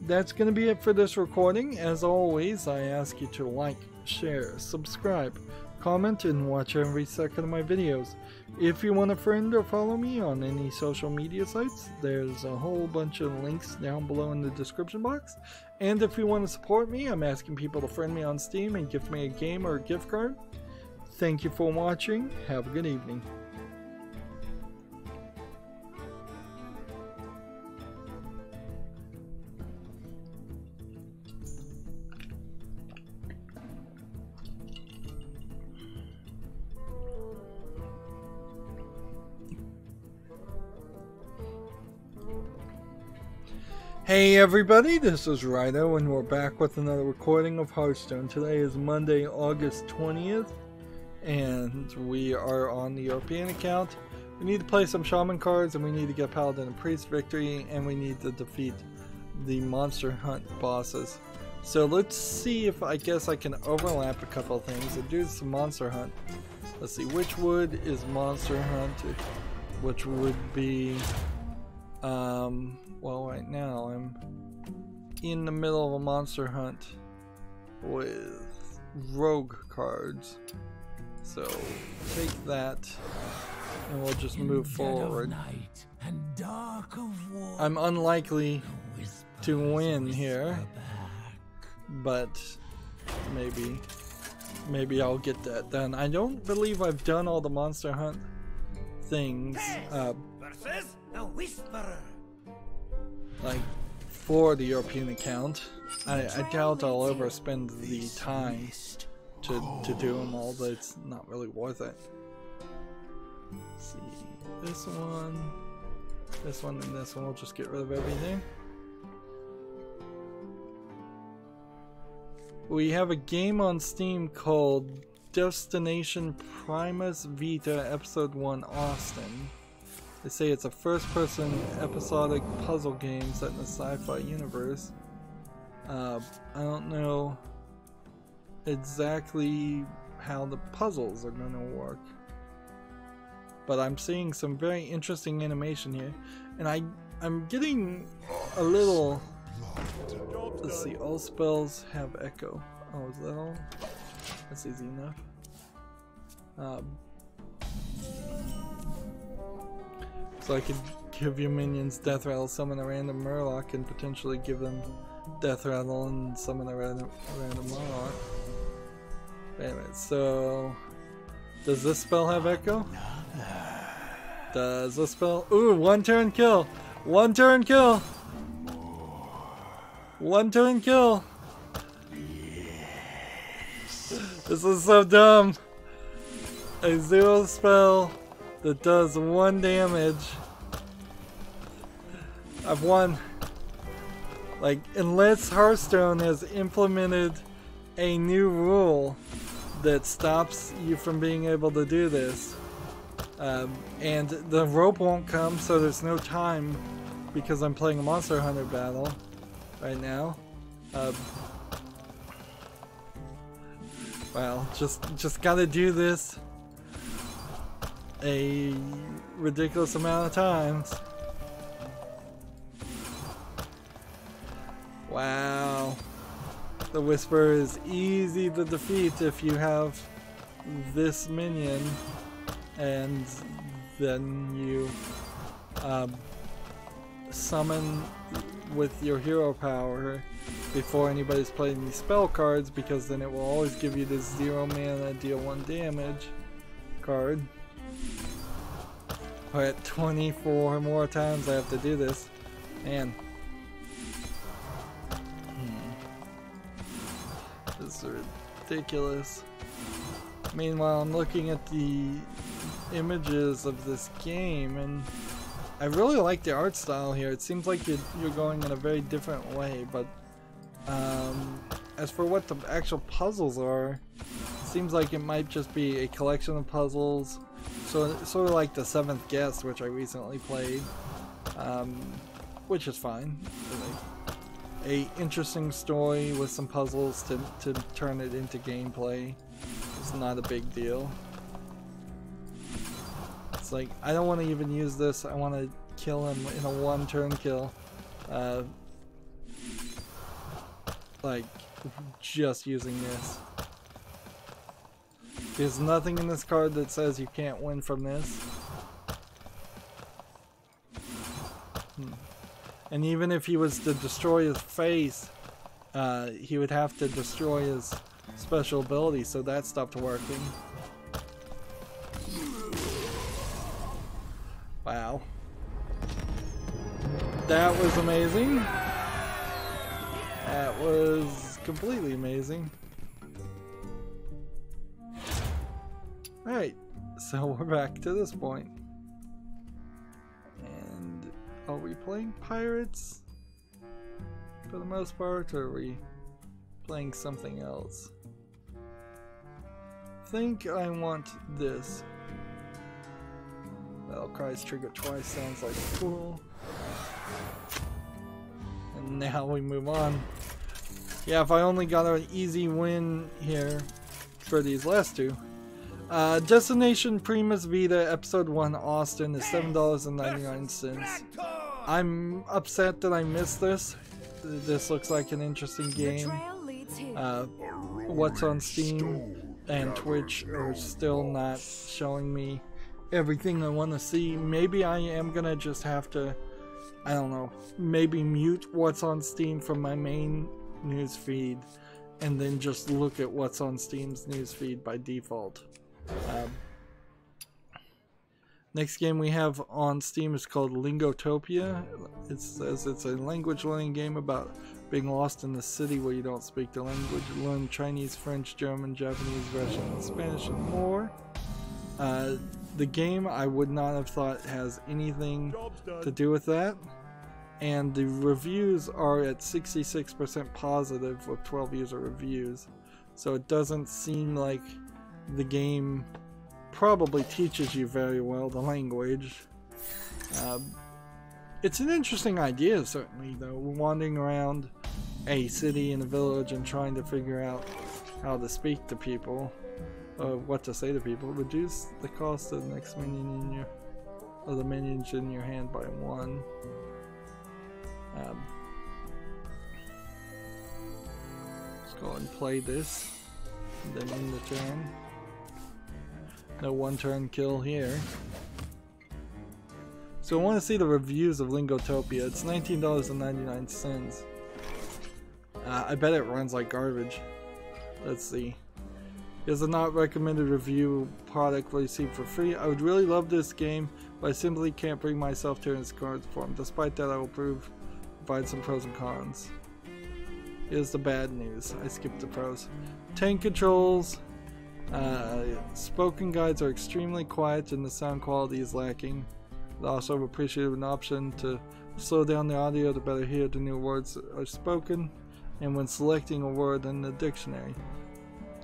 That's going to be it for this recording. As always, I ask you to like, share, subscribe, comment, and watch every second of my videos. If you want a friend or follow me on any social media sites, there's a whole bunch of links down below in the description box. And if you want to support me, I'm asking people to friend me on Steam and gift me a game or a gift card. Thank you for watching. Have a good evening. Hey everybody, this is Rydo and we're back with another recording of Hearthstone. Today is Monday, August 20th, and we are on the European account. We need to play some Shaman cards, and we need to get Paladin and Priest victory, and we need to defeat the Monster Hunt bosses. So let's see if I guess I can overlap a couple of things and do some Monster Hunt. Let's see, which wood is Monster Hunt, which would be... well, right now I'm in the middle of a monster hunt with rogue cards, so take that and we'll just move forward. I'm unlikely to win here, but maybe I'll get that done. I don't believe I've done all the monster hunt things. Versus the Whisperer. like for the European account. I doubt I'll ever spend the time to do them all, but it's not really worth it. Let's see, this one, and this one. We'll just get rid of everything. We have a game on Steam called Destination Primus Vita Episode 1 Austin. They say it's a first-person episodic puzzle game set in a sci-fi universe. I don't know exactly how the puzzles are going to work, but I'm seeing some very interesting animation here, and I'm getting a little. Let's see, all spells have echo. Oh, is that all? That's easy enough. So I could give your minions death rattle, summon a random murloc, and potentially give them death rattle and summon a random murloc. Wait a minute, so does this spell have echo? Does this spell? Ooh, one turn kill! One turn kill! One turn kill! This is so dumb! A 0 spell that does 1 damage. I've won. Like, unless Hearthstone has implemented a new rule that stops you from being able to do this, and the rope won't come, so there's no time because I'm playing a Monster Hunter battle right now. Well, just gotta do this a ridiculous amount of times. Wow. The Whisper is easy to defeat if you have this minion, and then you summon with your hero power before anybody's playing these spell cards, because then it will always give you this 0 mana deal 1 damage card. Alright, 24 more times I have to do this. Man. This is ridiculous. Meanwhile, I'm looking at the images of this game, and I really like the art style here. It seems like you're going in a very different way, but as for what the actual puzzles are, it seems like it might just be a collection of puzzles, so sort of like the 7th Guest, which I recently played, which is fine. A interesting story with some puzzles to turn it into gameplay. It's not a big deal. It's like, I don't want to even use this. I want to kill him in a 1-turn kill. Like, just using this. There's nothing in this card that says you can't win from this. And even if he was to destroy his face, he would have to destroy his special ability, so that stopped working. Wow. That was amazing. That was completely amazing. Alright, so we're back to this point. And are we playing pirates for the most part, or are we playing something else? I think I want this. Battle cries trigger twice, sounds like a fool. And now we move on. Yeah, if I only got an easy win here for these last two. Destination Primus Vita Episode 1 Austin is $7.99. I'm upset that I missed this. This looks like an interesting game. What's on Steam and Twitch are still not showing me everything I want to see. Maybe I am gonna just have to, I don't know, maybe mute what's on Steam from my main news feed and then just look at what's on Steam's news feed by default. Next game we have on Steam is called Lingotopia. It says it's a language learning game about being lost in a city where you don't speak the language. Learn Chinese, French, German, Japanese, Russian, and Spanish, and more. The game I would not have thought has anything to do with that. And the reviews are at 66% positive with 12 user reviews. So it doesn't seem like the game probably teaches you very well the language. It's an interesting idea, certainly, though. Wandering around a city and a village and trying to figure out how to speak to people, or what to say to people. Reduce the cost of the next minion in your, or the minions in your hand by 1. Let's go and play this, and then end the turn. No one-turn kill here. So I want to see the reviews of Lingotopia. It's $19.99. I bet it runs like garbage. Let's see. Is a not recommended review product received for free. I would really love this game, but I simply can't bring myself to in its current form. Despite that, I will provide some pros and cons. Here's the bad news. I skipped the pros. Tank controls. Spoken guides are extremely quiet and the sound quality is lacking. I'd also appreciate an option to slow down the audio to better hear the new words that are spoken, and when selecting a word in the dictionary.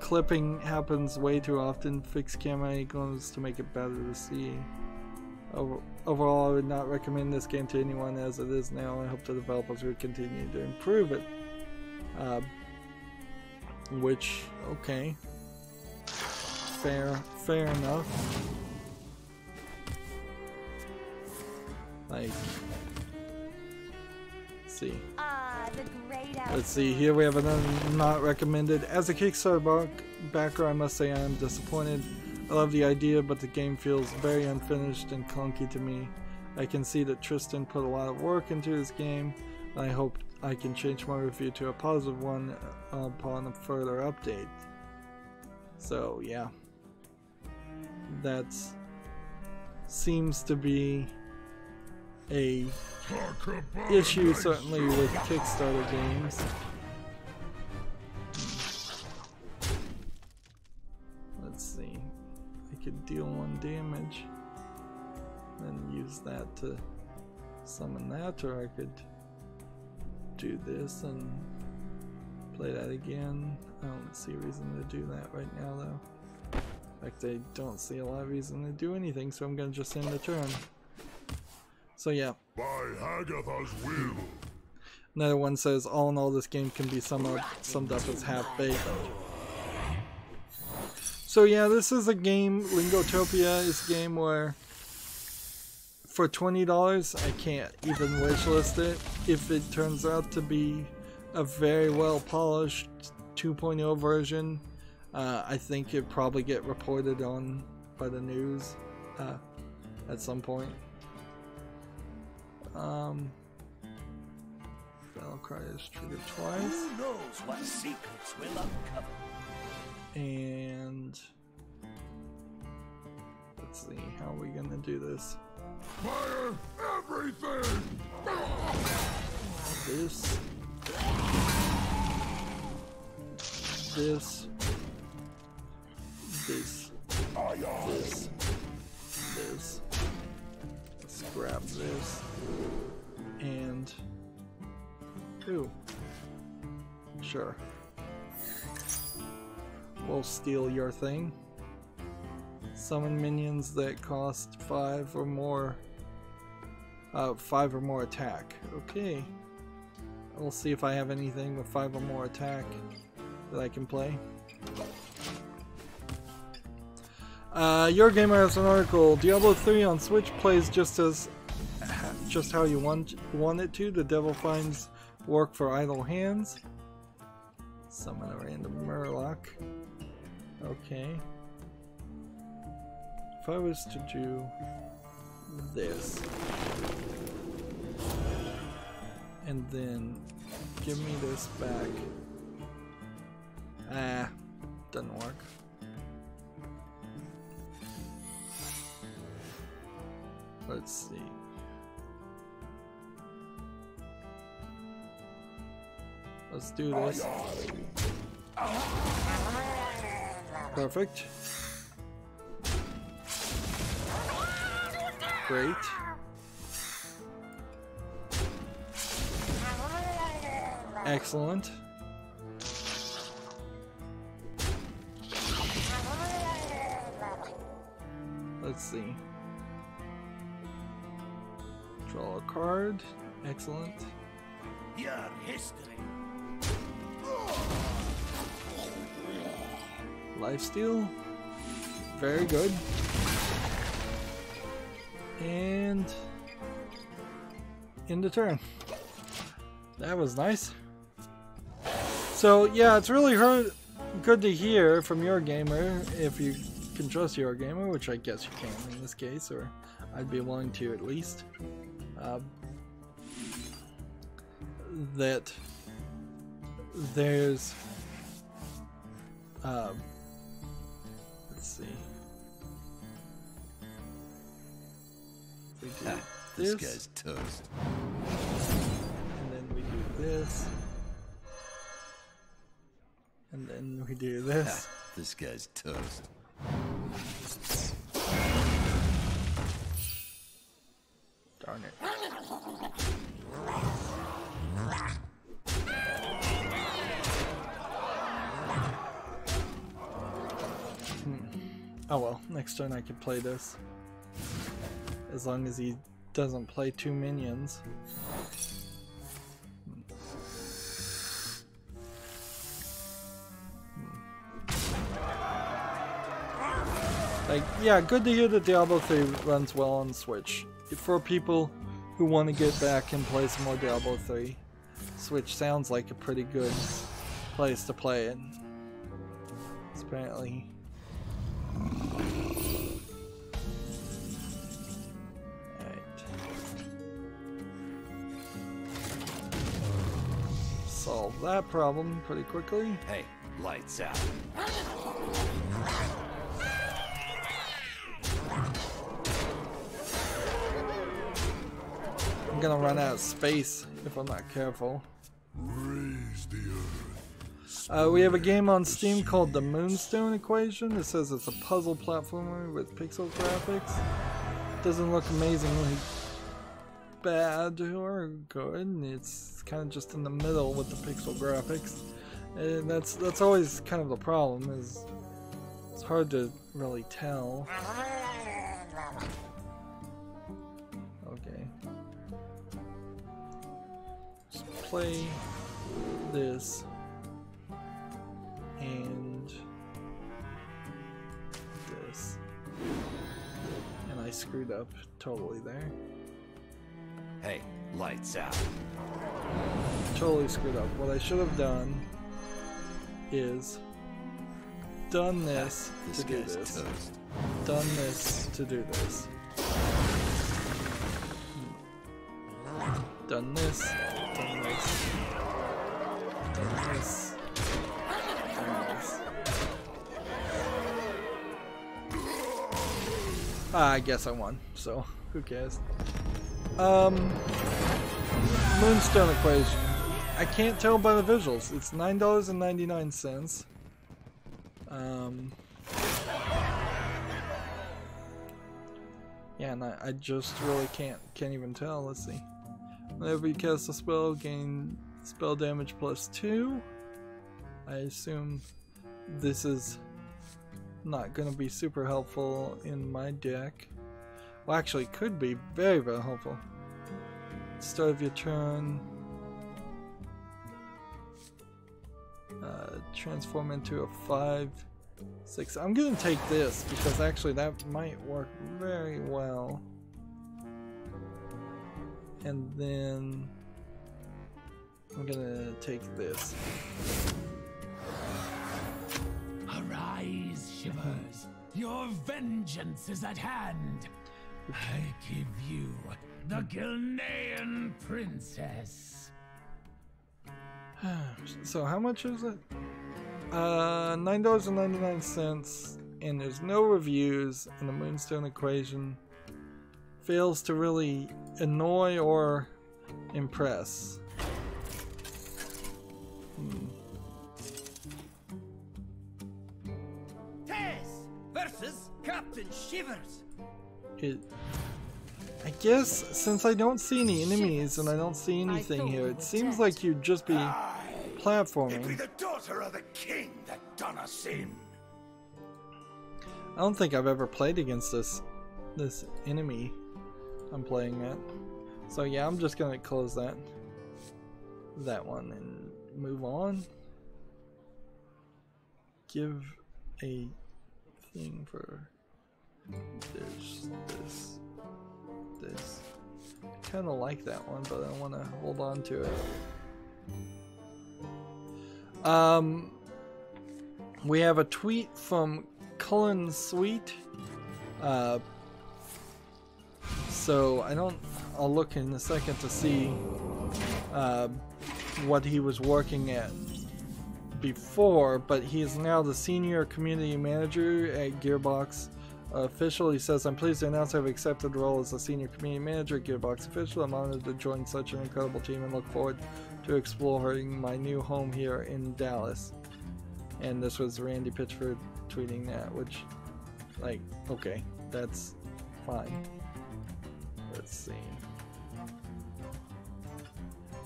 Clipping happens way too often. Fix camera angles to make it better to see. Overall, I would not recommend this game to anyone as it is now. I hope the developers will continue to improve it. Which, okay. Fair enough. Like, let's see. Let's see, here we have another not recommended. As a Kickstarter backer, I must say I am disappointed. I love the idea, but the game feels very unfinished and clunky to me. I can see that Tristan put a lot of work into his game, and I hope I can change my review to a positive one upon a further update. So, yeah. That seems to be a issue, certainly with Kickstarter games. Let's see. I could deal 1 damage, then use that to summon that, or I could do this and play that again. I don't see a reason to do that right now, though. In fact, I don't see a lot of reason to do anything, so I'm gonna just end the turn. So yeah. By Hagatha's will. Another one says, all in all, this game can be summed up as half-baked. So yeah, this is a game, Lingotopia is a game where for $20, I can't even wishlist it. If it turns out to be a very well polished 2.0 version, I think it'd probably get reported on by the news at some point. Battlecry is triggered twice. Who knows what secrets will uncover? And let's see, how are we gonna do this? Fire everything! This. This. This. This. This. Let's grab this. And ooh. Sure. We'll steal your thing. Summon minions that cost 5 or more attack. Okay. We'll see if I have anything with 5 or more attack that I can play. Your Gamer has an article. Diablo 3 on Switch plays just how you want it to. The devil finds work for idle hands. Summon a random Murloc. Okay. If I was to do this, and then give me this back. Doesn't work. Let's see. Let's do this. Perfect. Great. Excellent. Let's see. Draw a card. Excellent. Your history. Lifesteal. Very good. And end the turn. That was nice. So yeah, it's really good to hear from your gamer, if you can trust your gamer, which I guess you can in this case, or I'd be willing to at least. That there's let's see. We do this guy's toast. And then we do this. And then we do this. This guy's toast. Darn it. Oh well, next turn I can play this. As long as he doesn't play 2 minions. Like, yeah, good to hear that Diablo 3 runs well on Switch. For people who want to get back and play some more Diablo 3, Switch sounds like a pretty good place to play it. It's apparently... Solve that problem pretty quickly. Hey, lights out. I'm gonna run out of space if I'm not careful. Raise the earth. We have a game on Steam called The Moonstone Equation. It says it's a puzzle platformer with pixel graphics. Doesn't look amazingly bad or good. It's kind of just in the middle with the pixel graphics, and that's always kind of the problem. Is it's hard to really tell. Okay, just play this and this, and I screwed up totally there. Hey, lights out. Totally screwed up. What I should have done is done this to do this. Done this to do this. Done this. Done this. Done this. Done this. I guess I won, so who cares? Moonstone Equation. I can't tell by the visuals. It's $9.99. Yeah, and I just really can't even tell. Let's see. Whenever you cast a spell, gain spell damage +2. I assume this is not going to be super helpful in my deck. Well, actually, it could be very, very helpful. Start of your turn. Transform into a 5/6. I'm gonna take this because actually that might work very well. And then I'm gonna take this. Arise, Shivers. Your vengeance is at hand. I give you the Gilnean Princess. So how much is it? $9.99, and there's no reviews in the Moonstone Equation fails to really annoy or impress. Tess versus Captain Shivers. I guess since I don't see any enemies and I don't see anything here, it seems like you'd just be It be platforming. the daughter of the king that done us in. I don't think I've ever played against this enemy I'm playing at. So yeah, I'm just gonna close that one and move on. Give a thing for this. I kind of like that one, but I want to hold on to it. We have a tweet from Cullen Sweet. So I'll look in a second to see what he was working at before, but he is now the senior community manager at Gearbox Official. He says, "I'm pleased to announce I've accepted the role as a senior community manager at Gearbox Official. I'm honored to join such an incredible team and look forward to exploring my new home here in Dallas." And this was Randy Pitchford tweeting that, which, like, okay, that's fine. Let's see.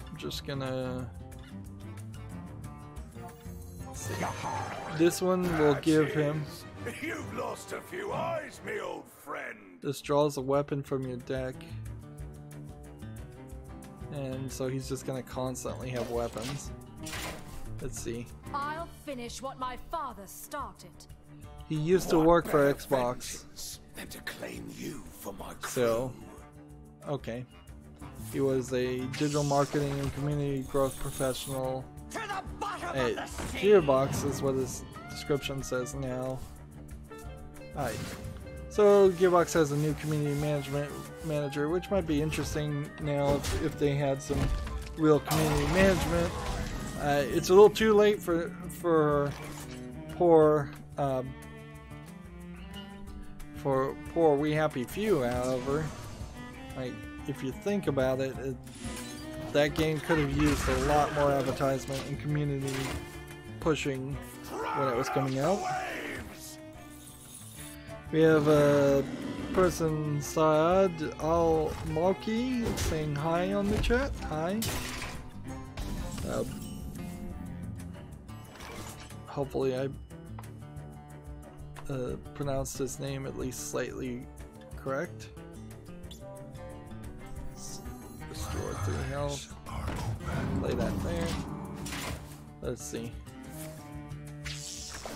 I'm just gonna see. This one will give him. You've lost a few eyes, me old friend. This draws a weapon from your deck. And so he's just gonna constantly have weapons. Let's see. I'll finish what my father started. He used to work for Xbox. Than to claim you for my crew. So, okay. He was a digital marketing and community growth professional at Gearbox, is what his description says now. Alright. So Gearbox has a new community management manager, which might be interesting now if they had some real community management. It's a little too late for poor We Happy Few, however. Like, if you think about it, that game could have used a lot more advertisement and community pushing when it was coming out. We have a person, Saad Al-Malki, saying hi on the chat. Hi. Hopefully I pronounced his name at least slightly correct. Restore 3 health. Play that there. Let's see.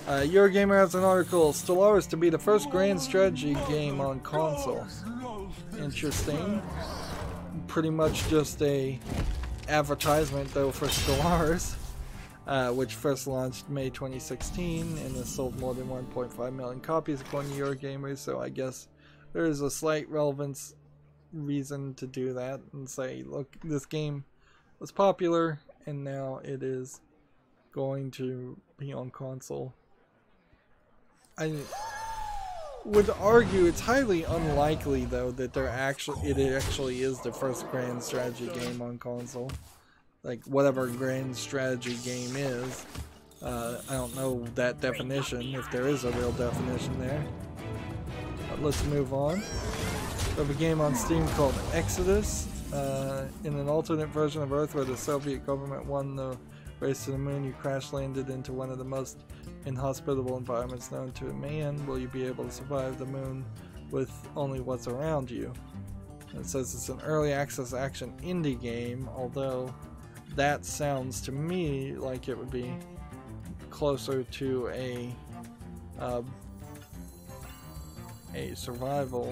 Eurogamer has an article. Stellaris to be the first grand strategy game on console. Interesting. Pretty much just a advertisement though for Stellaris. Which first launched May 2016 and has sold more than 1.5 million copies according to Eurogamer, so I guess there is a slight relevance reason to do that and say, look, this game was popular and now it is going to be on console. I would argue it's highly unlikely though that it actually is the first grand strategy game on console. Like, whatever grand strategy game is. I don't know that definition, if there is a real definition there. But let's move on. We have a game on Steam called Exodus. In an alternate version of Earth where the Soviet government won the race to the moon, you crash landed into one of the most inhospitable environments known to man. Will you be able to survive the moon with only what's around you? And it says it's an early access action indie game, although that sounds to me like it would be closer to a survival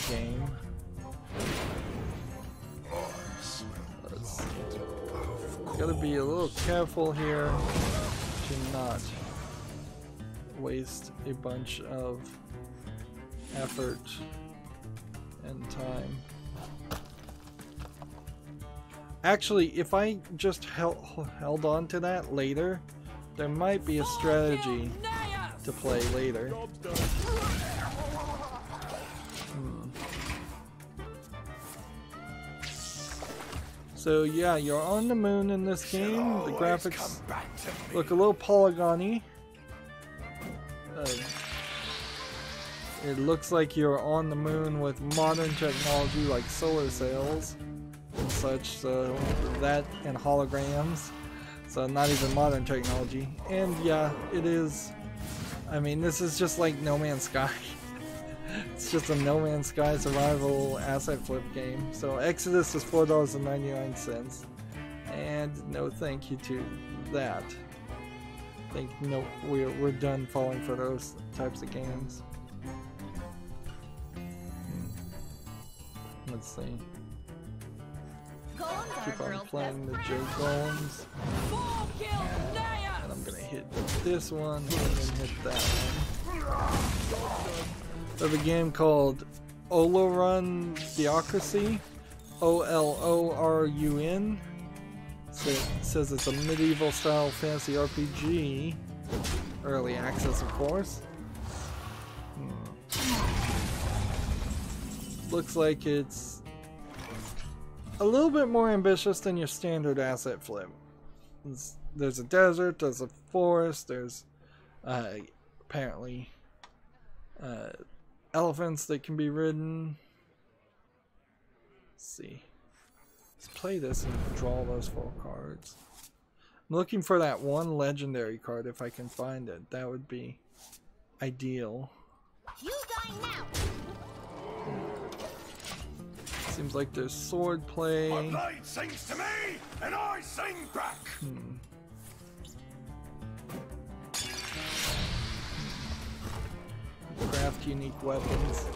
game. Let's see. Gotta be a little careful here to not waste a bunch of effort and time. Actually, if I just held on to that later, there might be a strategy to play later. So yeah, you're on the moon in this game. The graphics Come back to me. look a little polygony. It looks like you're on the moon with modern technology like solar sails and such, so that and holograms. So not even modern technology. And yeah, it is. I mean, this is just like No Man's Sky. It's just a No Man's Sky survival asset flip game. So Exodus is $4.99, and no thank you to that. I think no, we're done falling for those types of games. Let's see. Keep on playing the J Golems. And I'm gonna hit this one and then hit that one. We have a game called Olorun Theocracy. OLORUN. So it says it's a medieval style fantasy RPG. Early access, of course. Looks like it's a little bit more ambitious than your standard asset flip. There's a desert, there's a forest, there's apparently elephants that can be ridden. Let's see. Let's play this and draw those 4 cards. I'm looking for that one legendary card if I can find it. That would be ideal. You die now. Seems like there's sword play. My blade sings to me, and I sing back. Craft unique weapons.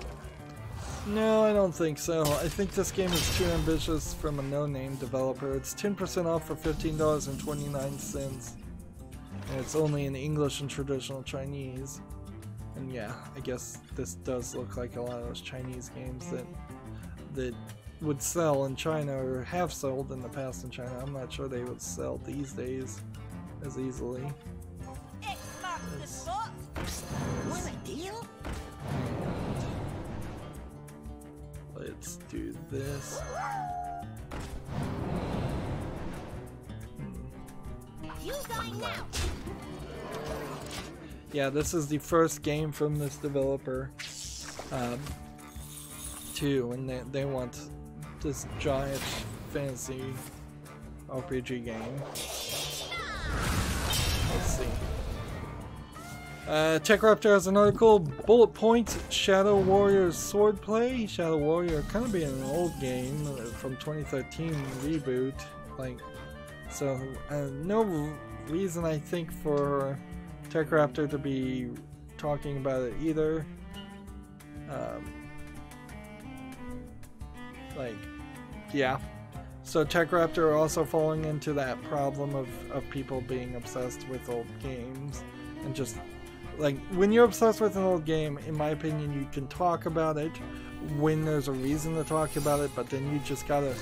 No, I don't think so. I think this game is too ambitious from a no-name developer. It's 10% off for $15.29. And it's only in English and traditional Chinese. And yeah, I guess this does look like a lot of those Chinese games that would sell in China or have sold in the past in China. I'm not sure they would sell these days as easily. X marks the spot. Want a deal? Let's do this. You die now. Yeah, this is the first game from this developer too, and they want this giant fantasy RPG game. Let's see. TechRaptor has an article, Bullet Point, Shadow Warrior's Swordplay. Shadow Warrior kind of being an old game from 2013 reboot, like, so no reason I think for TechRaptor to be talking about it either. Like, yeah. So TechRaptor also falling into that problem of people being obsessed with old games, and just like, when you're obsessed with an old game, in my opinion, you can talk about it when there's a reason to talk about it, but then you just gotta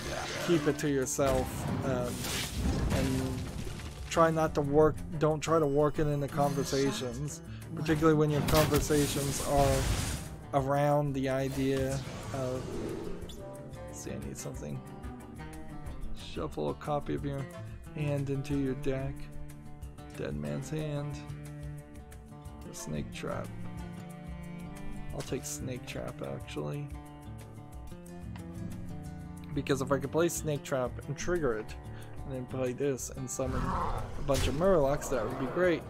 keep it to yourself, and try not to don't try to work it into conversations, particularly when your conversations are around the idea of, let's see, I need something. Shuffle a copy of your hand into your deck. Dead Man's Hand. A Snake Trap. I'll take Snake Trap, actually. Because if I could play Snake Trap and trigger it, and then play this and summon a bunch of Murlocs, that would be great.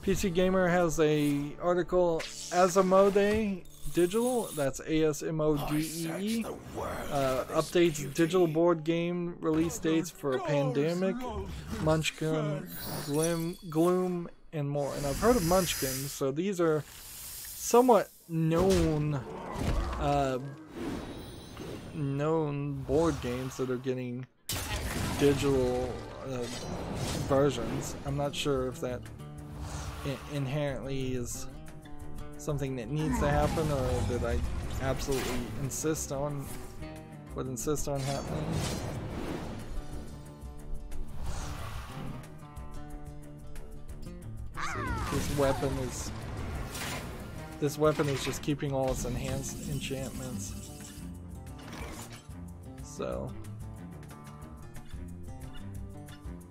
PC Gamer has a article, Asmodee Digital, that's ASMODEE, updates digital board game release dates for Pandemic, Munchkin, Gloom, and more. And I've heard of Munchkin, so these are somewhat known board games that are getting digital versions. I'm not sure if that inherently is something that needs to happen, or that I absolutely would insist on happening. See, this weapon is just keeping all its enhanced enchantments. So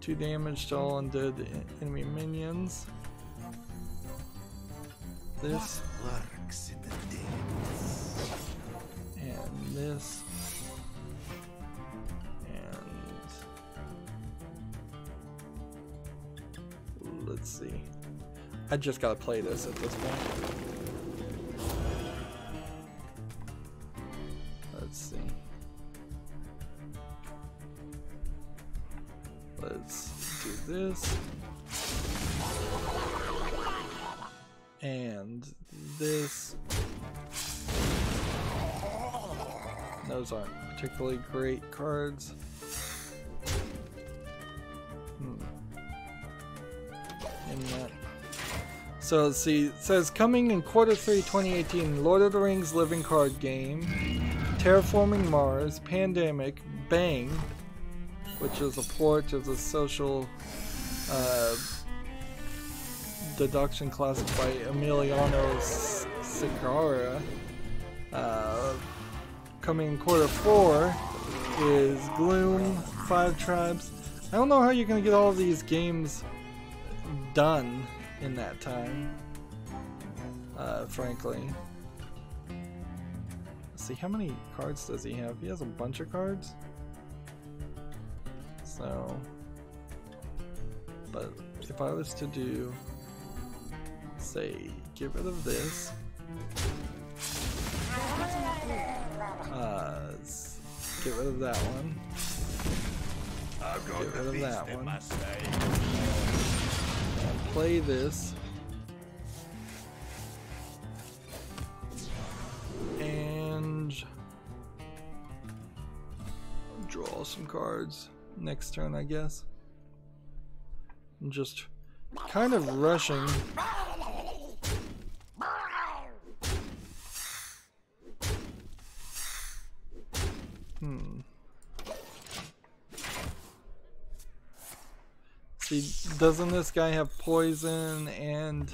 2 damage to all undead enemy minions. This. Lurks in the depths. And this. And let's see. I just gotta play this at this point. Let's see. Let's do this. And this. Those aren't particularly great cards. In that. So let's see, it says coming in Q3 2018, Lord of the Rings living card game, Terraforming Mars, Pandemic, Bang, which is a port of the social deduction classic by Emiliano Segarra. Coming in Q4 is Gloom, 5 Tribes. I don't know how you're going to get all of these games done in that time, frankly. Let's see, how many cards does he have? He has a bunch of cards. So, but if I was to do, say, get rid of this, get rid of that one, get rid of that one, and play this, and draw some cards next turn, I guess. I'm just kind of rushing. See, doesn't this guy have poison and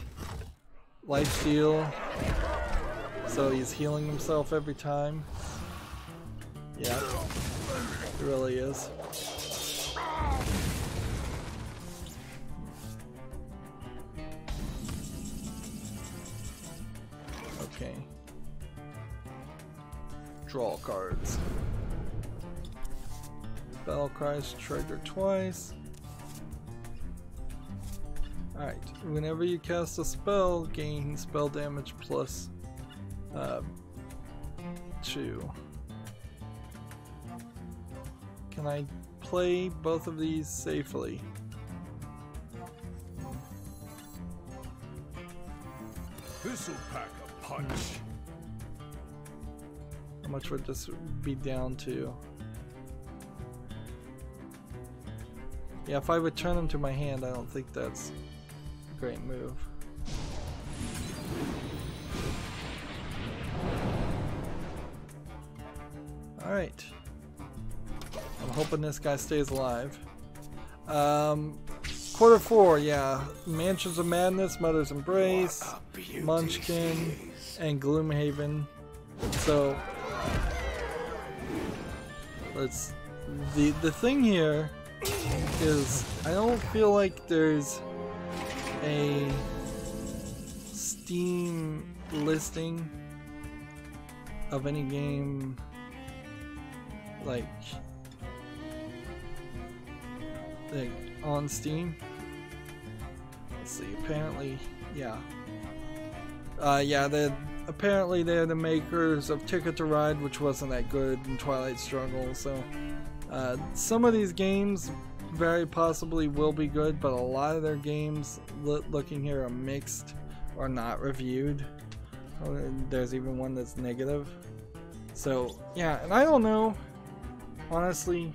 lifesteal? So he's healing himself every time? Yeah, it really is. Okay. Draw cards. Battle cries trigger twice. Alright, whenever you cast a spell, gain spell damage plus 2. Can I play both of these safely? This'll pack a punch. How much would this be down to? Yeah, if I would turn them to my hand, I don't think that's a great move. Alright. I'm hoping this guy stays alive. Q4, yeah. Mansions of Madness, Mother's Embrace, Munchkin, and Gloomhaven. So, let's... The thing here is I don't feel like there's a Steam listing of any game like on Steam. Let's see, apparently, yeah. Apparently they're the makers of Ticket to Ride, which wasn't that good, and Twilight Struggle, so some of these games very possibly will be good, but a lot of their games, looking here, are mixed or not reviewed. There's even one that's negative. So, yeah, and I don't know, honestly,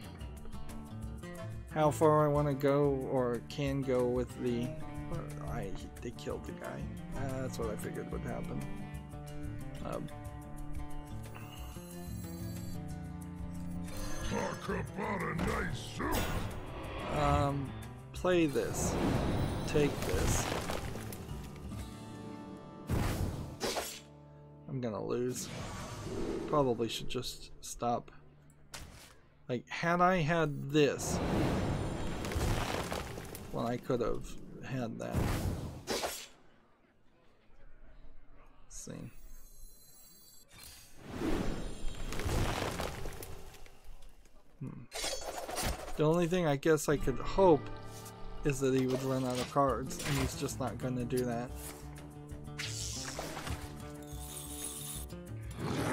how far I want to go or can go with the... they killed the guy. That's what I figured would happen. Talk about a nice suit. Play this. Take this. I'm gonna lose. Probably should just stop. Like, had I had this, when I could have had that. Let's see. The only thing I guess I could hope is that he would run out of cards, and he's just not going to do that.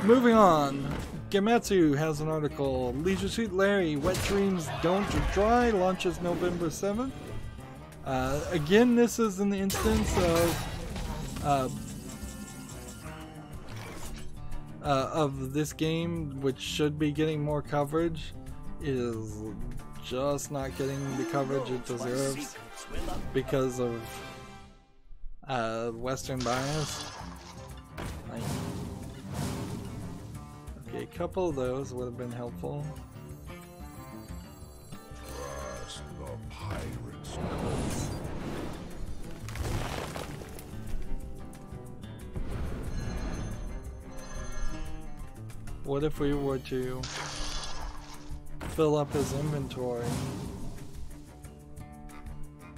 Moving on, Gematsu has an article. Leisure Suit Larry, Wet Dreams Don't Dry, launches November 7th. Again, this is an instance of this game, which should be getting more coverage, is just not getting the coverage it deserves because of Western bias. Like, okay, a couple of those would have been helpful. Trust the pirates. What if we were to fill up his inventory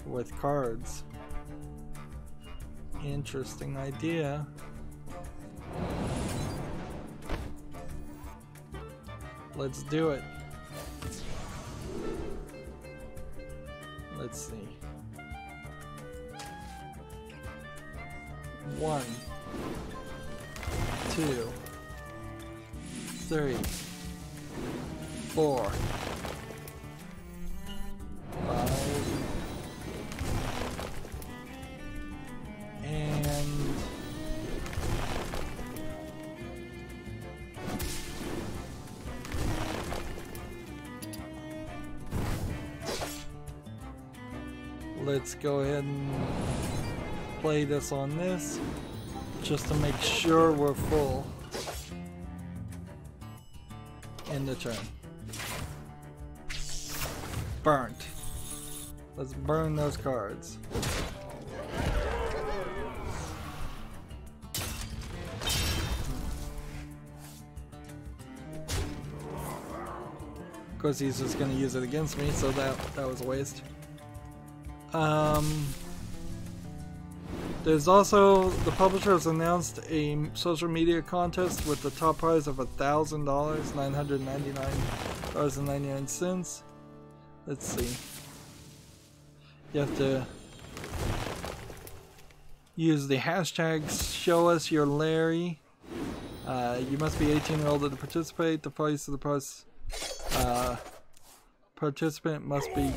with cards? Interesting idea. Let's do it. Let's see. 1, 2, 3, 4, 5, and let's go ahead and play this on this just to make sure we're full. End the turn. Burnt. Let's burn those cards. Of course, he's just going to use it against me, so that was a waste. There's also, the publisher has announced a social media contest with the top prize of $1,000, $999.99. Let's see. You have to use the hashtag #ShowUsYourLarry. You must be 18 or older to participate. The price of the prize participant must be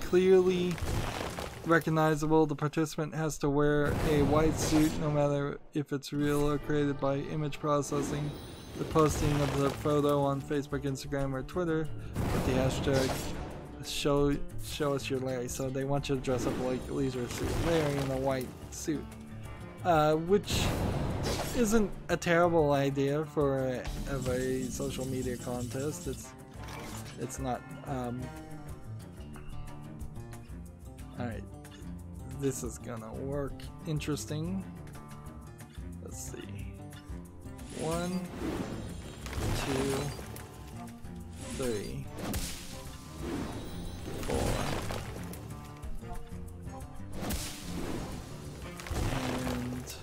clearly recognizable. The participant has to wear a white suit no matter if it's real or created by image processing. The posting of the photo on Facebook, Instagram, or Twitter with the hashtag #ShowUsYourLarry. So they want you to dress up like Leisure Suit Larry in a white suit, which isn't a terrible idea for a social media contest. It's not. Alright, this is gonna work interesting. Let's see. 1, 2, 3, 4. And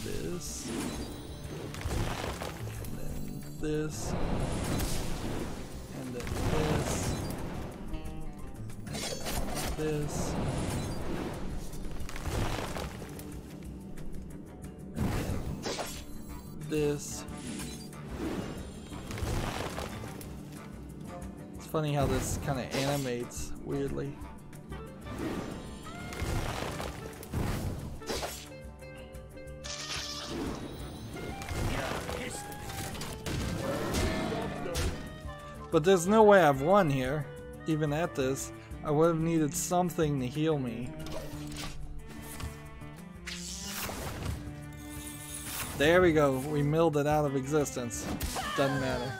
this. And then this. And then this. This and then this. It's funny how this kind of animates weirdly. But there's no way I've won here, even at this. I would have needed something to heal me. There we go. We milled it out of existence. Doesn't matter.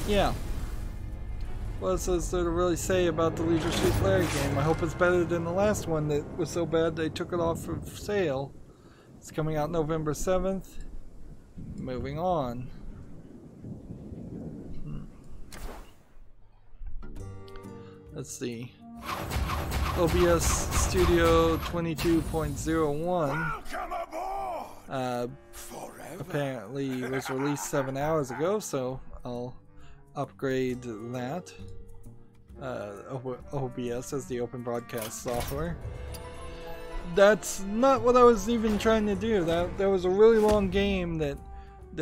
Yeah. What else is there to really say about the Leisure Suit Larry game? I hope it's better than the last one that was so bad they took it off for sale. It's coming out November 7th. Moving on. Let's see. OBS Studio 22.01 Welcome aboard. apparently was released 7 hours ago, so I'll upgrade that. OBS as the Open Broadcast software. That's not what I was even trying to do. That was a really long game that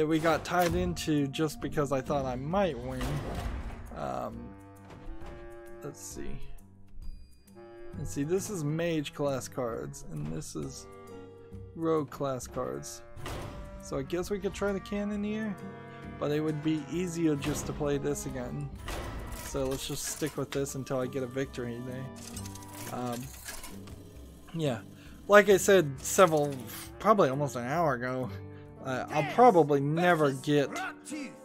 we got tied into just because I thought I might win. Let's see. This is Mage class cards, and this is Rogue class cards. So I guess we could try the Cannoneer, but it would be easier just to play this again. So let's just stick with this until I get a victory there. Yeah, like I said probably almost an hour ago, I'll probably never get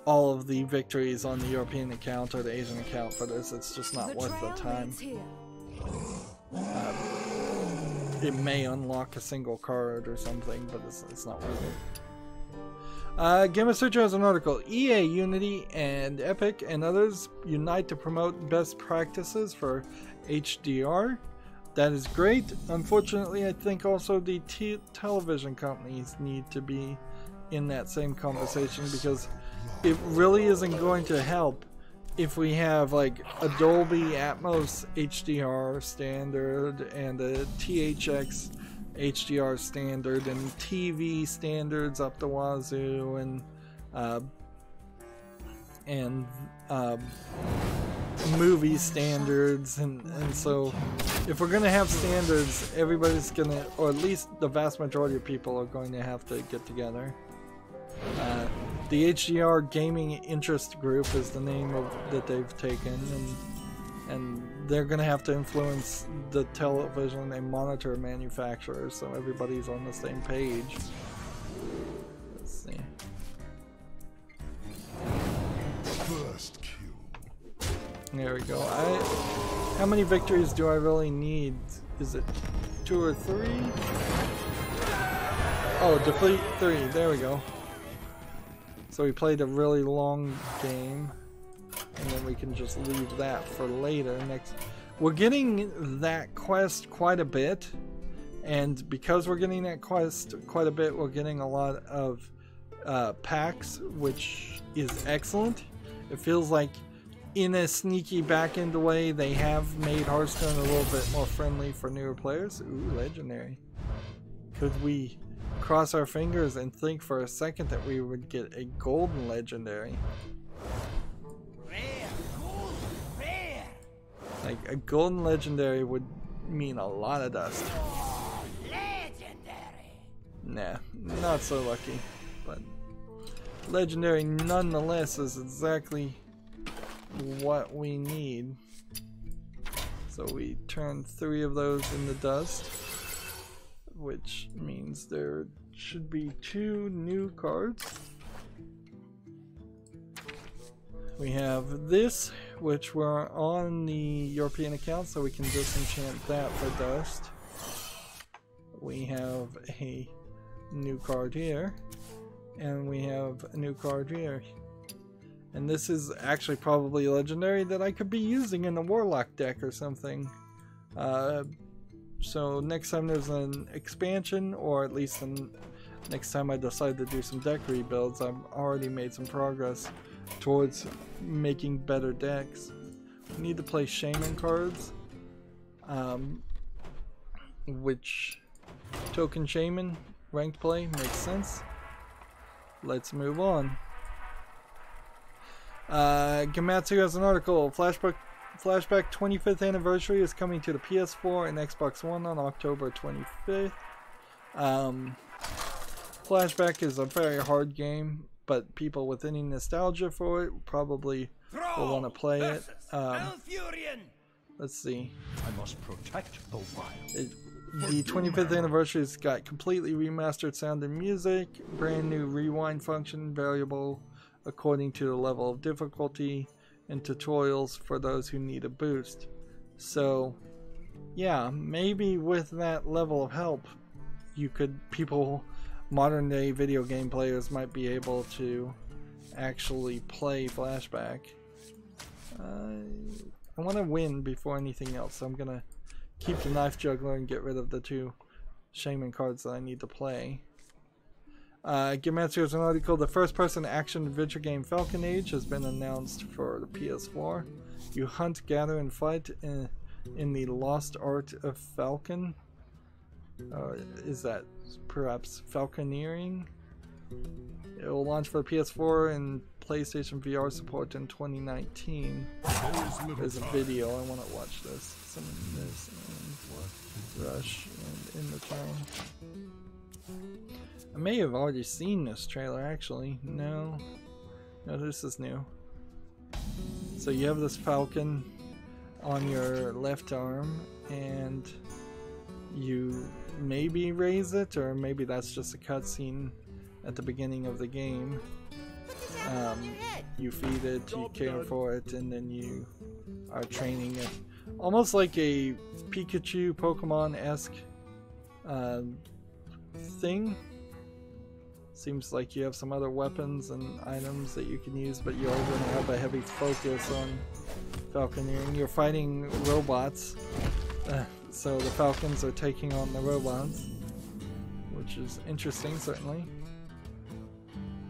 all of the victories on the European account or the Asian account for this. It's just not worth the time. It may unlock a single card or something, but it's not worth it. Game of Searcher has an article. EA, Unity, and Epic and others unite to promote best practices for HDR. That is great. Unfortunately, I think also the television companies need to be in that same conversation, because it really isn't going to help if we have like a Dolby Atmos HDR standard and a THX HDR standard and TV standards up the wazoo and movie standards, and so if we're gonna have standards, everybody's gonna, or at least the vast majority of people are going to have to get together. The HDR Gaming Interest Group is the name that they've taken, and they're going to have to influence the television and monitor manufacturers so everybody's on the same page. Let's see. First kill. There we go. How many victories do I really need? Is it 2 or 3? Oh, defeat 3. There we go. So we played a really long game, and then we can just leave that for later. We're getting that quest quite a bit, and because we're getting that quest quite a bit, we're getting a lot of packs, which is excellent. It feels like in a sneaky back-end way, they have made Hearthstone a little bit more friendly for newer players. Ooh, legendary. Could we cross our fingers and think for a second that we would get a golden legendary? Rare, gold, rare. Like, a golden legendary would mean a lot of dust. Legendary. Nah, not so lucky. But legendary nonetheless is exactly what we need. So we turn 3 of those into dust, which means there should be 2 new cards. We have this, which we're on the European account, so we can disenchant that for dust. We have a new card here, and we have a new card here. And this is actually probably legendary that I could be using in a Warlock deck or something. So next time there's an expansion, or at least next time I decide to do some deck rebuilds, I've already made some progress towards making better decks. We need to play Shaman cards, which token Shaman ranked play makes sense. Let's move on. Gamatsu has an article. Flashback 25th anniversary is coming to the PS4 and Xbox One on October 25th. Flashback is a very hard game, but people with any nostalgia for it probably will want to play it. Let's see. I must protect the wild. The 25th anniversary has got completely remastered sound and music, brand new rewind function, variable according to the level of difficulty, and tutorials for those who need a boost. So yeah, maybe with that level of help, modern day video game players might be able to actually play Flashback. I want to win before anything else, so I'm gonna keep the knife juggler and get rid of the 2 shaman cards that I need to play. Gematsu has an article. The first-person action adventure game Falcon Age has been announced for the PS4. You hunt, gather, and fight in the lost art of Falcon. Is that perhaps falconeering? It will launch for the PS4 and PlayStation VR support in 2019. There's a video. I want to watch this. Some of this and Rush and In Return. I may have already seen this trailer actually. No, this is new. So you have this falcon on your left arm and you maybe raise it, or maybe that's just a cutscene at the beginning of the game. You feed it, you care for it, and then you are training it. Almost like a Pikachu Pokemon-esque thing. Seems like you have some other weapons and items that you can use, but you're going to have a heavy focus on falconeering. You're fighting robots, so the falcons are taking on the robots, which is interesting, certainly.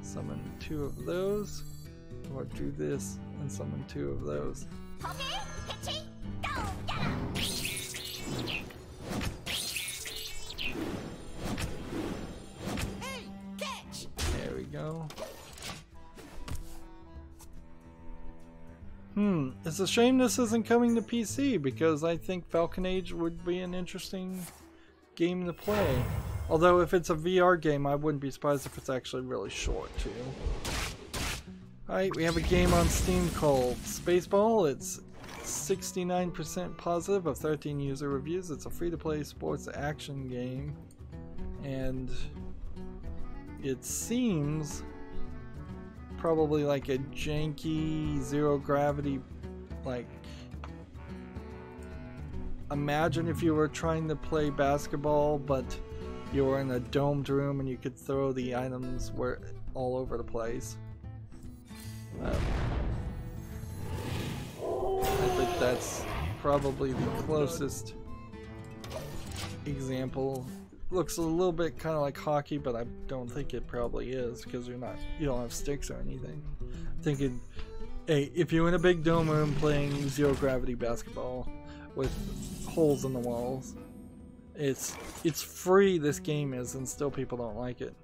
Summon 2 of those, or do this and summon 2 of those. There we go. It's a shame this isn't coming to PC, because I think Falcon Age would be an interesting game to play. Although if it's a VR game, I wouldn't be surprised if it's actually really short too. Alright, we have a game on Steam called Spaceball. It's 69% positive of 13 user reviews. It's a free-to-play sports action game. And it seems probably like a janky, zero-gravity, like... Imagine if you were trying to play basketball, but you were in a domed room and you could throw the items all over the place. I think that's probably the closest example. Looks a little bit kind of like hockey, but I don't think it probably is, because you don't have sticks or anything. I'm thinking, hey, if you're in a big dome room playing zero gravity basketball with holes in the walls, it's free, this game is, and still people don't like it.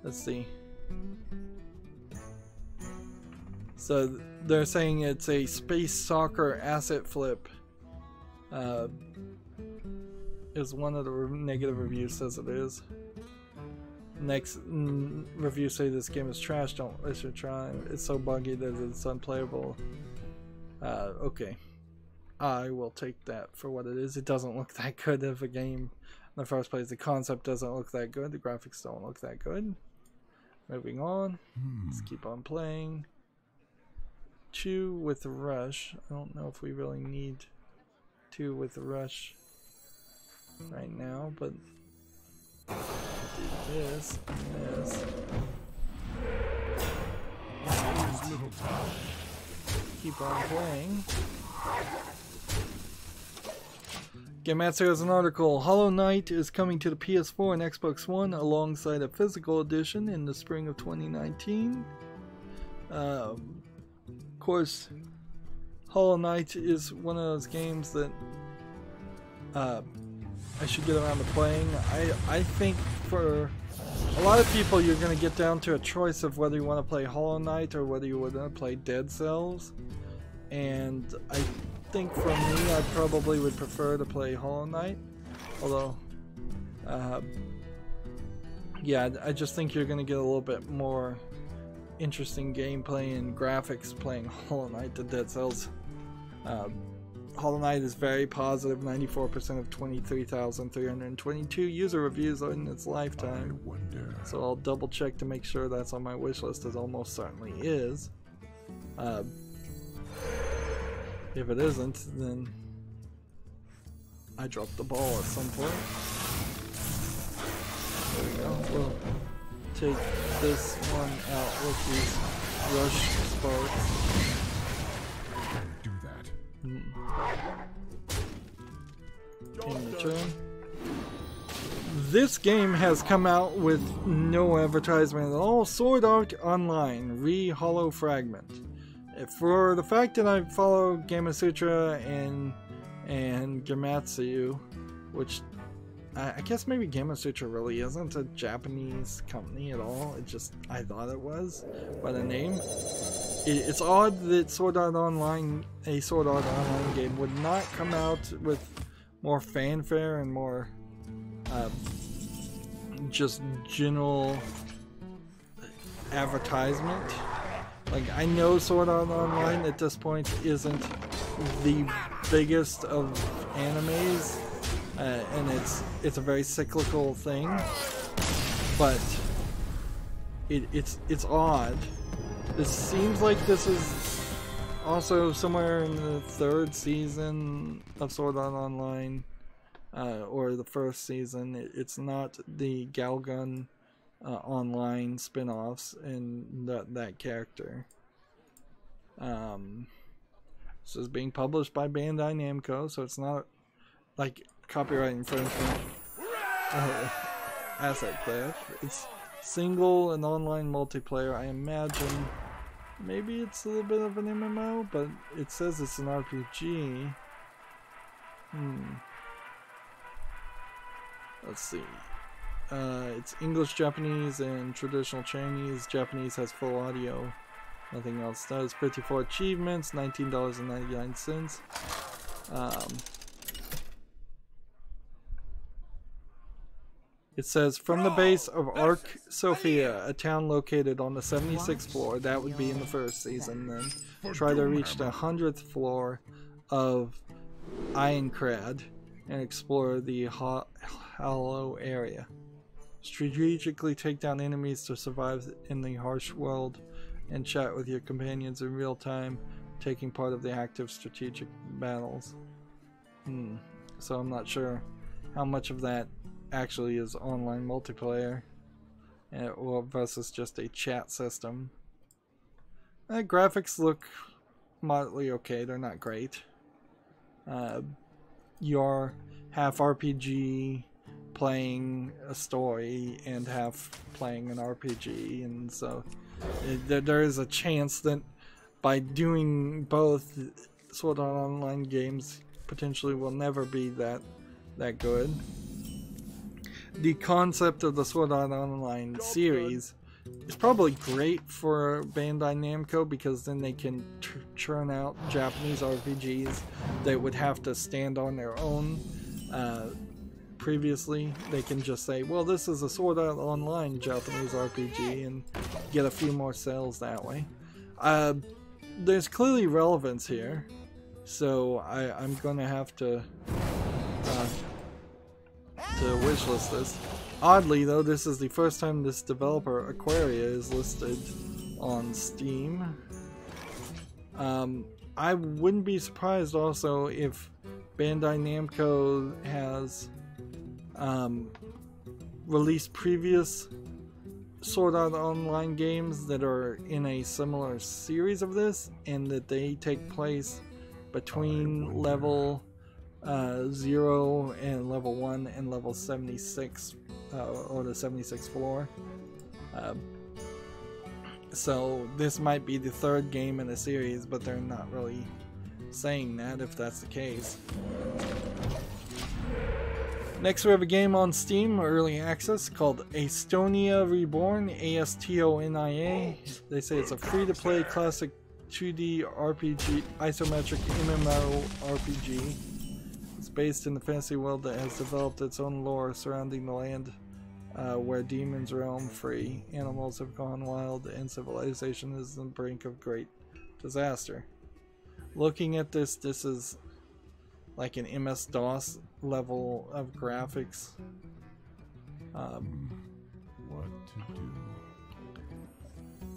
Let's see. So they're saying it's a space soccer asset flip. Is one of the negative reviews says it is. Next reviews say this game is trash. Don't waste your time. It's so buggy that it's unplayable. Okay. I will take that for what it is. It doesn't look that good of a game in the first place. The concept doesn't look that good. The graphics don't look that good. Moving on. Let's keep on playing. 2 with Rush. I don't know if we really need 2 with Rush right now, but do this and this. And keep on playing. Gematsu has an article. Hollow Knight is coming to the PS4 and Xbox One alongside a physical edition in the spring of 2019. Of course, Hollow Knight is one of those games that I should get around to playing. I think for a lot of people you're going to get down to a choice of whether you want to play Hollow Knight or whether you want to play Dead Cells. And I think for me, I probably would prefer to play Hollow Knight. Although, yeah, I just think you're going to get a little bit more interesting gameplay and graphics playing Hollow Knight than Dead Cells. Hollow Knight is very positive, 94% of 23,322 user reviews in its lifetime. So I'll double check to make sure that's on my wish list, as almost certainly is. If it isn't, then I dropped the ball at some point. There we go. We'll take this one out with these Rush Sparks. Do that. In the turn. This game has come out with no advertisement at all. Sword Art Online, Hollow Fragment. For the fact that I follow Gamasutra and Gamatsu, which I guess maybe Gamasutra really isn't a Japanese company at all. It just, I thought it was by the name. It's odd that Sword Art Online, a Sword Art Online game, would not come out with more fanfare and more just general advertisement. Like, I know Sword Art Online at this point isn't the biggest of animes, and it's a very cyclical thing, but it's odd. This seems like this is also somewhere in the 3rd season of Sword Art Online, or the 1st season. It's not the Galgun online spin-offs and that character. This is being published by Bandai Namco, so it's not like copyright infringement, asset theft. It's single and online multiplayer. I imagine maybe it's a little bit of an MMO, but it says it's an RPG. Let's see. It's English, Japanese, and traditional Chinese. Japanese has full audio. Nothing else does. 54 achievements, $19.99. It says, from the base of Ark Sophia, a town located on the 76th floor, that would be in the 1st season then, try to reach the 100th floor of Ironcrad and explore the hollow area. Strategically take down enemies to survive in the harsh world and chat with your companions in real time, taking part of the active strategic battles. So I'm not sure how much of that actually is online multiplayer or versus just a chat system. Graphics look moderately okay, they're not great. You're half RPG playing a story and half playing an RPG, and so there is a chance that by doing both, Sword Art Online games potentially will never be that good. The concept of the Sword Art Online series is probably great for Bandai Namco, because then they can churn out Japanese RPGs that would have to stand on their own. Previously, they can just say, well, this is a Sword Art Online Japanese RPG, and get a few more sales that way. There's clearly relevance here, so I'm gonna have to wishlist this. Oddly though, this is the first time this developer, Aquaria, is listed on Steam. I wouldn't be surprised also if Bandai Namco has released previous Sword Art Online games that are in a similar series of this, and that they take place between level 0 and level 1 and level 76, or the 76th floor. So this might be the 3rd game in the series, but they're not really saying that if that's the case. Next we have a game on Steam, early access, called Astonia Reborn, ASTONIA. They say it's a free-to-play classic 2D RPG, isometric MMO RPG. It's based in the fantasy world that has developed its own lore surrounding the land where demons roam free, animals have gone wild, and civilization is on the brink of great disaster. Looking at this is like an MS-DOS level of graphics. What to do?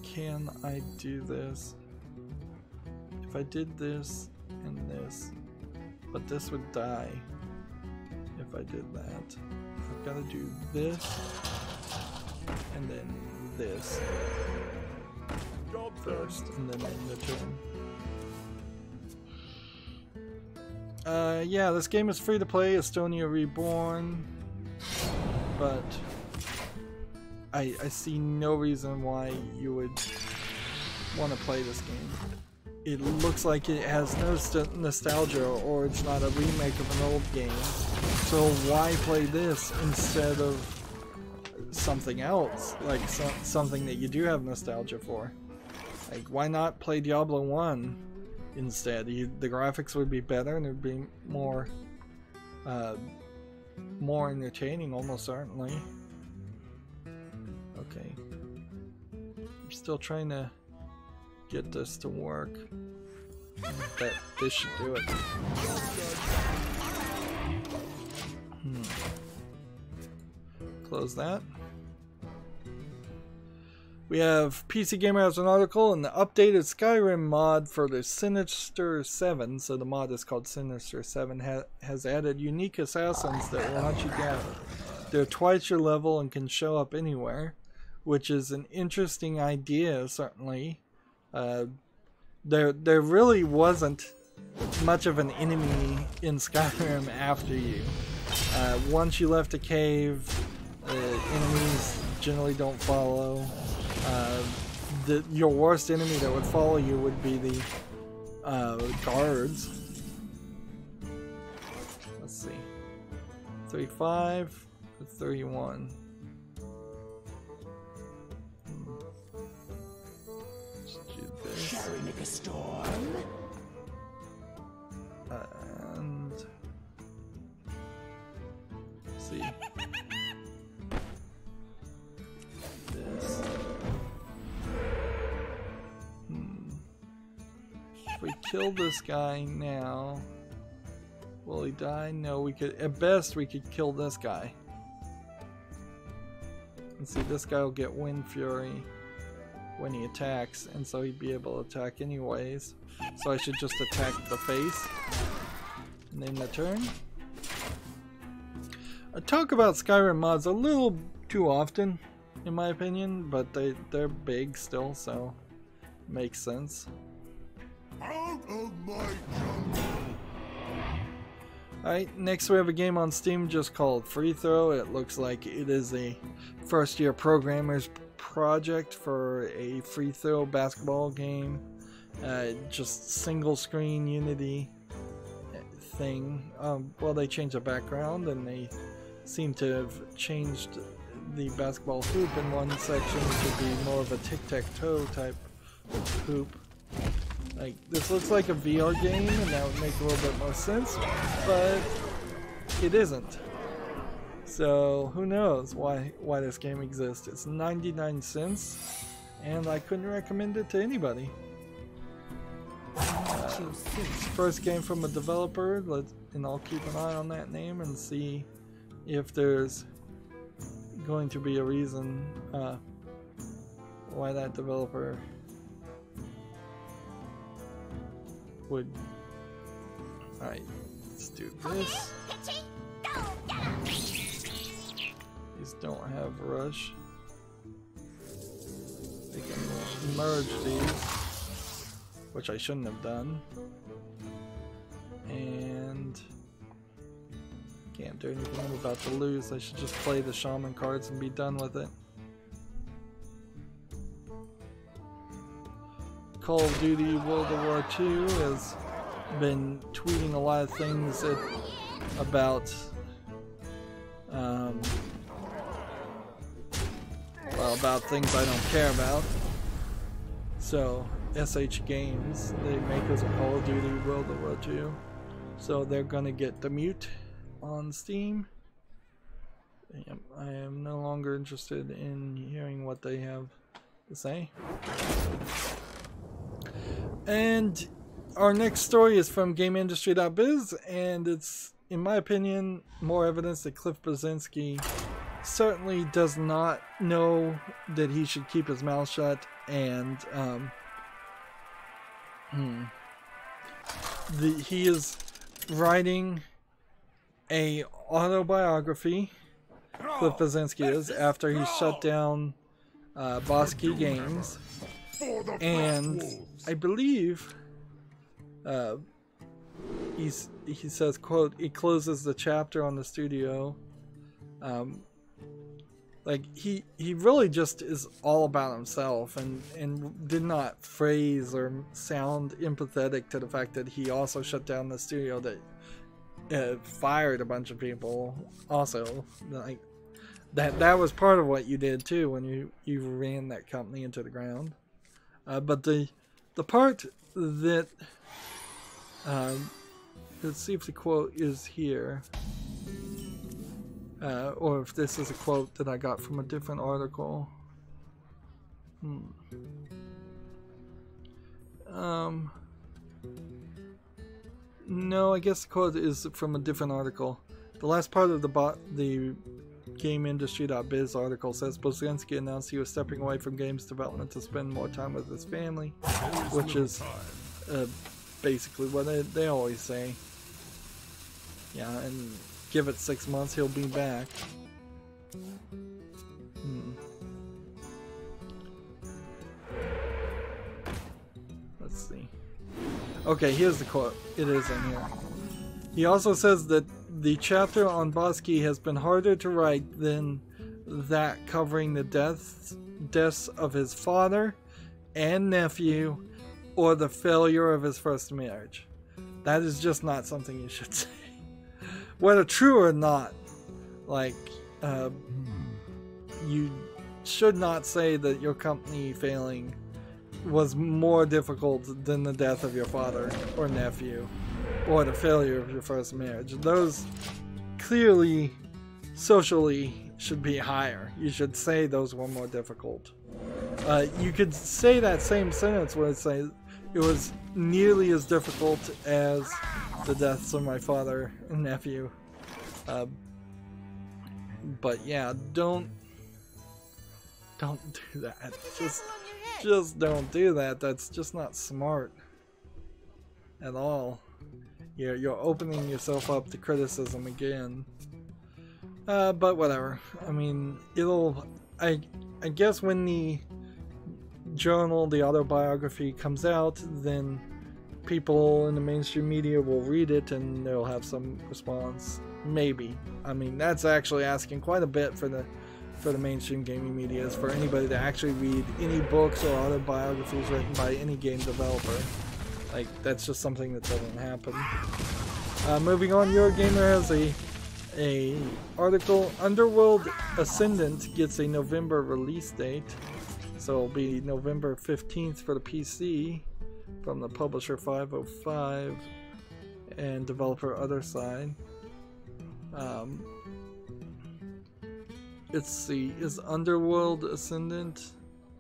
Can I do this? If I did this and this, but this would die if I did that. I've got to do this and then this. first, and then end the turn. Yeah, this game is free to play, Estonia Reborn, but I see no reason why you would want to play this game. It looks like it has no nostalgia, or it's not a remake of an old game. So why play this instead of something else, like something that you do have nostalgia for? Like, why not play Diablo 1 instead? The graphics would be better and it would be more entertaining, almost certainly. Okay. I'm still trying to get this to work. But this should do it. Close that. We have PC Gamer has an article in the updated Skyrim mod for the Sinister 7. So the mod is called Sinister 7. Has added unique assassins that will hunt you down. They're twice your level and can show up anywhere, which is an interesting idea, certainly. There really wasn't much of an enemy in Skyrim after you. Once you left a cave, enemies generally don't follow. Your worst enemy that would follow you would be the guards. Let's see. 35 to 31. Shall we make a storm? And let's see. This. If we kill this guy now, will he die? No, we could, at best we could kill this guy. And see, this guy will get Wind Fury when he attacks, and so he'd be able to attack anyways. So I should just attack the face and end the turn. I talk about Skyrim mods a little too often, in my opinion, but they're big still, so it makes sense. Out of my jungle! Alright, next we have a game on Steam just called Free Throw. It looks like it is a first-year programmer's project for a free throw basketball game. Just single screen Unity thing. Well, they changed the background and they seem to have changed the basketball hoop in one section to be more of a tic-tac-toe type hoop. Like, this looks like a VR game, and that would make a little bit more sense, but it isn't. So who knows why this game exists. It's 99 cents, and I couldn't recommend it to anybody. First game from a developer, and I'll keep an eye on that name and see if there's going to be a reason why that developer would. Alright, let's do this. These don't have rush. They can merge these, which I shouldn't have done. And can't do anything. I'm about to lose. I should just play the shaman cards and be done with it. Call of Duty World War II has been tweeting a lot of things about about things I don't care about. So SH Games, they make us a Call of Duty World War II, so they're gonna get the mute on Steam. I am no longer interested in hearing what they have to say. And our next story is from GameIndustry.biz, and it's, in my opinion, more evidence that Cliff Bleszinski certainly does not know that he should keep his mouth shut, and he is writing a autobiography, Cliff Bleszinski is, after he shut down Boss Key Games. For the And Fat Wolves. I believe he says, quote, he closes the chapter on the studio. Like he really just is all about himself and did not phrase or sound empathetic to the fact that he also shut down the studio that fired a bunch of people. Also, like that was part of what you did too when you ran that company into the ground. But the part that let's see if the quote is here. Or if this is a quote that I got from a different article. No, I guess the quote is from a different article. The last part of the GameIndustry.biz article says Bosinski announced he was stepping away from games development to spend more time with his family, which is basically what they always say. Yeah, and give it 6 months, he'll be back. Let's see. Okay, here's the quote. It is in here. He also says that the chapter on Bosky has been harder to write than that covering the deaths of his father and nephew or the failure of his first marriage. That is just not something you should say. Whether true or not, like, you should not say that your company failing was more difficult than the death of your father or nephew or the failure of your first marriage. Those clearly, socially, should be higher. You should say those were more difficult. You could say that same sentence where it says it was nearly as difficult as the deaths of my father and nephew. But yeah, don't do that. Just don't do that. That's just not smart at all. You're opening yourself up to criticism again. But whatever. I mean, I guess when the journal, the autobiography comes out, then people in the mainstream media will read it and they'll have some response. Maybe. I mean, that's actually asking quite a bit for the mainstream gaming media, is for anybody to actually read any books or autobiographies written by any game developer. Like, that's just something that doesn't happen. Moving on, Eurogamer has a article. Underworld Ascendant gets a November release date, so it'll be November 15th for the PC from the publisher 505 and developer Otherside. Let's see, is Underworld Ascendant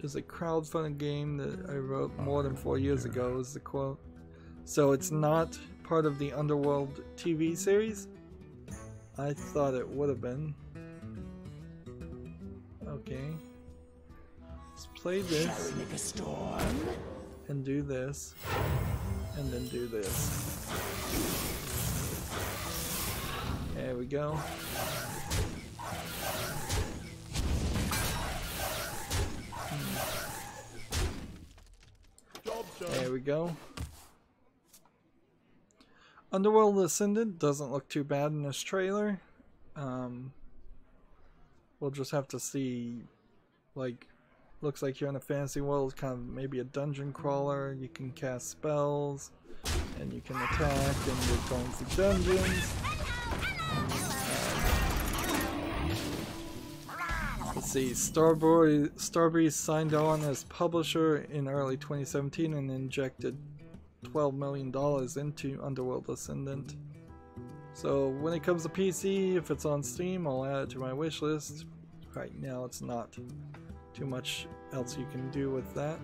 is a crowdfunded game that I wrote more than 4 years ago, is the quote. So it's not part of the Underworld TV series? I thought it would have been. Okay. Let's play this. And do this. And then do this. There we go. There we go. Underworld Ascendant doesn't look too bad in this trailer. We'll just have to see. Like, looks like you're in a fantasy world, kind of maybe a dungeon crawler. You can cast spells, and you can attack, and you're going through dungeons. Let's see, Starbreeze signed on as publisher in early 2017 and injected $12 million into Underworld Ascendant. So when it comes to PC, if it's on Steam, I'll add it to my wish list. Right now it's not too much else you can do with that.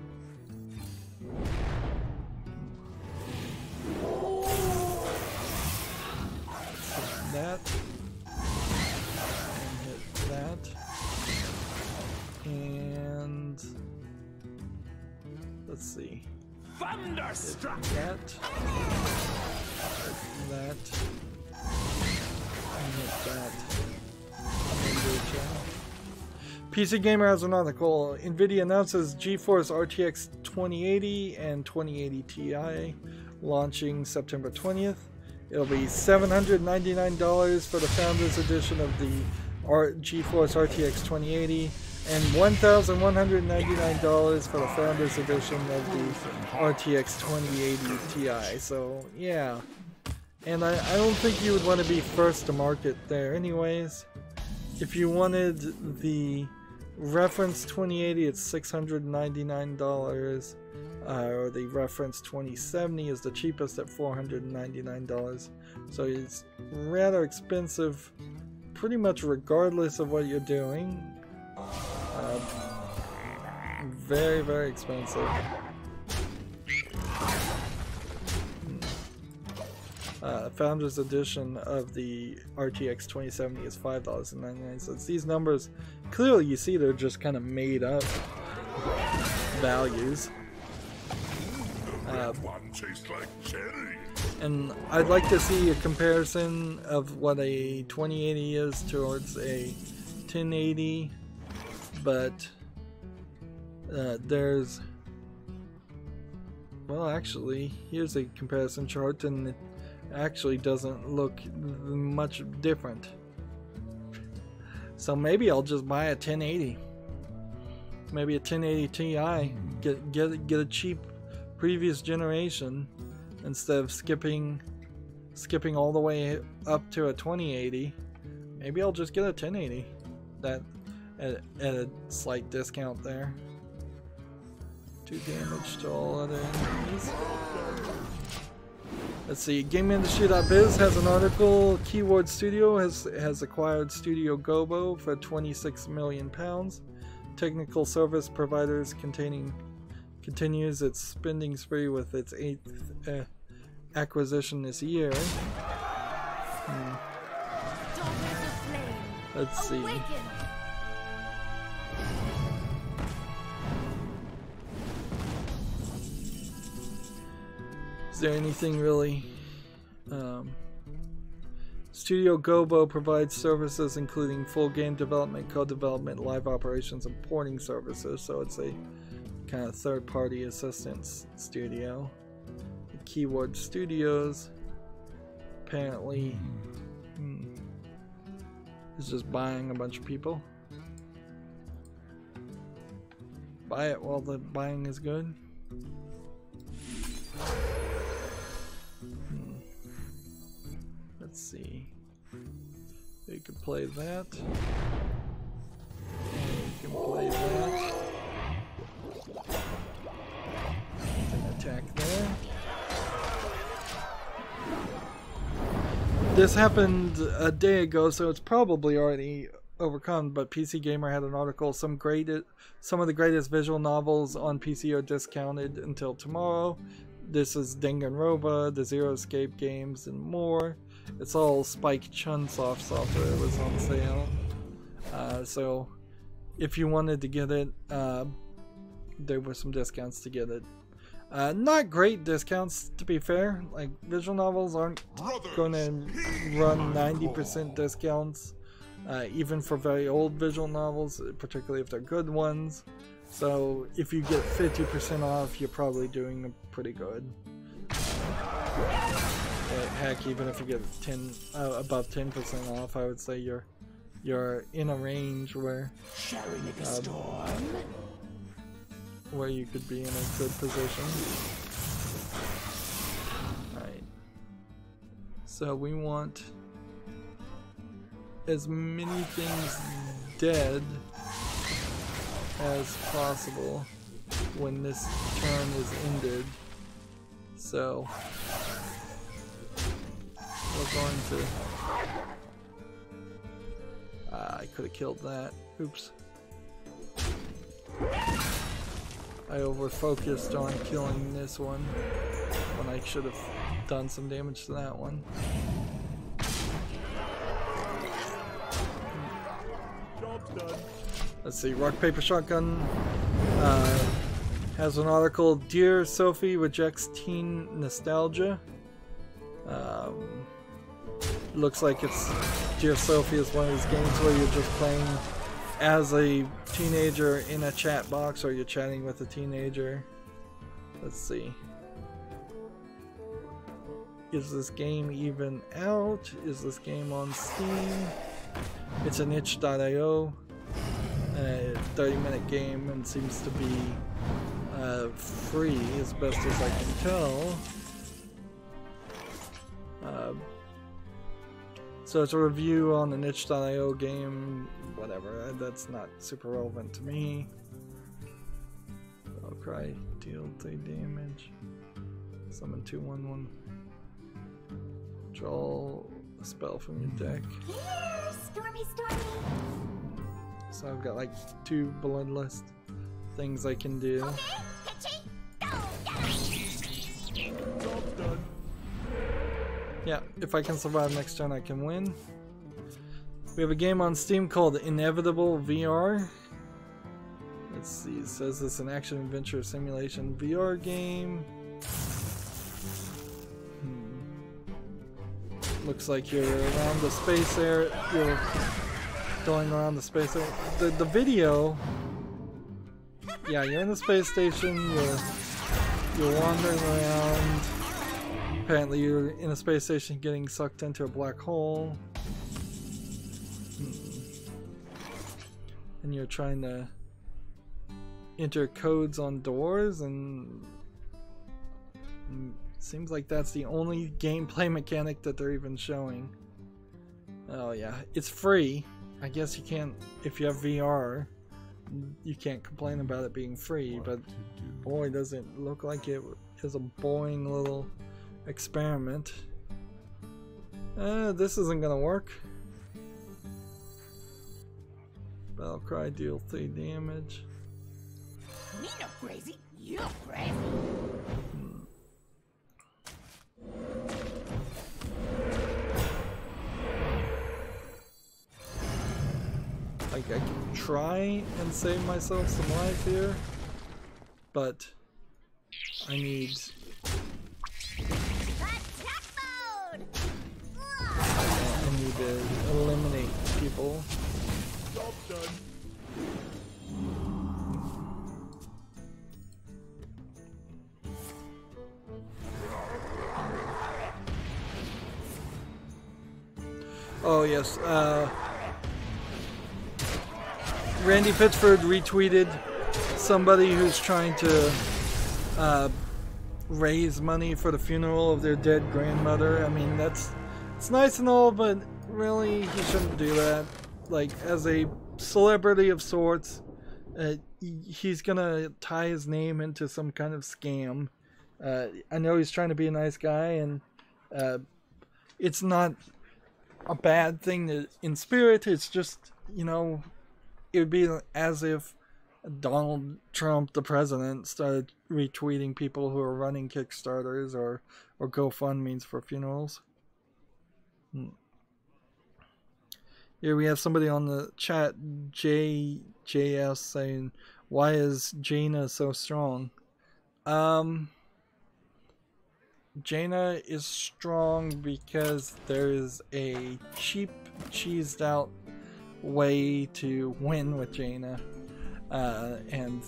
Hit that. And hit that. And let's see. Thunderstruck! Hit that. And hit that. And do a channel. PC Gamer has an article. NVIDIA announces GeForce RTX 2080 and 2080 Ti launching September 20th. It'll be $799 for the Founders Edition of the GeForce RTX 2080 and $1,199 for the Founders Edition of the RTX 2080 Ti. So, yeah. And I don't think you would want to be first to market there anyways. If you wanted the reference 2080, it's $699. Or the reference 2070 is the cheapest at $499. So it's rather expensive pretty much regardless of what you're doing. Very, very expensive. Founders Edition of the RTX 2070 is $5.99. These numbers, clearly you see they're just kind of made up values. One tastes like cherry. And I'd like to see a comparison of what a 2080 is towards a 1080, but there's, well, actually, here's a comparison chart, and it actually doesn't look much different. So maybe I'll just buy a 1080, maybe a 1080 Ti, get a cheap previous generation instead of skipping all the way up to a 2080. Maybe I'll just get a 1080 that at a slight discount there. 2 damage to all other enemies. Let's see, GameIndustry.biz has an article. Keyword Studio has acquired Studio Gobo for £26 million. Technical service providers continues its spending spree with its 8th acquisition this year. Let's see. Is there anything really? Studio Gobo provides services including full game development, co-development, live operations, and porting services. So it's a kind of third-party assistance studio. Keyword Studios apparently is just buying a bunch of people. Buy it while the buying is good. Let's see. You can play that. And you can play that. Attack there. This happened a day ago, so it's probably already overcome, but PC Gamer had an article. Some of the greatest visual novels on PC are discounted until tomorrow. This is Danganronpa, the Zero Escape games, and more. It's all Spike Chunsoft software. It was on sale. So if you wanted to get it, there were some discounts to get it. Not great discounts, to be fair. Like, visual novels aren't going to run 90% discounts, even for very old visual novels, particularly if they're good ones. So if you get 50% off, you're probably doing pretty good. Heck, even if you get above 10% off, I would say you're in a range where where you could be in a good position. Alright. So we want as many things dead as possible when this turn is ended. So we're going to I could have killed that. Oops. I over-focused on killing this one when I should have done some damage to that one. Job's done. Let's see, Rock Paper Shotgun has an article. Dear Sophie rejects teen nostalgia. Looks like it's Dear Sophie is one of these games where you're just playing as a teenager in a chat box, or you're chatting with a teenager. Let's see. Is this game even out? Is this game on Steam? It's an itch.io, a 30-minute game, and seems to be free as best as I can tell. So it's a review on an itch.io game, whatever, that's not super relevant to me. I'll cry, deal 3 damage, summon 2/1/1. Draw a spell from your deck. Here, Stormy, Stormy. So I've got like 2 bloodlust things I can do. Okay, pitchy, go, get him. Job done. Yeah, if I can survive next turn, I can win. We have a game on Steam called Inevitable VR. Let's see, it says it's an action adventure simulation VR game. Looks like you're around the space area. You're going around the space area. The video. Yeah, you're in the space station. You're wandering around. Apparently, you're in a space station getting sucked into a black hole. And you're trying to enter codes on doors, and seems like that's the only gameplay mechanic that they're even showing. Oh yeah, it's free. I guess you can't, if you have VR, you can't complain about it being free, but boy, does it look like it is a boring little experiment. This isn't gonna work. Battlecry, deal 3 damage. Me no crazy, you crazy. Like, I can try and save myself some life here, but I need... Attack mode! I need to eliminate people. Job done. Oh yes, Randy Pitchford retweeted somebody who's trying to raise money for the funeral of their dead grandmother. I mean, it's nice and all, but really he shouldn't do that. Like, as a celebrity of sorts, he's gonna tie his name into some kind of scam. I know he's trying to be a nice guy, and it's not a bad thing in spirit. It's just, you know, it would be as if Donald Trump, the president, started retweeting people who are running Kickstarters or GoFundMes for funerals. Here we have somebody on the chat, JS, saying, why is Jaina so strong? Jaina is strong because there is a cheap, cheesed out way to win with Jaina, and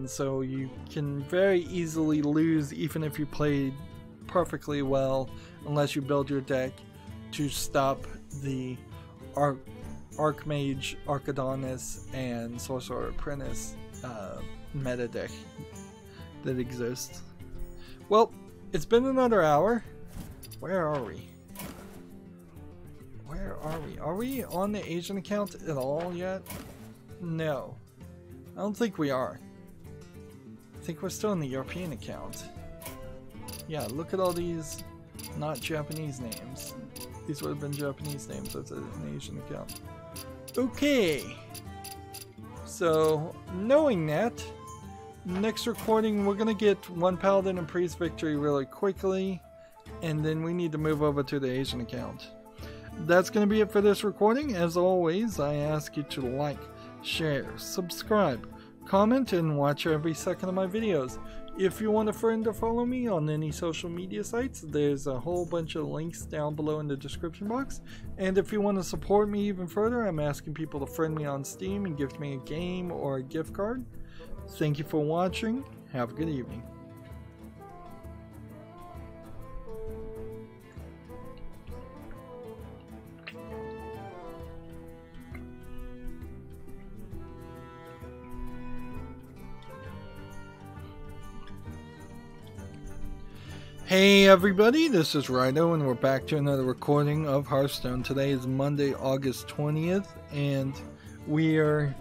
so you can very easily lose even if you play perfectly well, unless you build your deck to stop the Archmage, Archidonis, and Sorcerer Apprentice meta deck that exists. Well, it's been another hour. Where are we? Where are we? Are we on the Asian account at all yet? No. I don't think we are. I think we're still in the European account. Yeah, look at all these not Japanese names. These would have been Japanese names as an Asian account. Okay. So, knowing that, next recording we're going to get one Paladin and Priest victory really quickly, and then we need to move over to the Asian account. That's going to be it for this recording. As always, I ask you to like, share, subscribe, comment, and watch every second of my videos. If you want a friend to follow me on any social media sites, there's a whole bunch of links down below in the description box. And if you want to support me even further, I'm asking people to friend me on Steam and gift me a game or a gift card. Thank you for watching. Have a good evening. Hey everybody, this is Rydo and we're back to another recording of Hearthstone. Today is Monday, August 20th, and we are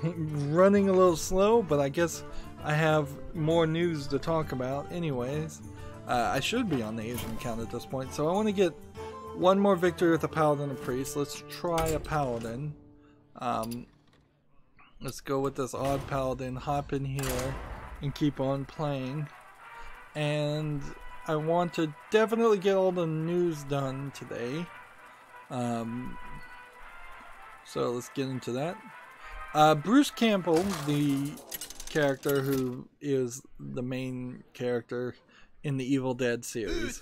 running a little slow, but I guess I have more news to talk about anyways. I should be on the Asian account at this point, so I want to get one more victory with a Paladin and Priest. Let's try a Paladin. Let's go with this odd Paladin, hop in here, and keep on playing. And I want to definitely get all the news done today. So let's get into that. Bruce Campbell, the character who is the main character in the Evil Dead series,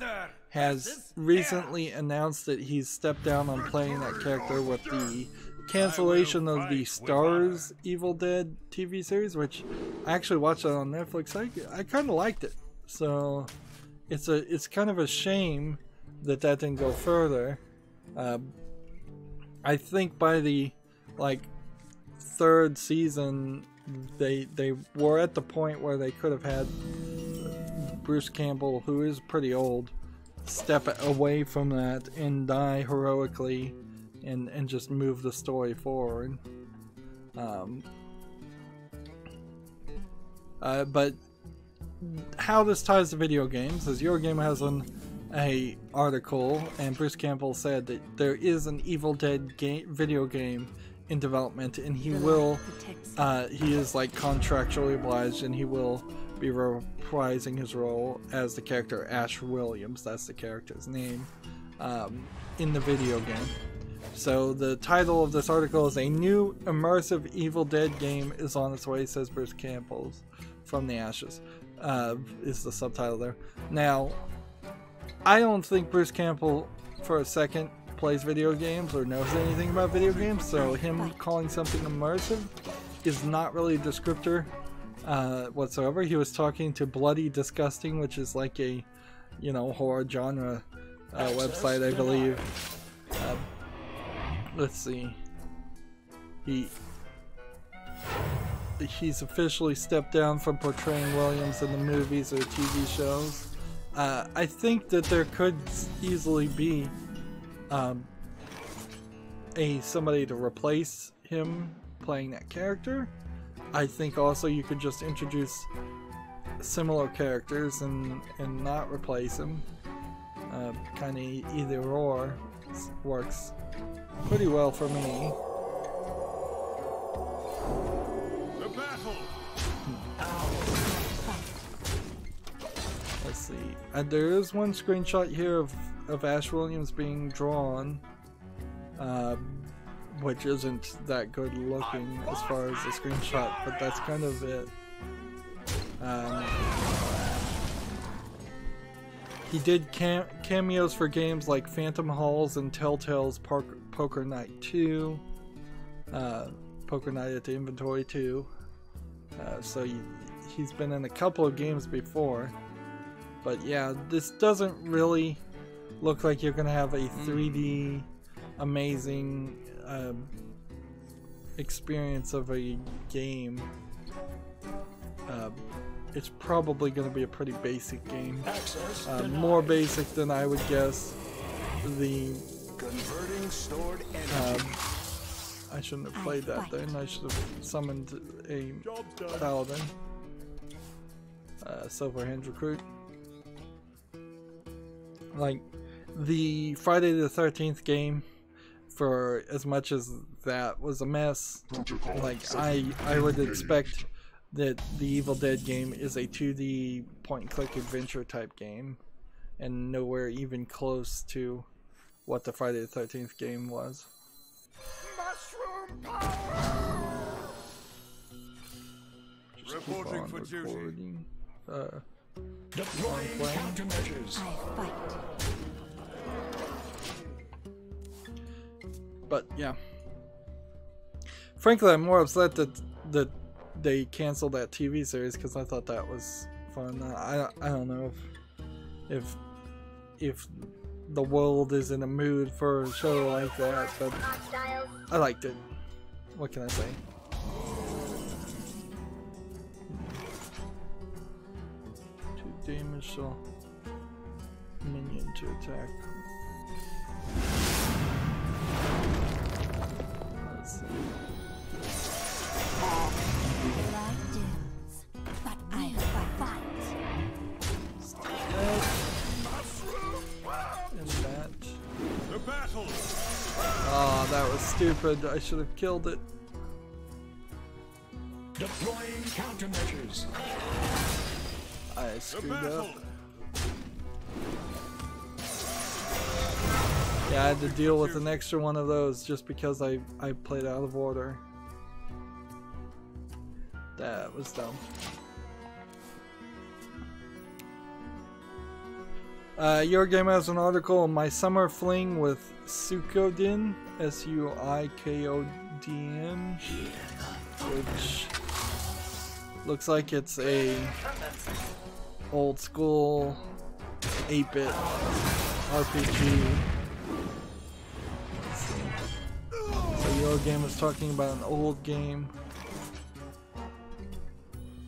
has recently announced that he's stepped down on playing that character with the cancellation of the Stars Evil Dead TV series, which I actually watched that on Netflix. I kind of liked it. So it's kind of a shame that didn't go further. I think by the third season they were at the point where they could have had Bruce Campbell, who is pretty old, step away from that and die heroically and just move the story forward. But how this ties to video games is Eurogamer has an article, and Bruce Campbell said that there is an Evil Dead video game in development, and he will he is contractually obliged, and he will be reprising his role as the character Ash Williams, that's the character's name, in the video game. So the title of this article is "A New Immersive Evil Dead Game is on its way," says Bruce Campbell from the Ashes. Is the subtitle there. Now, I don't think Bruce Campbell for a second plays video games or knows anything about video games, so him calling something immersive is not really a descriptor whatsoever. He was talking to Bloody Disgusting, which is like a horror genre website, I believe. Let's see. He's officially stepped down from portraying Williams in the movies or TV shows. I think that there could easily be somebody to replace him playing that character. I think also you could just introduce similar characters and not replace him. Kind of either or works pretty well for me. Let's see. There is one screenshot here of Ash Williams being drawn, which isn't that good looking as far as the screenshot, but that's kind of it. He did cameos for games like Phantom Halls and Telltale's Poker Night 2, Poker Night at the Inventory 2. So he's been in a couple of games before. But yeah, this doesn't really look like you're going to have a 3D amazing experience of a game. It's probably going to be a pretty basic game. More basic than I would guess the... I shouldn't have played that then. I should have summoned a Paladin. Silverhand Recruit. Like, the Friday the 13th game, for as much as that was a mess, like, I would expect that the Evil Dead game is a 2D point-and-click adventure type game, and nowhere even close to what the Friday the 13th game was. Mushroom power! Reporting for duty. recording. Deploying countermeasures. I fight. But yeah. Frankly, I'm more upset that they canceled that TV series because I thought that was fun. I don't know if the world is in a mood for a show like that, but I liked it. What can I say? To damage so minion to attack. Let's see. The light dims, but I fight. And that. The battle. Oh, that was stupid. I should have killed it. Deploying countermeasures. I screwed up. Yeah, I had to deal with an extra one of those just because I played out of order. That was dumb. Your Game has an article on my summer fling with Suikodin, Suikodn, which looks like it's a old school 8-bit RPG. Let's see. So Your Game is talking about an old game.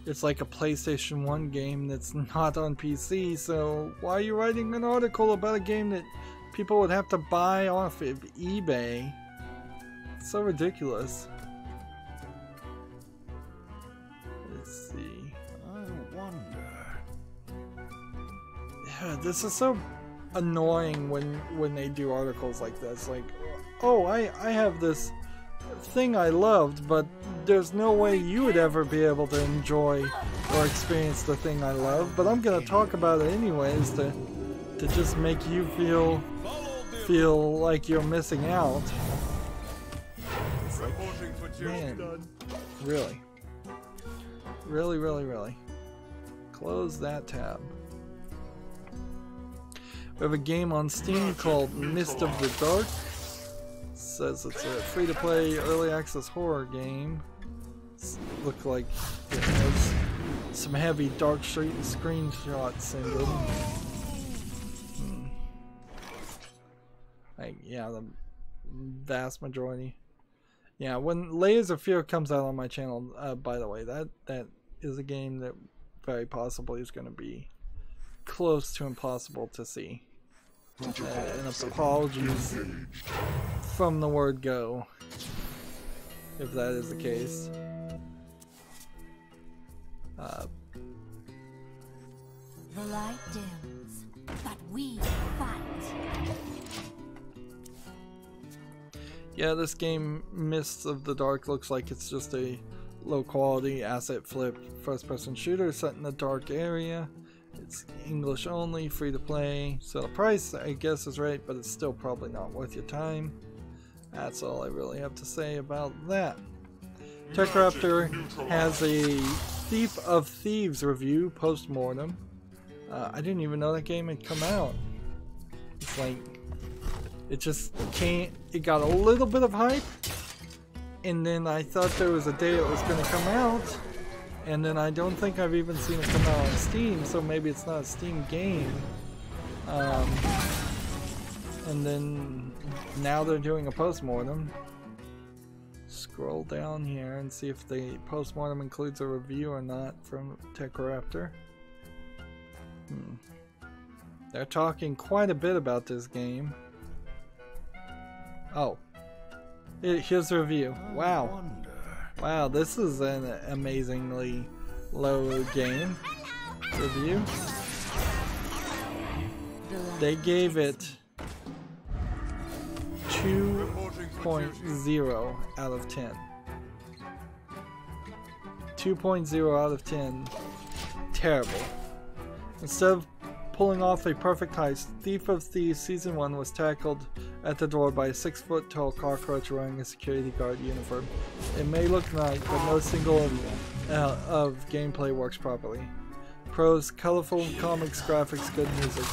It's like a PlayStation 1 game that's not on PC, so why are you writing an article about a game that people would have to buy off of eBay? It's so ridiculous. Let's see. I wonder. Yeah, this is so annoying when they do articles like this. Like, oh, I have this thing I loved, but there's no way you would ever be able to enjoy or experience the thing I love, but I'm gonna talk about it anyways to just make you feel like you're missing out. It's like, man, really, really close that tab. We have a game on Steam called Mist of the Dark. Says it's a free-to-play early access horror game. Looks like it has some heavy dark screenshots in it. Yeah, the vast majority. Yeah, when Layers of Fear comes out on my channel, by the way, that is a game that very possibly is going to be close to impossible to see. And apologies from the word go, if that is the case. The light dims, but we fight. Yeah, this game, Mists of the Dark, looks like it's just a low quality asset flip first person shooter set in a dark area. It's English only, free to play, so the price I guess is right, but it's still probably not worth your time. That's all I really have to say about that. TechRaptor has a Thief of Thieves review post-mortem. I didn't even know that game had come out. It's like, it just came, it got a little bit of hype, and then I thought there was a day it was going to come out, and then I don't think I've even seen it come out on Steam, so maybe it's not a Steam game. And then now they're doing a postmortem. Scroll down here and see if the postmortem includes a review or not from TechRaptor. They're talking quite a bit about this game. Oh, here's the review. Wow. Wow, this is an amazingly low game review. They gave it 2.0 out of 10. 2.0 out of 10. Terrible. Instead of pulling off a perfect heist, Thief of Thieves Season 1 was tackled at the door by a 6-foot tall cockroach wearing a security guard uniform. It may look nice, but no single of gameplay works properly. Pros: colorful comics, graphics, good music.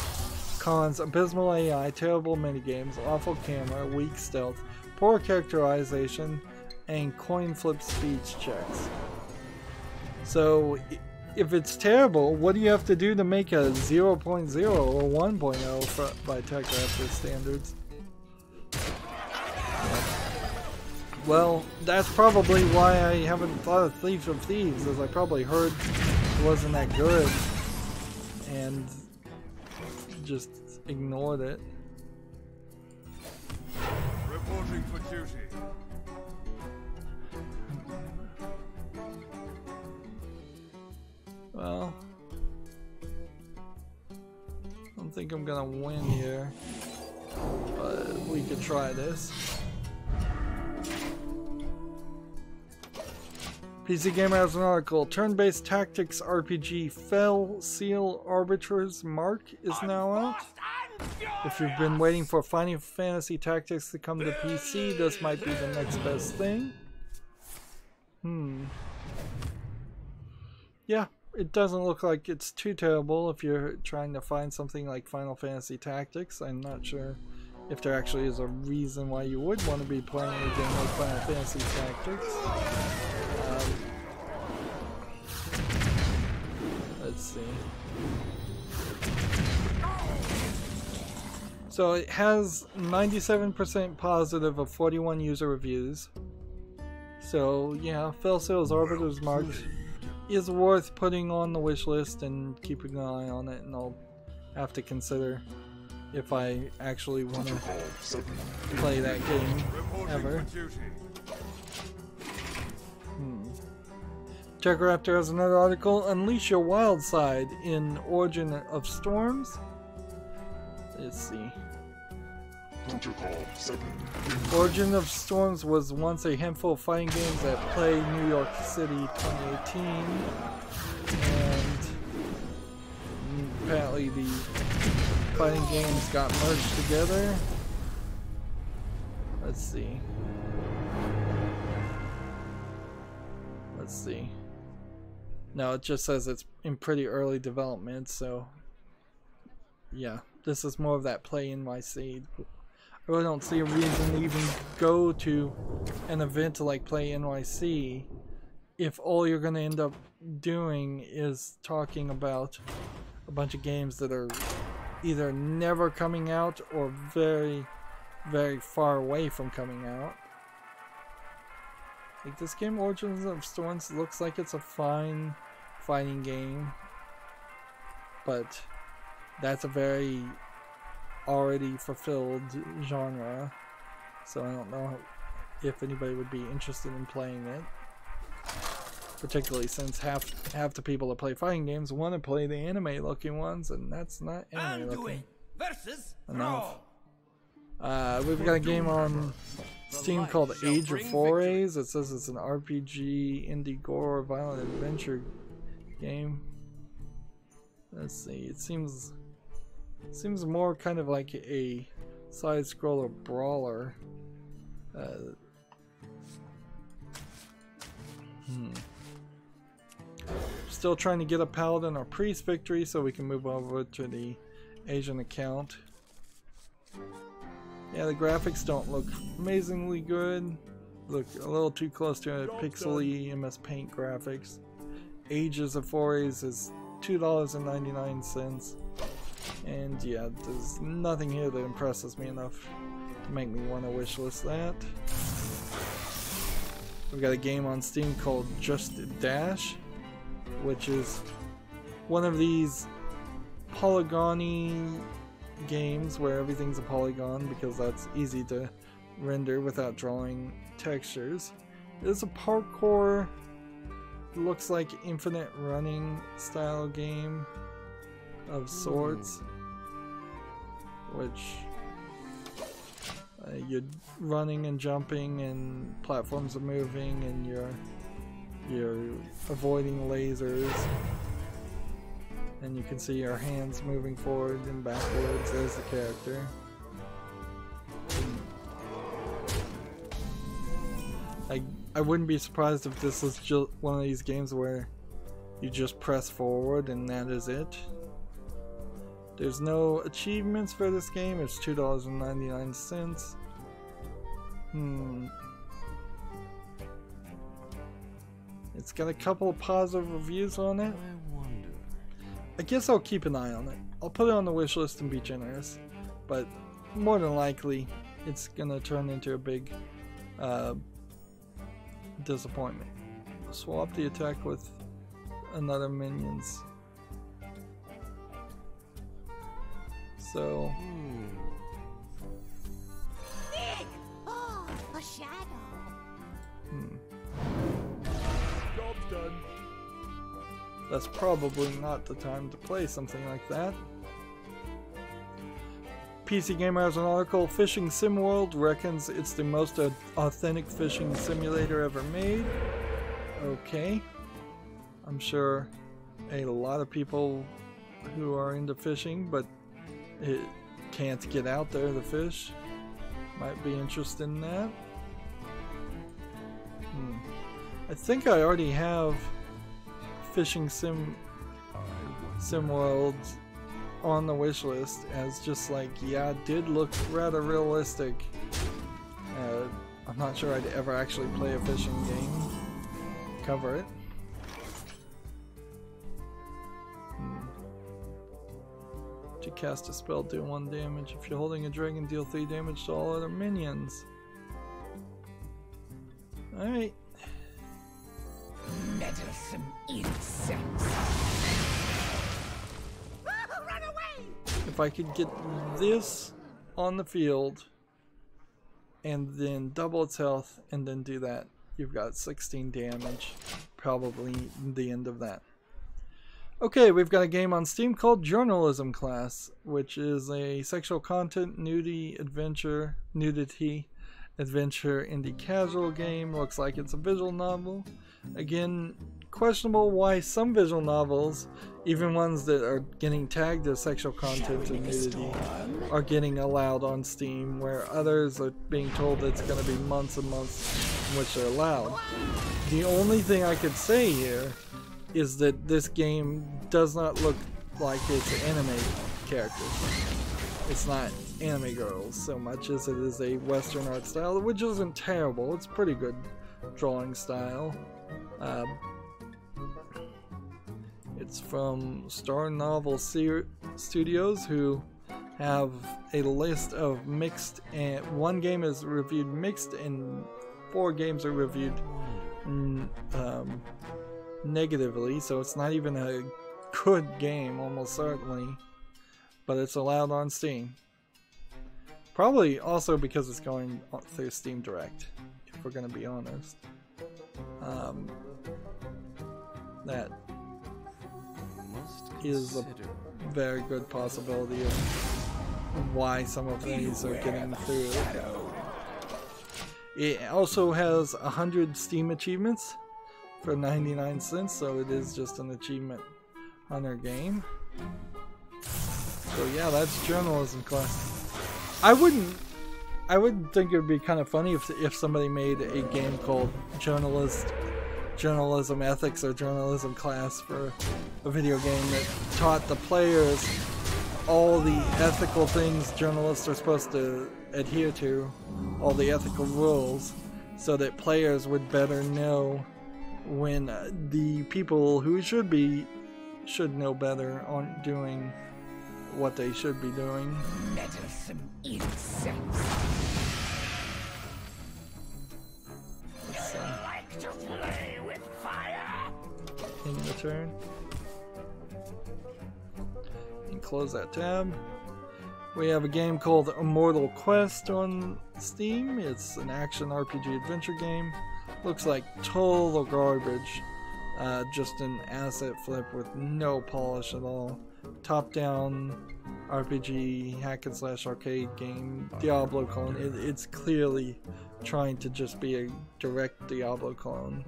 Cons: abysmal AI, terrible minigames, awful camera, weak stealth, poor characterization, and coin flip speech checks. So, if it's terrible, what do you have to do to make a 0.0 or 1.0 by TechRaptor standards? Well, that's probably why I haven't thought of Thieves of Thieves, as I probably heard it wasn't that good and just ignored it. Reporting for duty. Well, I don't think I'm gonna win here, but we could try this. PC Gamer has an article. Turn-based tactics RPG Fell Seal Arbitrator's Mark is now out. If you've been waiting for Final Fantasy Tactics to come to PC, this might be the next best thing. Yeah, it doesn't look like it's too terrible if you're trying to find something like Final Fantasy Tactics. I'm not sure if there actually is a reason why you would want to be playing a game like Final Fantasy Tactics. Let's see. So it has 97% positive of 41 user reviews. So yeah, Fell Seal's Arbiter's Mark is worth putting on the wish list and keeping an eye on it, and I'll have to consider if I actually want to play that game ever. TechRaptor has another article. Unleash your wild side in Origin of Storms. Let's see. Origin of Storms was once a handful of fighting games at Play New York City 2018, and apparently the fighting games got merged together. Let's see. Let's see. No, it just says it's in pretty early development, so yeah, this is more of that Play NYC. I really don't see a reason to even go to an event like Play NYC if all you're going to end up doing is talking about a bunch of games that are either never coming out or very, very far away from coming out. Like, this game, Origins of Storms, looks like it's a fine fighting game, but that's a very already fulfilled genre, so I don't know if anybody would be interested in playing it, particularly since half the people that play fighting games want to play the anime looking ones, and that's not anime looking enough. We've got a game on Steam called Age of Forays. It says it's an RPG, indie gore, violent adventure game. Let's see, it seems more kind of like a side-scroller brawler. Still trying to get a paladin or priest victory so we can move over to the Asian account. Yeah, the graphics don't look amazingly good. Look a little too close to pixely MS Paint graphics. Ages of Forays is $2.99. And yeah, there's nothing here that impresses me enough to make me want to wishlist that. We've got a game on Steam called Just Dash, which is one of these polygon-y games where everything's a polygon because that's easy to render without drawing textures. It's a parkour, looks like infinite running style game of sorts, which you're running and jumping and platforms are moving and you're avoiding lasers, and you can see your hands moving forward and backwards. There's the character. I wouldn't be surprised if this is just one of these games where you just press forward and that is it. There's no achievements for this game. It's $2.99. It's got a couple of positive reviews on it. I guess I'll keep an eye on it. I'll put it on the wish list and be generous. But more than likely, it's gonna turn into a big disappointment. Swap the attack with another minions. So Nick! Oh, a shadow. Job's done. that's probably not the time to play something like that. PC Gamer has an article, Fishing Sim World reckons it's the most authentic fishing simulator ever made. Okay. I'm sure a lot of people who are into fishing but it can't get out there to fish might be interested in that. I think I already have Fishing Sim World on the wish list as just like, yeah, it did look rather realistic. I'm not sure I'd ever actually play a fishing game, cover it. To cast a spell, deal 1 damage. If you're holding a dragon, deal 3 damage to all other minions. Alright. Meddlesome insects. Run away! If I could get this on the field and then double its health and then do that, you've got 16 damage. Probably the end of that. Okay, we've got a game on Steam called Journalism Class, which is a sexual content, nudity, adventure, indie casual game. Looks like it's a visual novel. Again, questionable why some visual novels, even ones that are getting tagged as sexual content and nudity, are getting allowed on Steam, where others are being told that it's going to be months and months in which they're allowed. The only thing I could say here is that this game does not look like it's anime characters. It's not anime girls so much as it is a Western art style, which isn't terrible. It's pretty good drawing style. It's from Star Novel Studios, who have a list of mixed, and 1 game is reviewed mixed and 4 games are reviewed negatively, so it's not even a good game, almost certainly, but it's allowed on Steam. Probably also because it's going through Steam Direct, if we're going to be honest. That is a very good possibility of why some of these are getting through. It also has 100 Steam achievements for 99 cents, so it is just an achievement hunter game. So yeah, that's Journalism Class. I would think it would be kind of funny if somebody made a game called Journalism Ethics or Journalism Class for a video game that taught the players all the ethical things journalists are supposed to adhere to, all the ethical rules, so that players would better know when the people who should know better aren't doing what they should be doing. Meddlesome insects. Like to play with fire? In the turn. And close that tab. We have a game called Immortal Quest on Steam. It's an action RPG adventure game. Looks like total garbage. Just an asset flip with no polish at all. Top-down RPG hack and slash arcade game. Diablo clone. It's clearly trying to just be a direct Diablo clone.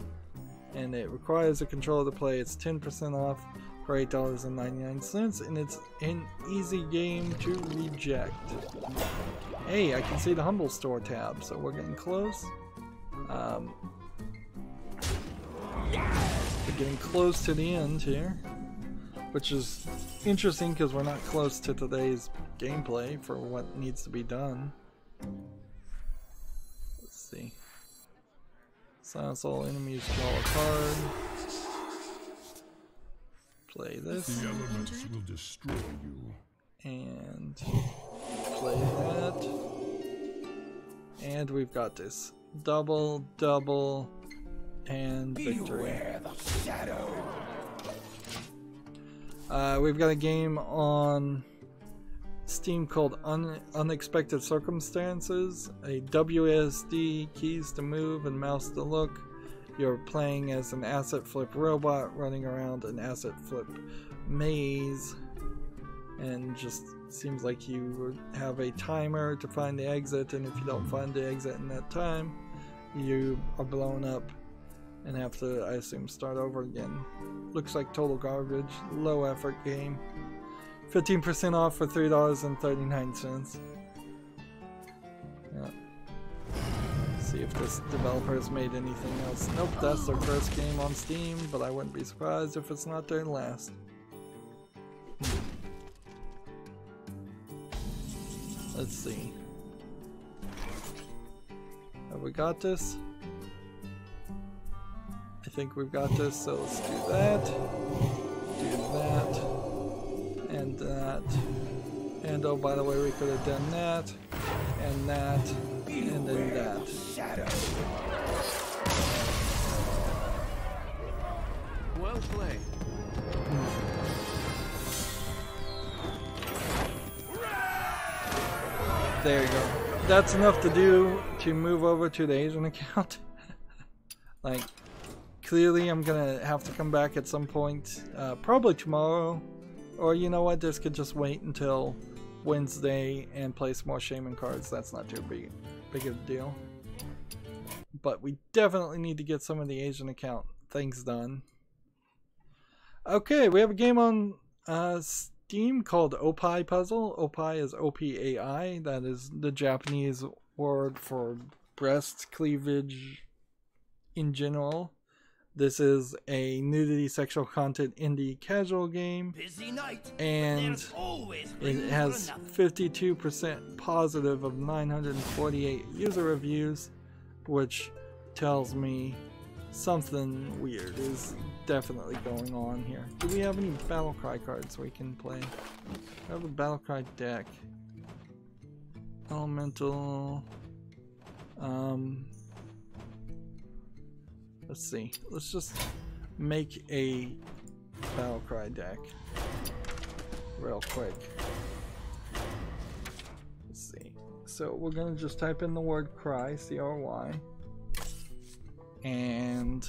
And it requires a controller to play. It's 10% off for $8.99, and it's an easy game to reject. Hey, I can see the Humble Store tab, so we're getting close. We're getting close to the end here, which is interesting because we're not close to today's gameplay for what needs to be done. Let's see. Silence all enemies, draw a card. Play this. The elements will destroy you. And play that. And we've got this. Double, double, and victory. Beware the shadow. We've got a game on Steam called Unexpected Circumstances. A WASD, keys to move and mouse to look. You're playing as an asset flip robot running around an asset flip maze. And just seems like you would have a timer to find the exit, and if you don't find the exit in that time, you are blown up and have to, I assume, start over again. Looks like total garbage, low effort game. 15% off for $3.39. Yeah. See if this developer has made anything else. Nope, that's their first game on Steam, but I wouldn't be surprised if it's not their last. Let's see. Have we got this? I think we've got this, so let's do that. Do that. And that. And oh, by the way, we could have done that. And that. And then that. Well played. There you go. That's enough to do to move over to the Asian account. Like, clearly I'm gonna have to come back at some point, probably tomorrow, or you know what, this could just wait until Wednesday and play some more Shaman cards. That's not too big of a deal. But we definitely need to get some of the Asian account things done. Okay, we have a game on Steam called Opai Puzzle. Opai is O-P-A-I. That is the Japanese word for breast cleavage in general. This is a nudity, sexual content indie casual game, and it has 52% positive of 948 user reviews, which tells me something weird is definitely going on here. Do we have any Battlecry cards we can play? I have a Battlecry deck. Elemental. Let's see. Let's just make a Battlecry deck real quick. Let's see. So we're gonna just type in the word cry, C-R-Y, and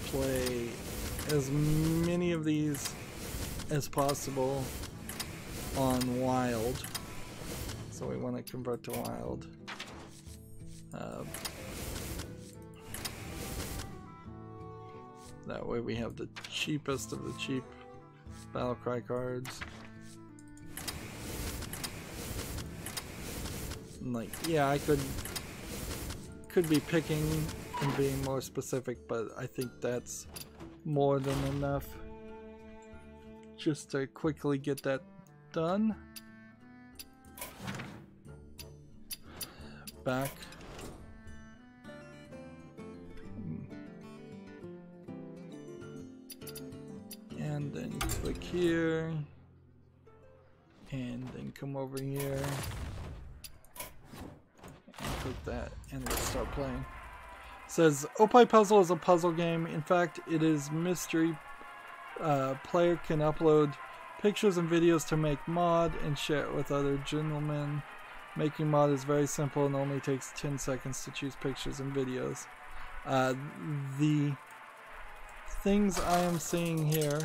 play as many of these as possible on wild. So we want to convert to wild. That way we have the cheapest of the cheap Battlecry cards. Like, yeah, I could be picking and being more specific, but I think that's more than enough just to quickly get that done. Back. And then click here, and then come over here, and click that, and let's start playing. It says, Opai Puzzle is a puzzle game. In fact, it is mystery. Player can upload pictures and videos to make mod and share it with other gentlemen. Making mod is very simple and only takes 10 seconds to choose pictures and videos. The things I am seeing here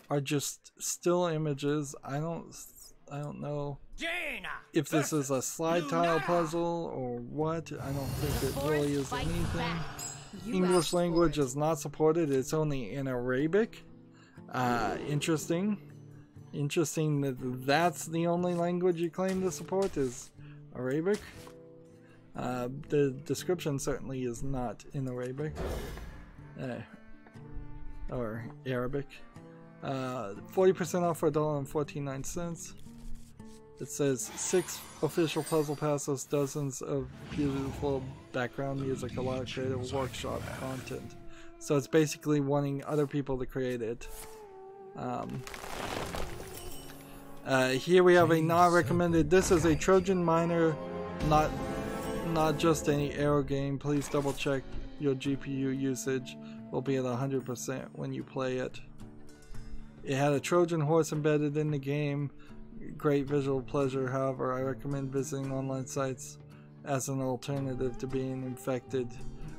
are just still images. I don't know if this is a slide tile puzzle or what. I don't think it really is anything. English language is not supported. It's only in Arabic. Interesting that that's the only language you claim to support is Arabic. The description certainly is not in Arabic or Arabic. 40% off for $1.49. It says 6 official puzzle passes, dozens of beautiful background music, a lot of creative workshop content. So it's basically wanting other people to create it. Here we have a not recommended. This is a Trojan Miner, not just any Aero game. Please double check your GPU usage. Will be at 100% when you play it. It had a Trojan horse embedded in the game. Great visual pleasure. However, I recommend visiting online sites as an alternative to being infected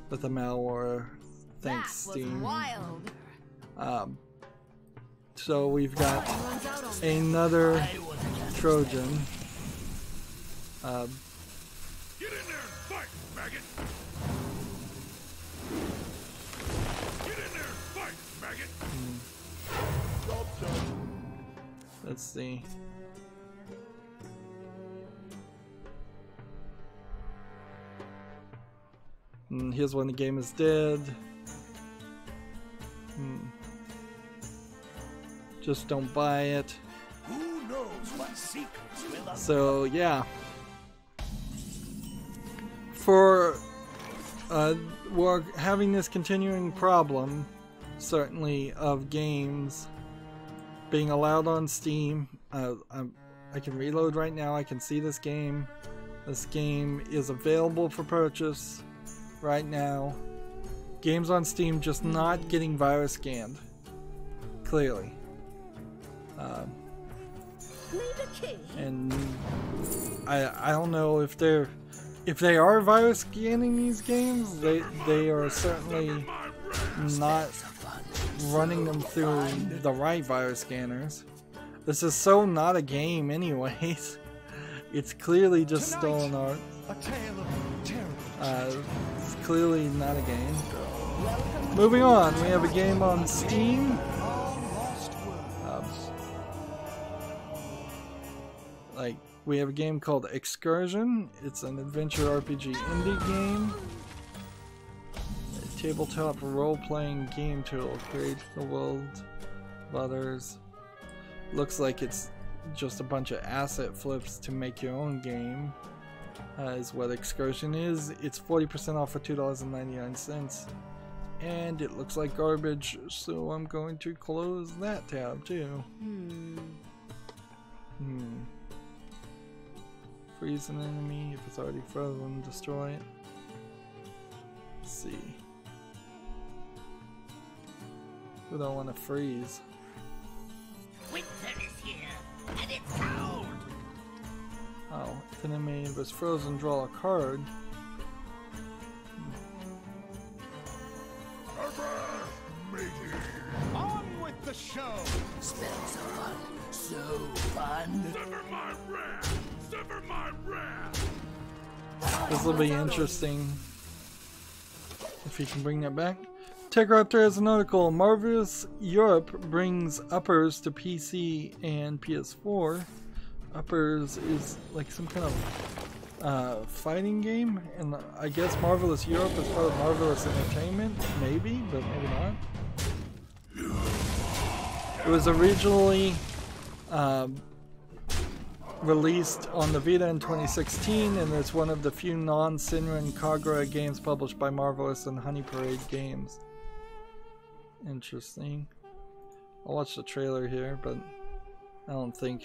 with a malware. Thanks, Steam. Wild. So we've got another Trojan. Get in there and fight, maggot! Get in there and fight, maggot! Job's done. Let's see. Here's when the game is dead. Just don't buy it. Who knows what secrets will unfold? So yeah, for we're having this continuing problem, certainly, of games being allowed on Steam. I can reload right now. I can see this game. This game is available for purchase right now. Games on Steam just not getting virus scanned. Clearly. And I don't know if they are virus scanning these games. They are certainly not running them through the right virus scanners. This is so not a game anyways. It's clearly just stolen art. It's clearly not a game. Moving on, we have a game on Steam. We have a game called Excursion. It's an adventure RPG indie game. A tabletop role-playing game tool. Create the world of others. Looks like it's just a bunch of asset flips to make your own game. Is what Excursion is. It's 40% off for $2.99. And it looks like garbage, so I'm going to close that tab too. Freeze an enemy if it's already frozen, destroy it. Let's see. We don't want to freeze. Winter is here, and it's cold. Oh, if an enemy was frozen, draw a card. On with the show! Spells are fun, so fun. Sever my wrath! Sever my wrath! This will be interesting if he can bring that back. TechRaptor has an article. Marvelous Europe brings Uppers to PC and PS4. Uppers is like some kind of fighting game, and I guess Marvelous Europe is part of Marvelous Entertainment, maybe, but maybe not. It was originally released on the Vita in 2016, and it's one of the few non-Sinrin Kagura games published by Marvelous and Honey Parade Games. Interesting. I'll watch the trailer here, but I don't think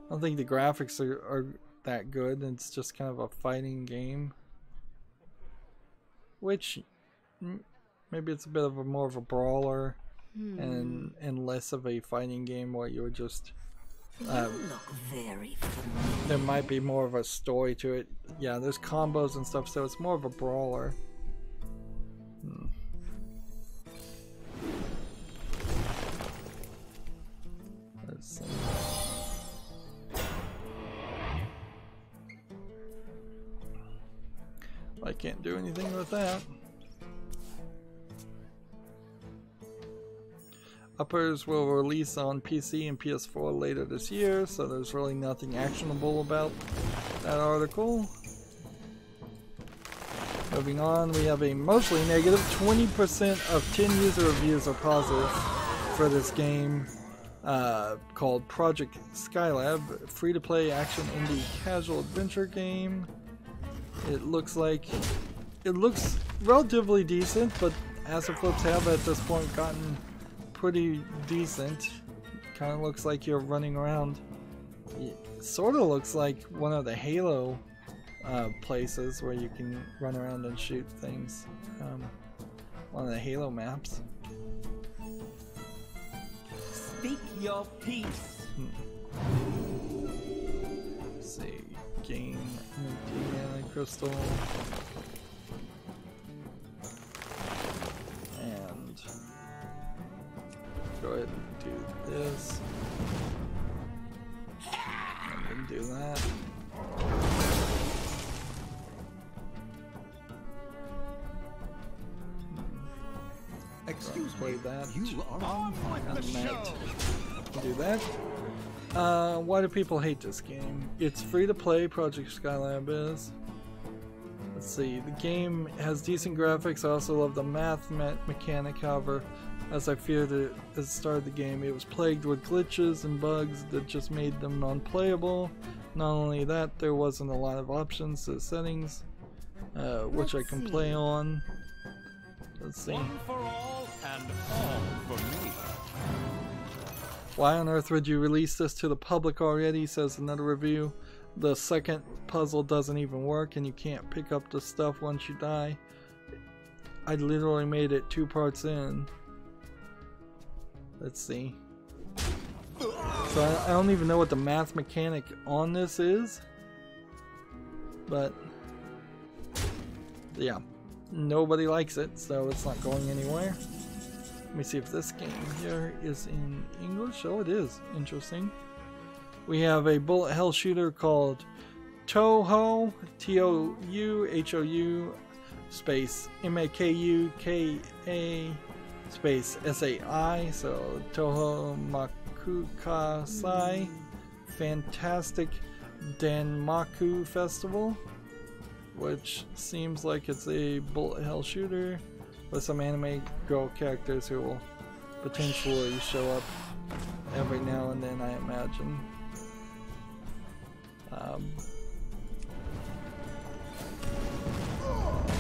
the graphics are that good. It's just kind of a fighting game, which maybe it's a bit of a more of a brawler and less of a fighting game where you would just look very familiar. there might be more of a story to it. Yeah, there's combos and stuff, so it's more of a brawler. Let's see. I can't do anything with that. Uppers will release on PC and PS4 later this year, so there's really nothing actionable about that article. Moving on, we have a mostly negative. 20% of 10 user reviews are positive for this game called Project Skylab. Free-to-play action indie casual adventure game. It looks relatively decent, but as the flips have at this point gotten pretty decent. Kind of looks like you're running around. It sort of looks like one of the Halo places where you can run around and shoot things. One of the Halo maps. Speak your peace. Let's see. Gain Mana Crystal. And go ahead and do this. And then do that. Excuse play me, that. you are on with the show. Do that. Why do people hate this game? It's free to play, Project Skylab is. Let's see, the game has decent graphics. I also love the math mechanic, however, as I feared at the start of the game, it was plagued with glitches and bugs that just made them non-playable. Not only that, there wasn't a lot of options to settings, which I can play on. Let's see. One for all and all for me. Why on earth would you release this to the public already, says another review. The second puzzle doesn't even work and you can't pick up the stuff once you die. I literally made it 2 parts in. Let's see. So I don't even know what the math mechanic on this is. But yeah, nobody likes it, so it's not going anywhere. Let me see if this game here is in English. Oh, it is. Interesting. We have a bullet hell shooter called Touhou, Touhou, space Makuka, space Sai, so Touhou Makukasai, Fantastic Danmaku Festival, which seems like it's a bullet hell shooter with some anime girl characters who will potentially show up every now and then, I imagine.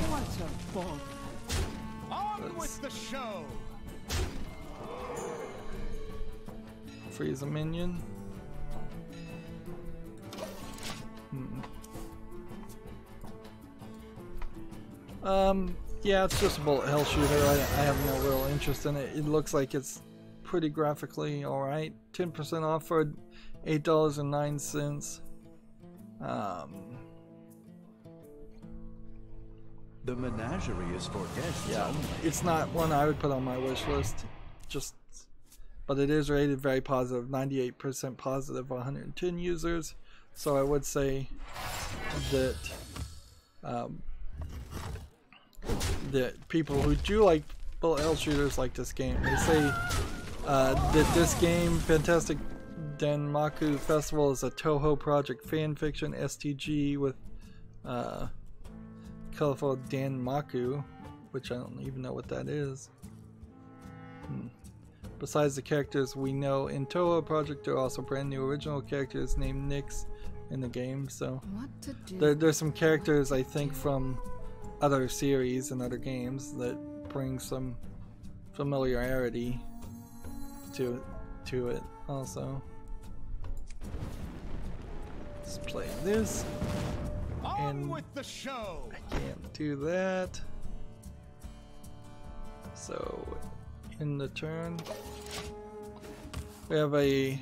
What a fun! On with the show! Freeze a minion. Yeah, it's just a bullet hell shooter. I have no real interest in it. It looks like it's pretty graphically alright. 10% off for $8.09. The menagerie is for guests. Yeah, it's not one I would put on my wish list. But it is rated very positive, 98% positive, 110 users. So I would say that that people who do like bullet hell shooters like this game. They say that this game, Fantastic Danmaku Festival, is a Touhou Project fanfiction STG with colorful Danmaku, which I don't even know what that is. Besides the characters we know in Touhou Project, there are also brand new original characters named Nyx in the game. So there's some characters I think from other series and other games that bring some familiarity to it also. Let's play this. On with the show! I can't do that. So in the turn we have a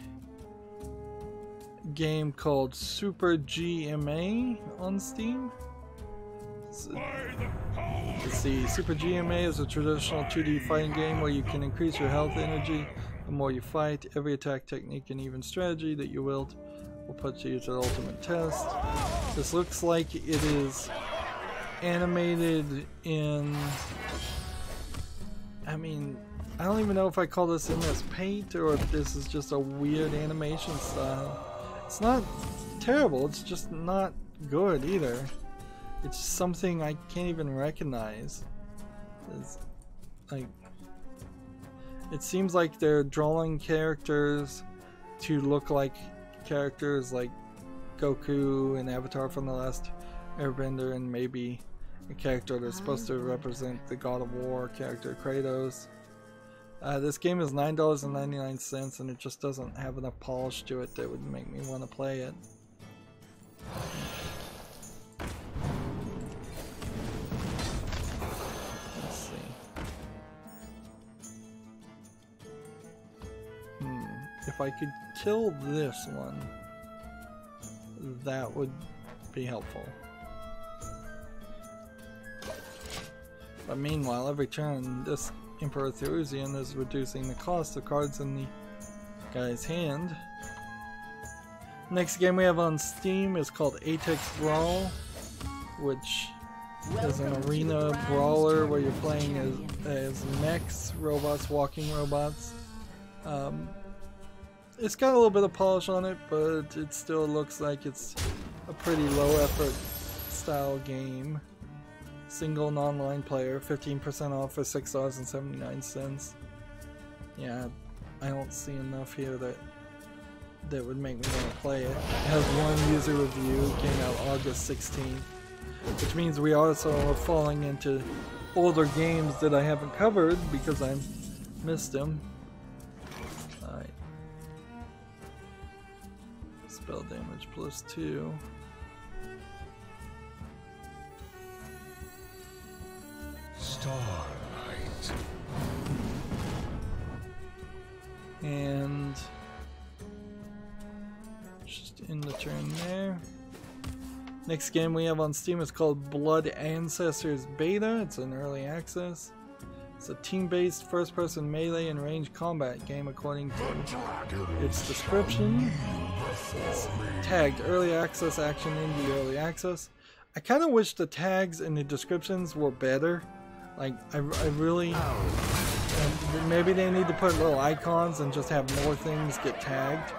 game called Super GMA on Steam. Let's see, Super GMA is a traditional 2D fighting game where you can increase your health energy the more you fight. Every attack technique and even strategy that you wield will put you to the ultimate test. This looks like it is animated in, I mean, I don't even know if I call this MS Paint or if this is just a weird animation style. It's not terrible, it's just not good either. It's something I can't even recognize. It's like, it seems like they're drawing characters to look like characters like Goku and Avatar from the Last Airbender, and maybe a character that's supposed to represent the God of War character Kratos. This game is $9.99 and it just doesn't have enough polish to it that would make me want to play it. Let's see. If I could kill this one, that would be helpful. But meanwhile, every turn, this Emperor Therusian is reducing the cost of cards in the guy's hand. Next game we have on Steam is called Apex Brawl, which is an arena brawler where you're playing as mechs, robots, walking robots. It's got a little bit of polish on it, but it still looks like it's a pretty low effort style game. Single non-line player, 15% off for $6.79. Yeah, I don't see enough here that would make me want to play it. It has one user review, came out August 16th, which means we also are falling into older games that I haven't covered because I missed them. Alright. Spell damage +2. Starlight. And just in the turn there. Next game we have on Steam is called Blood Ancestors Beta. It's an early access. It's a team-based first-person melee and range combat game according to its description. It's tagged early access action indie early access. I kind of wish the tags and the descriptions were better. Like, I really, maybe they need to put little icons and just have more things get tagged.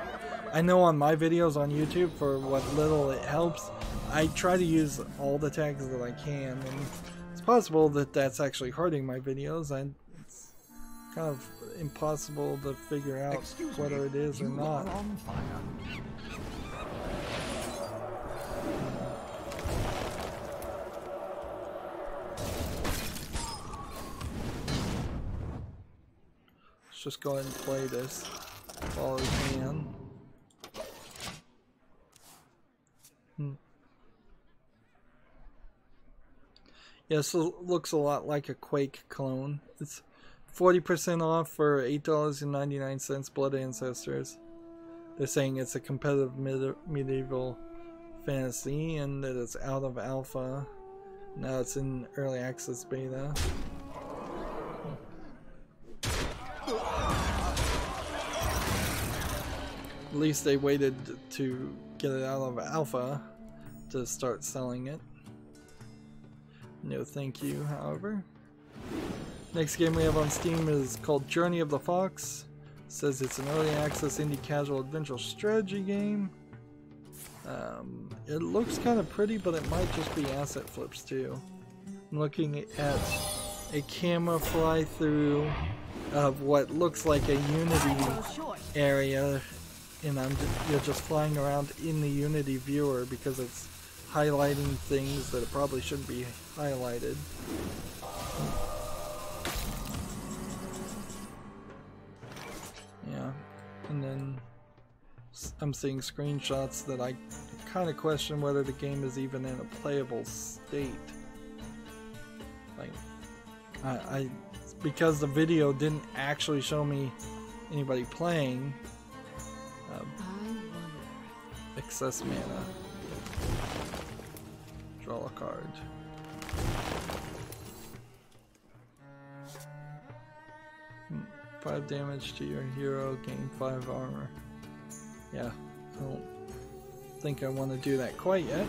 I know on my videos on YouTube, for what little it helps, I try to use all the tags that I can, and it's possible that that's actually hurting my videos. It's kind of impossible to figure out whether it is or not. Let's just go ahead and play this while we can. Yeah, so it looks a lot like a Quake clone. It's 40% off for $8.99, Blood Ancestors. They're saying it's a competitive medieval fantasy and that it's out of alpha. Now it's in early access beta. At least they waited to get it out of alpha to start selling it. No thank you, however. Next game we have on Steam is called Journey of the Fox. It says it's an early access indie casual adventure strategy game. It looks kind of pretty, but it might just be asset flips too. I'm looking at a camera fly through of what looks like a Unity area, and you're just flying around in the Unity viewer because it's highlighting things that it probably shouldn't be highlighted. Yeah, and then I'm seeing screenshots that I kind of question whether the game is even in a playable state. Like, because the video didn't actually show me anybody playing. Excess mana. Draw a card. Five damage to your hero, gain 5 armor. Yeah, I don't think I want to do that quite yet.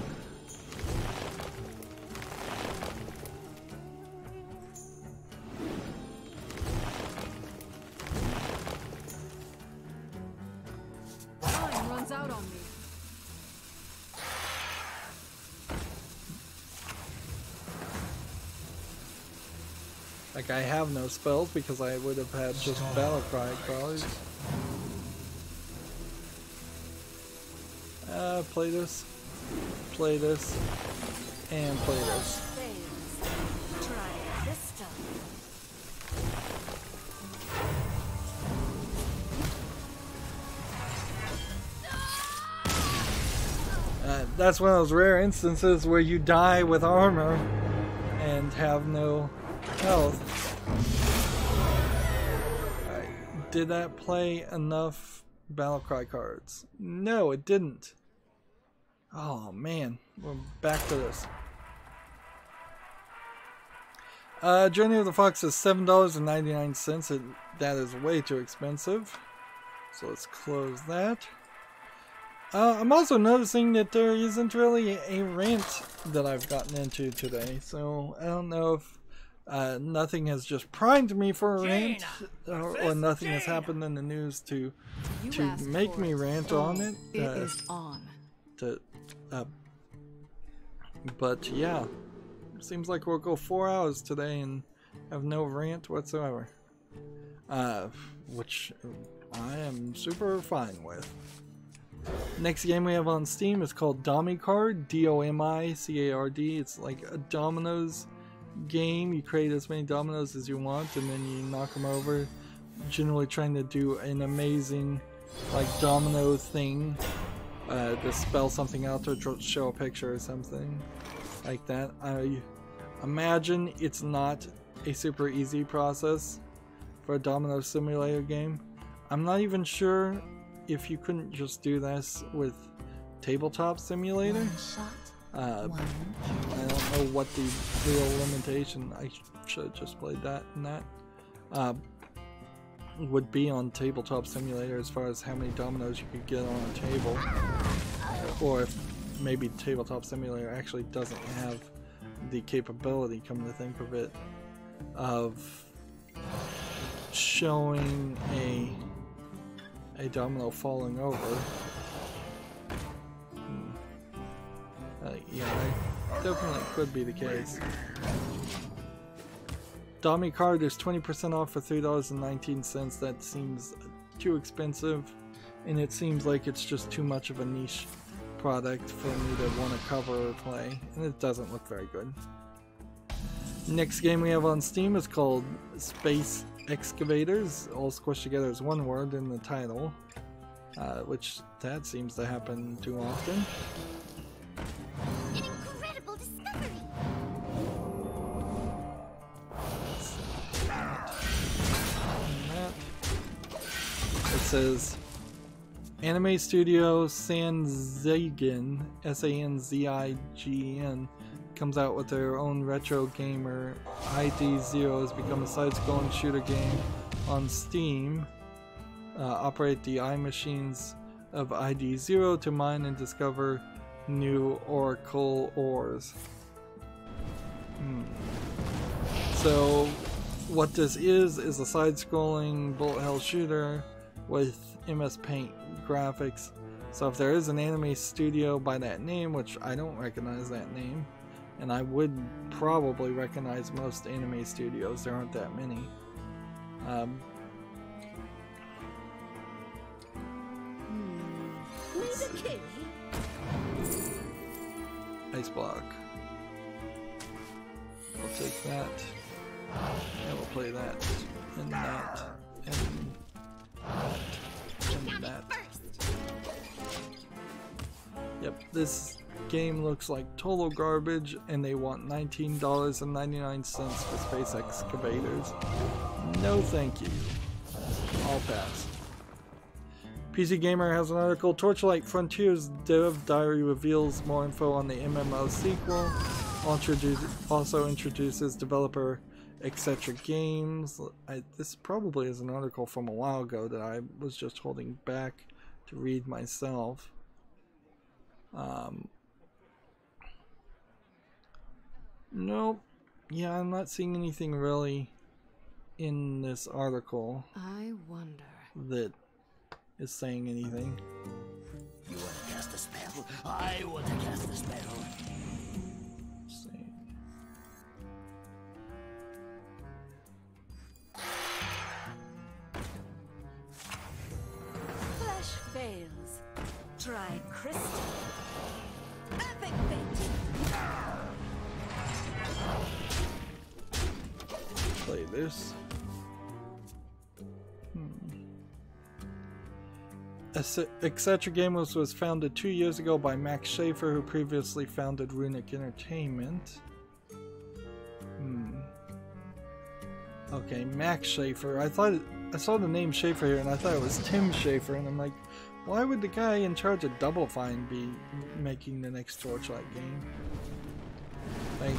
Like, I have no spells because I would have had just battle cry cards. Play this, and play this. Try this time. That's one of those rare instances where you die with armor and have no health. Did that play enough battlecry cards? No, it didn't. Oh man, we're back to this. Journey of the Fox is $7.99. That is way too expensive. So let's close that. I'm also noticing that there isn't really a rant that I've gotten into today. So I don't know if nothing has just primed me for a rant, or nothing has happened in the news to make me rant on it. It is on. But yeah, seems like we'll go 4 hours today and have no rant whatsoever, which I am super fine with. Next game we have on Steam is called Domicard, D-O-M-I-C-A-R-D. It's like a dominoes game. You create as many dominoes as you want and then you knock them over, generally trying to do an amazing like domino thing, to spell something out or show a picture or something like that. I imagine it's not a super easy process for a domino simulator game. I'm not even sure if you couldn't just do this with Tabletop Simulator. I don't know what the real limitation, I should have just played that and that, would be on Tabletop Simulator as far as how many dominoes you could get on a table. Or if maybe Tabletop Simulator actually doesn't have the capability, come to think of it, of showing a domino falling over. Yeah, that definitely could be the case. Domicard is 20% off for $3.19. That seems too expensive, and it seems like it's just too much of a niche product for me to want to cover or play, and it doesn't look very good. Next game we have on Steam is called Space Excavators, all squished together as one word in the title, which that seems to happen too often. An incredible discovery! It says Anime Studio Sanzigen, S-A-N-Z-I-G-E-N, comes out with their own retro gamer. ID0 has become a side-scrolling shooter game on Steam. Operate the eye machines of ID0 to mine and discover new oracle ores. So what this is a side-scrolling bullet hell shooter with MS Paint graphics. So if there is an anime studio by that name, which I don't recognize that name, and I would probably recognize most anime studios, there aren't that many. Ice block. We'll take that. And we'll play that. And that. And that. And that. Yep, this game looks like total garbage, and they want $19.99 for Space Excavators. No thank you. I'll pass. PC Gamer has an article, Torchlight Frontiers Dev Diary reveals more info on the MMO sequel, also introduces developer etc. games. This probably is an article from a while ago that I was just holding back to read myself. Nope. Yeah, I'm not seeing anything really in this article. I wonder. That is saying anything. You want to cast a spell? I want to cast a spell. Let's see. this. Etc. Gamers was founded 2 years ago by Max Schaefer, who previously founded Runic Entertainment. Okay, Max Schaefer. I saw the name Schaefer here and I thought it was Tim Schaefer, and I'm like, why would the guy in charge of Double Fine be making the next Torchlight game? Like,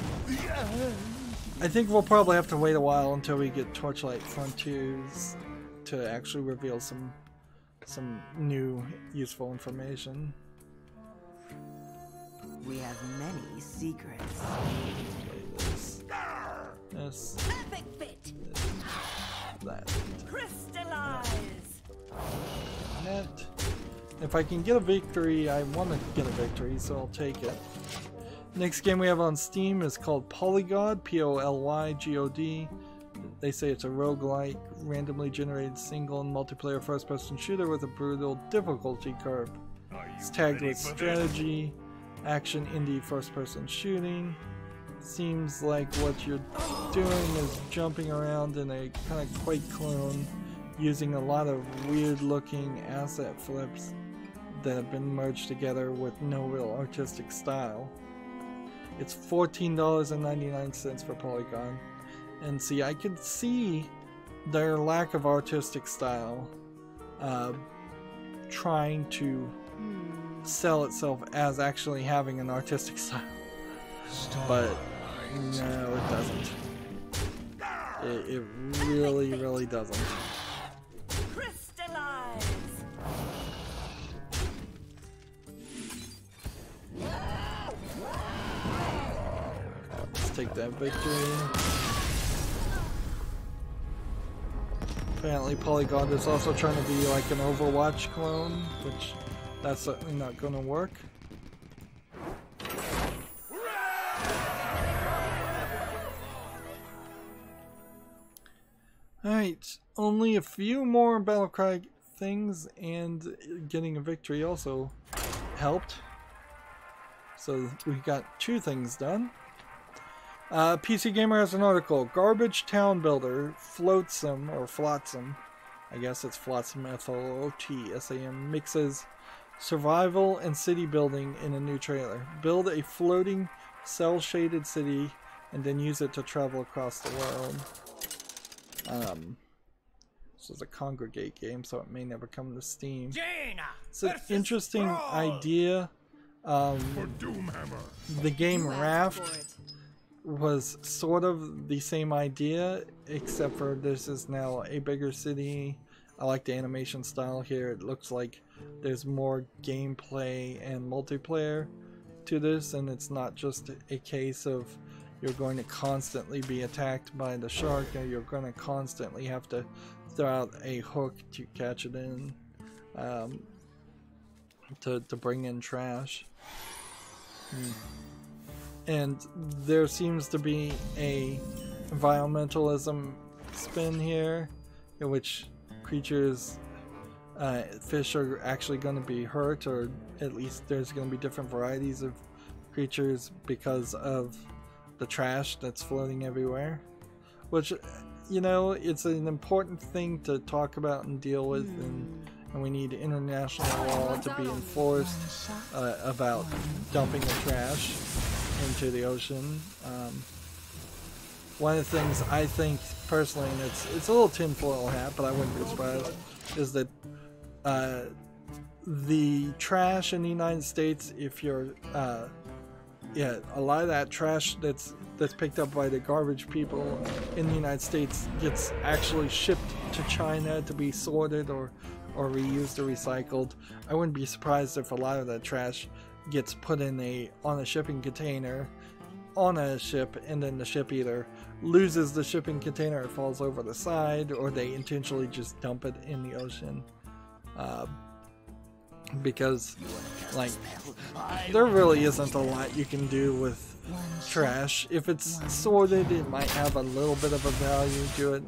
I think we'll probably have to wait a while until we get Torchlight Frontiers to actually reveal some new useful information. We have many secrets. This. Perfect fit. That. Crystallize. That. If I can get a victory, I want to get a victory, so I'll take it. Next game we have on Steam is called Polygod, P-O-L-Y-G-O-D. They say it's a roguelike, randomly generated single and multiplayer first-person shooter with a brutal difficulty curve. It's tagged with strategy, action, indie, first-person shooting. Seems like what you're doing is jumping around in a kind of Quake clone, using a lot of weird-looking asset flips that have been merged together with no real artistic style. It's $14.99 for Polygon. And see, I could see their lack of artistic style trying to sell itself as actually having an artistic style. But no, it doesn't. It really, really doesn't. Crystallize. Let's take that victory. Apparently Polygon is also trying to be like an Overwatch clone, which that's certainly not going to work. Alright, only a few more Battlecry things, and getting a victory also helped. So we got 2 things done. PC Gamer has an article. Garbage Town Builder, Flotsam, or Flotsam, I guess it's Flotsam, F-L-O-T-S-A-M, mixes survival and city building in a new trailer. Build a floating, cell-shaded city, and then use it to travel across the world. This is a Congregate game, so it may never come to Steam. It's an interesting idea. The game Raft was sort of the same idea, except for this is now a bigger city. I like the animation style here. It looks like there's more gameplay and multiplayer to this, and it's not just a case of you're going to constantly be attacked by the shark, or you're going to constantly have to throw out a hook to catch it in, to bring in trash. And there seems to be a environmentalism spin here, in which creatures, fish are actually going to be hurt, or at least there's going to be different varieties of creatures because of the trash that's floating everywhere. Which, you know, it's an important thing to talk about and deal with, and we need international law to be enforced about dumping the trash into the ocean. One of the things I think personally, and it's a little tinfoil hat, but I wouldn't be surprised, is that the trash in the United States, if you're a lot of that trash that's picked up by the garbage people in the United States gets actually shipped to China to be sorted or reused or recycled. I wouldn't be surprised if a lot of that trash gets put in on a shipping container on a ship, and then the ship either loses the shipping container, it falls over the side, or they intentionally just dump it in the ocean. Because, like, there really isn't a lot you can do with trash. If it's sorted, it might have a little bit of a value to it.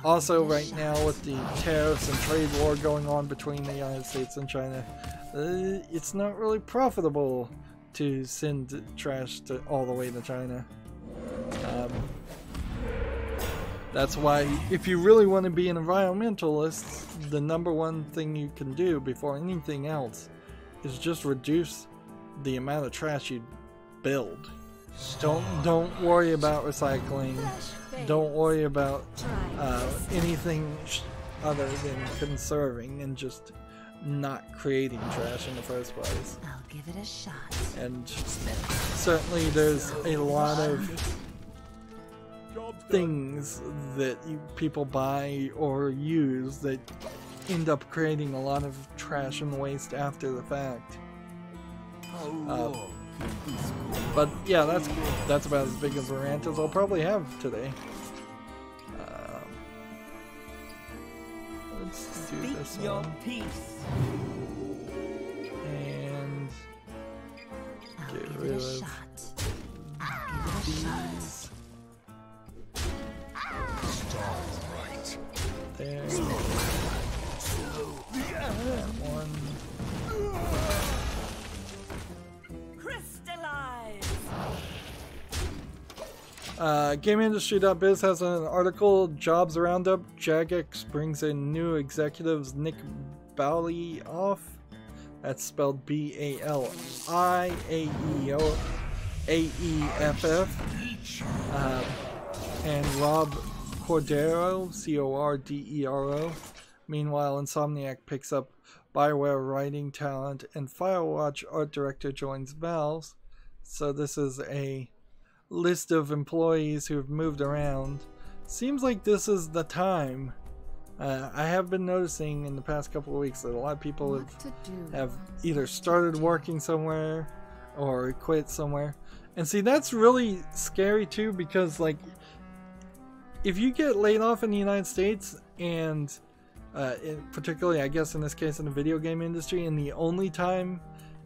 Also, right now, with the tariffs and trade war going on between the United States and China, it's not really profitable to send trash all the way to China. That's why, if you really want to be an environmentalist, the #1 thing you can do before anything else is just reduce the amount of trash you build. Don't worry about recycling. Don't worry about anything other than conserving and just not creating trash in the first place. I'll give it a shot. And certainly there's a lot of things that people buy or use that end up creating a lot of trash and waste after the fact. But yeah, that's about as big as a rant as I'll probably have today. Let's do this one. And get rid of these. There. That one. GameIndustry.biz has an article, Jobs Roundup. Jagex brings in new executives. Nick Balioff, that's spelled B-A-L-I-A-E-O-A-E-F-F. And Rob Cordero, C-O-R-D-E-R-O. Meanwhile, Insomniac picks up BioWare writing talent, and Firewatch art director joins Valve. So this is a list of employees who have moved around. Seems like this is the time. I have been noticing in the past couple of weeks that a lot of people have either started working somewhere or quit somewhere. And see, that's really scary too, because like if you get laid off in the United States, and particularly I guess in this case in the video game industry, and the only time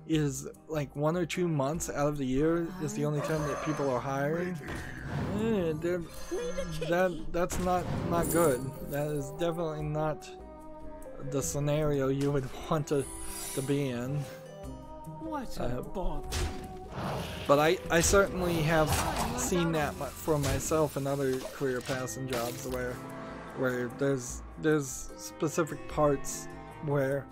is like 1 or 2 months out of the year is the only time that people are hiring, that's not good. That is definitely not the scenario you would want to be in. What a bother. But I certainly have seen that for myself in other career paths and jobs where there's specific parts where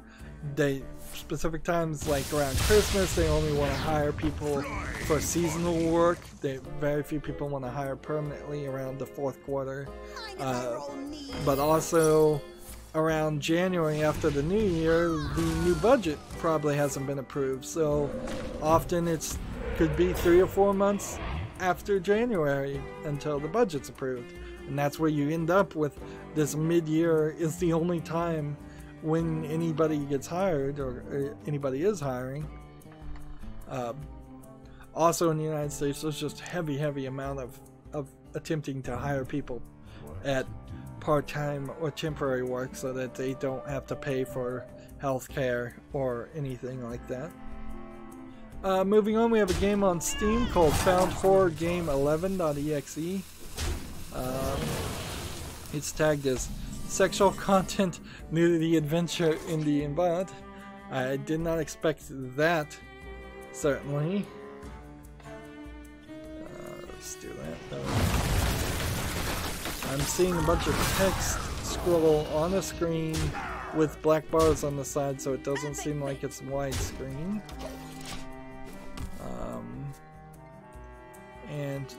specific times, like around Christmas, they only want to hire people for seasonal work. Very few people want to hire permanently around the 4th quarter. But also around January after the new year, the new budget probably hasn't been approved. So often could be 3 or 4 months after January until the budget's approved. And that's where you end up with this mid-year is the only time when anybody gets hired or anybody is hiring. Also in the United States, there's just heavy amount of attempting to hire people at part-time or temporary work so that they don't have to pay for health care or anything like that. Moving on, we have a game on Steam called Found Horror Game 11.exe. It's tagged as sexual content, nudity, adventure in the environment. I did not expect that, certainly. Let's do that. I'm seeing a bunch of text scroll on a screen with black bars on the side, so it doesn't seem like it's widescreen. And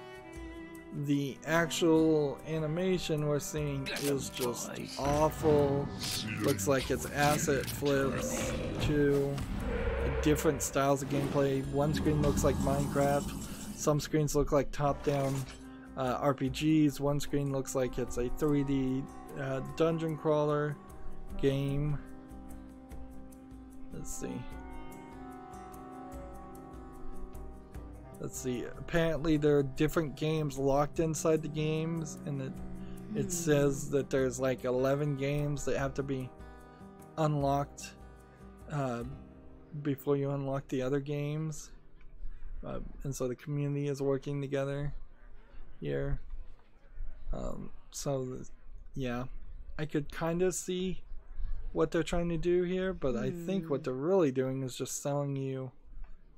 the actual animation we're seeing is just awful. Looks like it's asset flips to different styles of gameplay. One screen looks like Minecraft. Some screens look like top-down RPGs. One screen looks like it's a 3D dungeon crawler game. Let's see. Apparently there are different games locked inside the games, and it says that there's like 11 games that have to be unlocked before you unlock the other games. And so the community is working together here. Yeah, I could kind of see what they're trying to do here, but I think what they're really doing is just selling you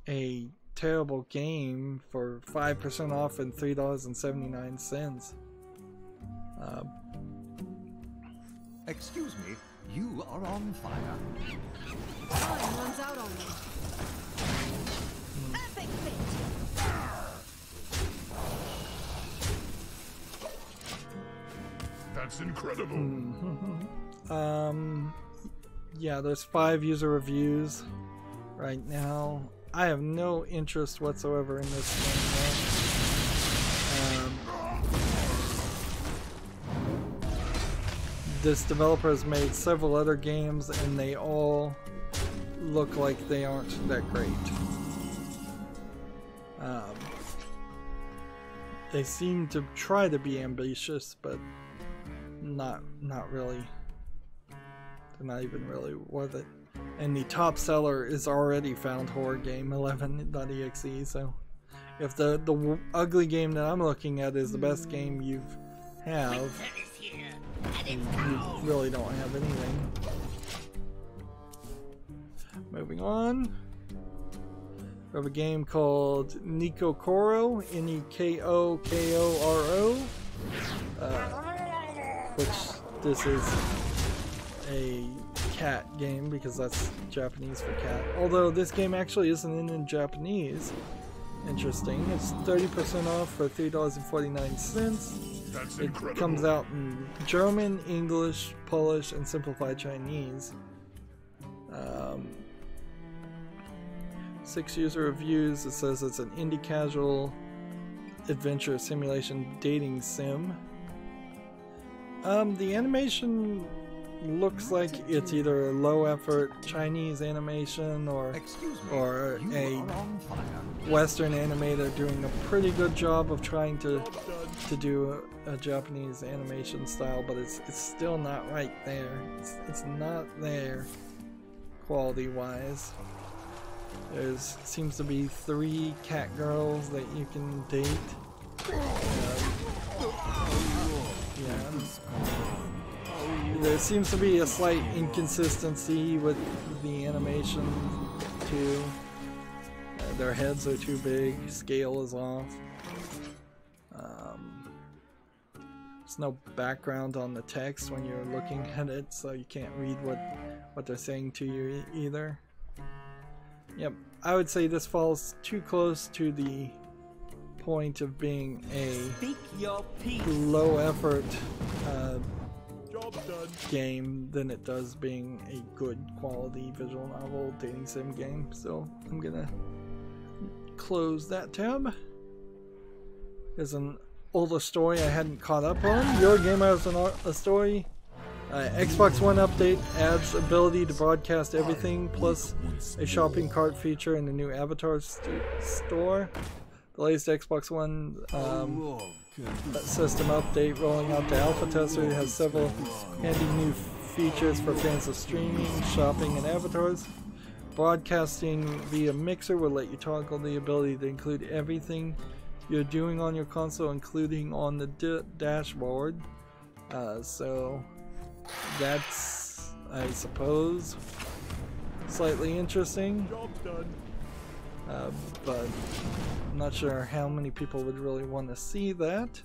a terrible game for 5% off and $3.79. Excuse me, you are on fire. Time runs out on me. Perfect fit. That's incredible. Yeah, there's 5 user reviews right now. I have no interest whatsoever in this game. This developer has made several other games and they all look like they aren't that great. They seem to try to be ambitious, but not really. They're not even really worth it. And the top seller is already Found Horror Game 11.exe, so if the ugly game that I'm looking at is the best game you have, you really don't have anything. Moving on. We have a game called NECHO, N-E-K-O-K-O-R-O, which this is a cat game because that's Japanese for cat. Although this game actually isn't in Japanese. Interesting. It's 30% off for $3.49. It comes out in German, English, Polish, and simplified Chinese. 6 user reviews. It says it's an indie casual adventure simulation dating sim. The animation looks like it's either a low effort Chinese animation or a Western animator doing a pretty good job of trying to do a Japanese animation style, but it's still not right there. It's not there quality wise. There seems to be 3 cat girls that you can date. Yeah. There seems to be a slight inconsistency with the animation too. Their heads are too big, scale is off. There's no background on the text when you're looking at it, so you can't read what they're saying to you either. Yep, I would say this falls too close to the point of being a low effort game than it does being a good quality visual novel dating sim game. So I'm gonna close that tab. There's an older story I hadn't caught up on. Your Gamer has a story. Xbox One update adds ability to broadcast everything, plus a shopping cart feature in the new Avatar store. The latest Xbox One system update rolling out to alpha testers has several handy new features for fans of streaming, shopping, and avatars. Broadcasting via Mixer will let you toggle the ability to include everything you're doing on your console, including on the dashboard. So that's, I suppose, slightly interesting. But I'm not sure how many people would really want to see that.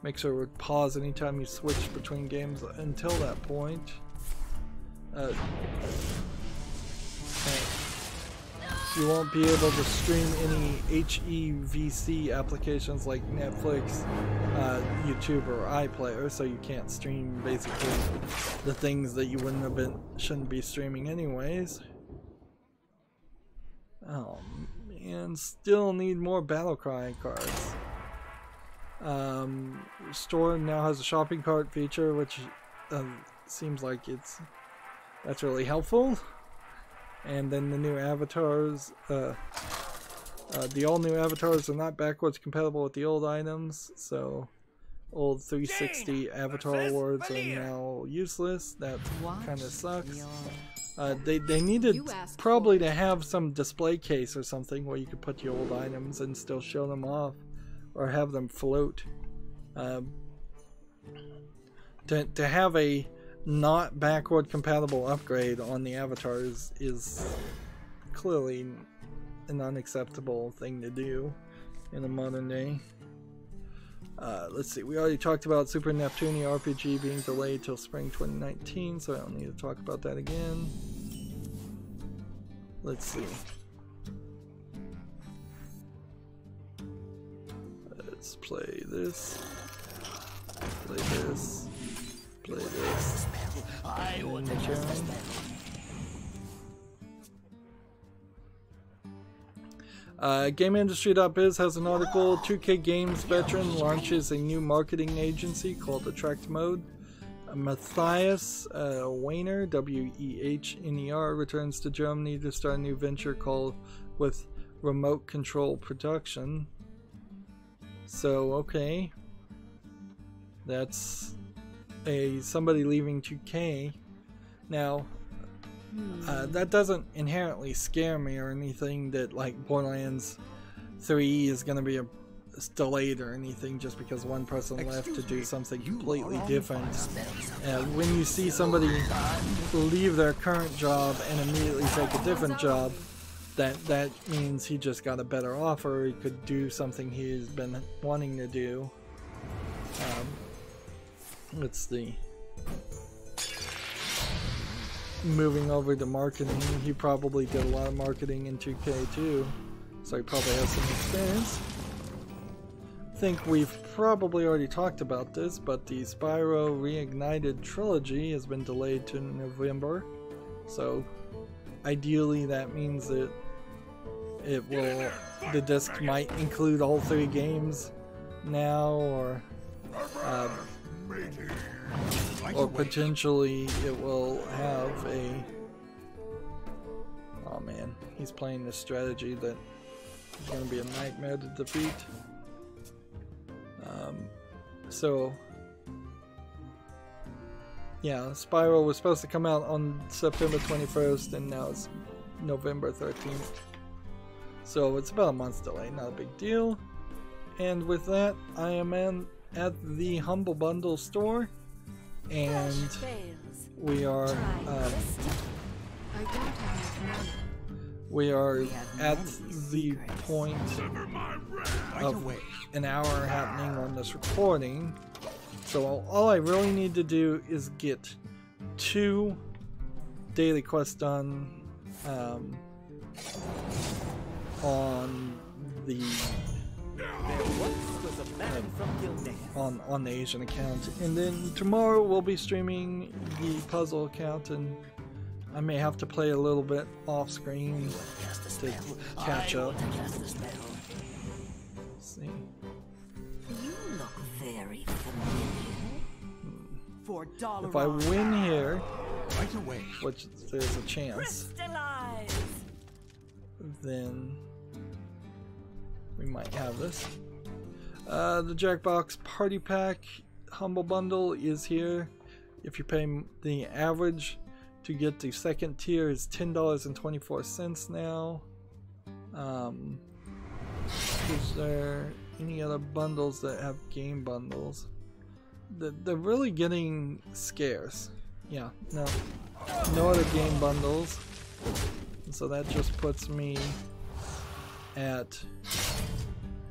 Mixer would pause anytime you switch between games until that point. You won't be able to stream any HEVC applications like Netflix, YouTube, or iPlayer, so you can't stream basically the things that you shouldn't be streaming anyways. Oh man, still need more Battlecry cards. Store now has a shopping cart feature, which seems like that's really helpful. And then the new avatars, the all new avatars are not backwards compatible with the old items, so old 360 avatar awards are now useless. That kind of sucks. They needed probably to have some display case or something where you could put the old items and still show them off, or have them float. To have a not backward compatible upgrade on the avatars is clearly an unacceptable thing to do in a modern day. Let's see, we already talked about Super Neptunia RPG being delayed till spring 2019, so I don't need to talk about that again. Let's see. Let's play this. Play this. Play this. I want to cast the spell. GameIndustry.biz has an article. 2K Games veteran launches a new marketing agency called Attract Mode. Matthias Wehner, W-E-H-N-E-R, returns to Germany to start a new venture called with Remote Control Production. So, okay. That's somebody leaving 2K. Now, that doesn't inherently scare me or anything that like Borderlands 3 is going to be delayed or anything just because one person left to do something completely different. When you see somebody leave their current job and immediately take a different job, that means he just got a better offer. He could do something he's been wanting to do. Let's see. Moving over to marketing, he probably did a lot of marketing in 2K too, so he probably has some experience. I think we've probably already talked about this, but the Spyro Reignited trilogy has been delayed to November, so ideally that means that the disc might include all 3 games now, or potentially it will have a... Oh man, he's playing this strategy that is going to be a nightmare to defeat. So yeah, Spyro was supposed to come out on September 21st and now it's November 13th. So it's about a month's delay, not a big deal. And with that, I am at the Humble Bundle store, and we are at the point of an hour happening on this recording. So all I really need to do is get 2 daily quests done on the on the Asian account, and then tomorrow we'll be streaming the puzzle account, and I may have to play a little bit off screen to catch up. Let's see. You look very familiar. If I win here, which there's a chance, then we might have this. The Jackbox Party Pack Humble Bundle is here. If you pay the average to get the second tier is $10.24 now. Is there any other bundles that have game bundles? They're really getting scarce. Yeah, no other game bundles. So that just puts me at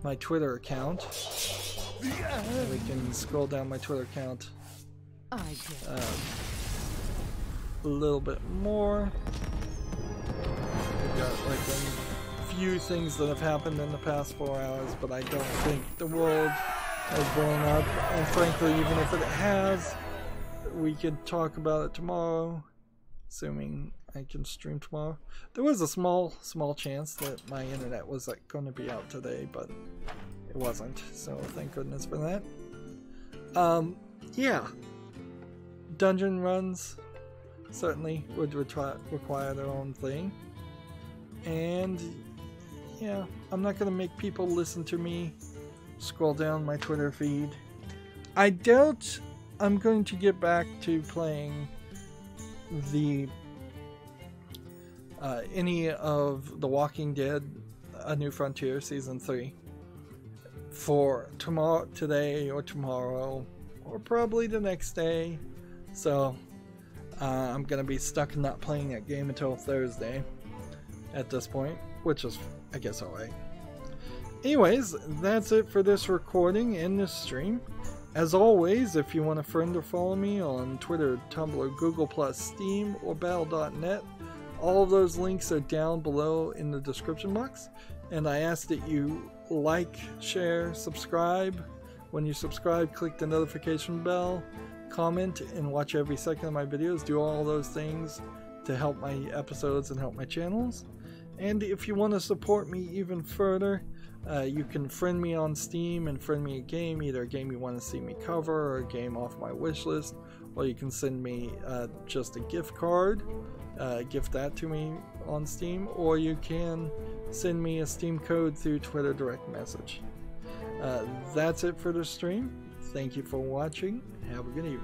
my Twitter account. We can scroll down my Twitter account a little bit more. We've got like a few things that have happened in the past 4 hours, but I don't think the world has blown up, and frankly, even if it has, we could talk about it tomorrow, assuming I can stream tomorrow. There was a small chance that my internet was like going to be out today, but it wasn't, so thank goodness for that. Yeah, dungeon runs certainly would require their own thing, and yeah, I'm not going to make people listen to me scroll down my Twitter feed. I doubt I'm going to get back to playing the any of The Walking Dead A New Frontier Season 3 for today or tomorrow, or probably the next day. So I'm gonna be stuck not playing that game until Thursday at this point, which is, I guess, alright. anyways, that's it for this recording and this stream. As always, if you want a friend or follow me on Twitter, Tumblr, Google+, Steam, or Battle.net, all of those links are down below in the description box. And I ask that you like, share, subscribe. When you subscribe, click the notification bell, comment, and watch every second of my videos. Do all those things to help my episodes and help my channels. And if you want to support me even further, you can friend me on Steam and friend me a game, either a game you want to see me cover or a game off my wish list, or you can send me just a gift card, gift that to me on Steam, or you can send me a Steam code through Twitter direct message. That's it for the stream. Thank you for watching. Have a good evening.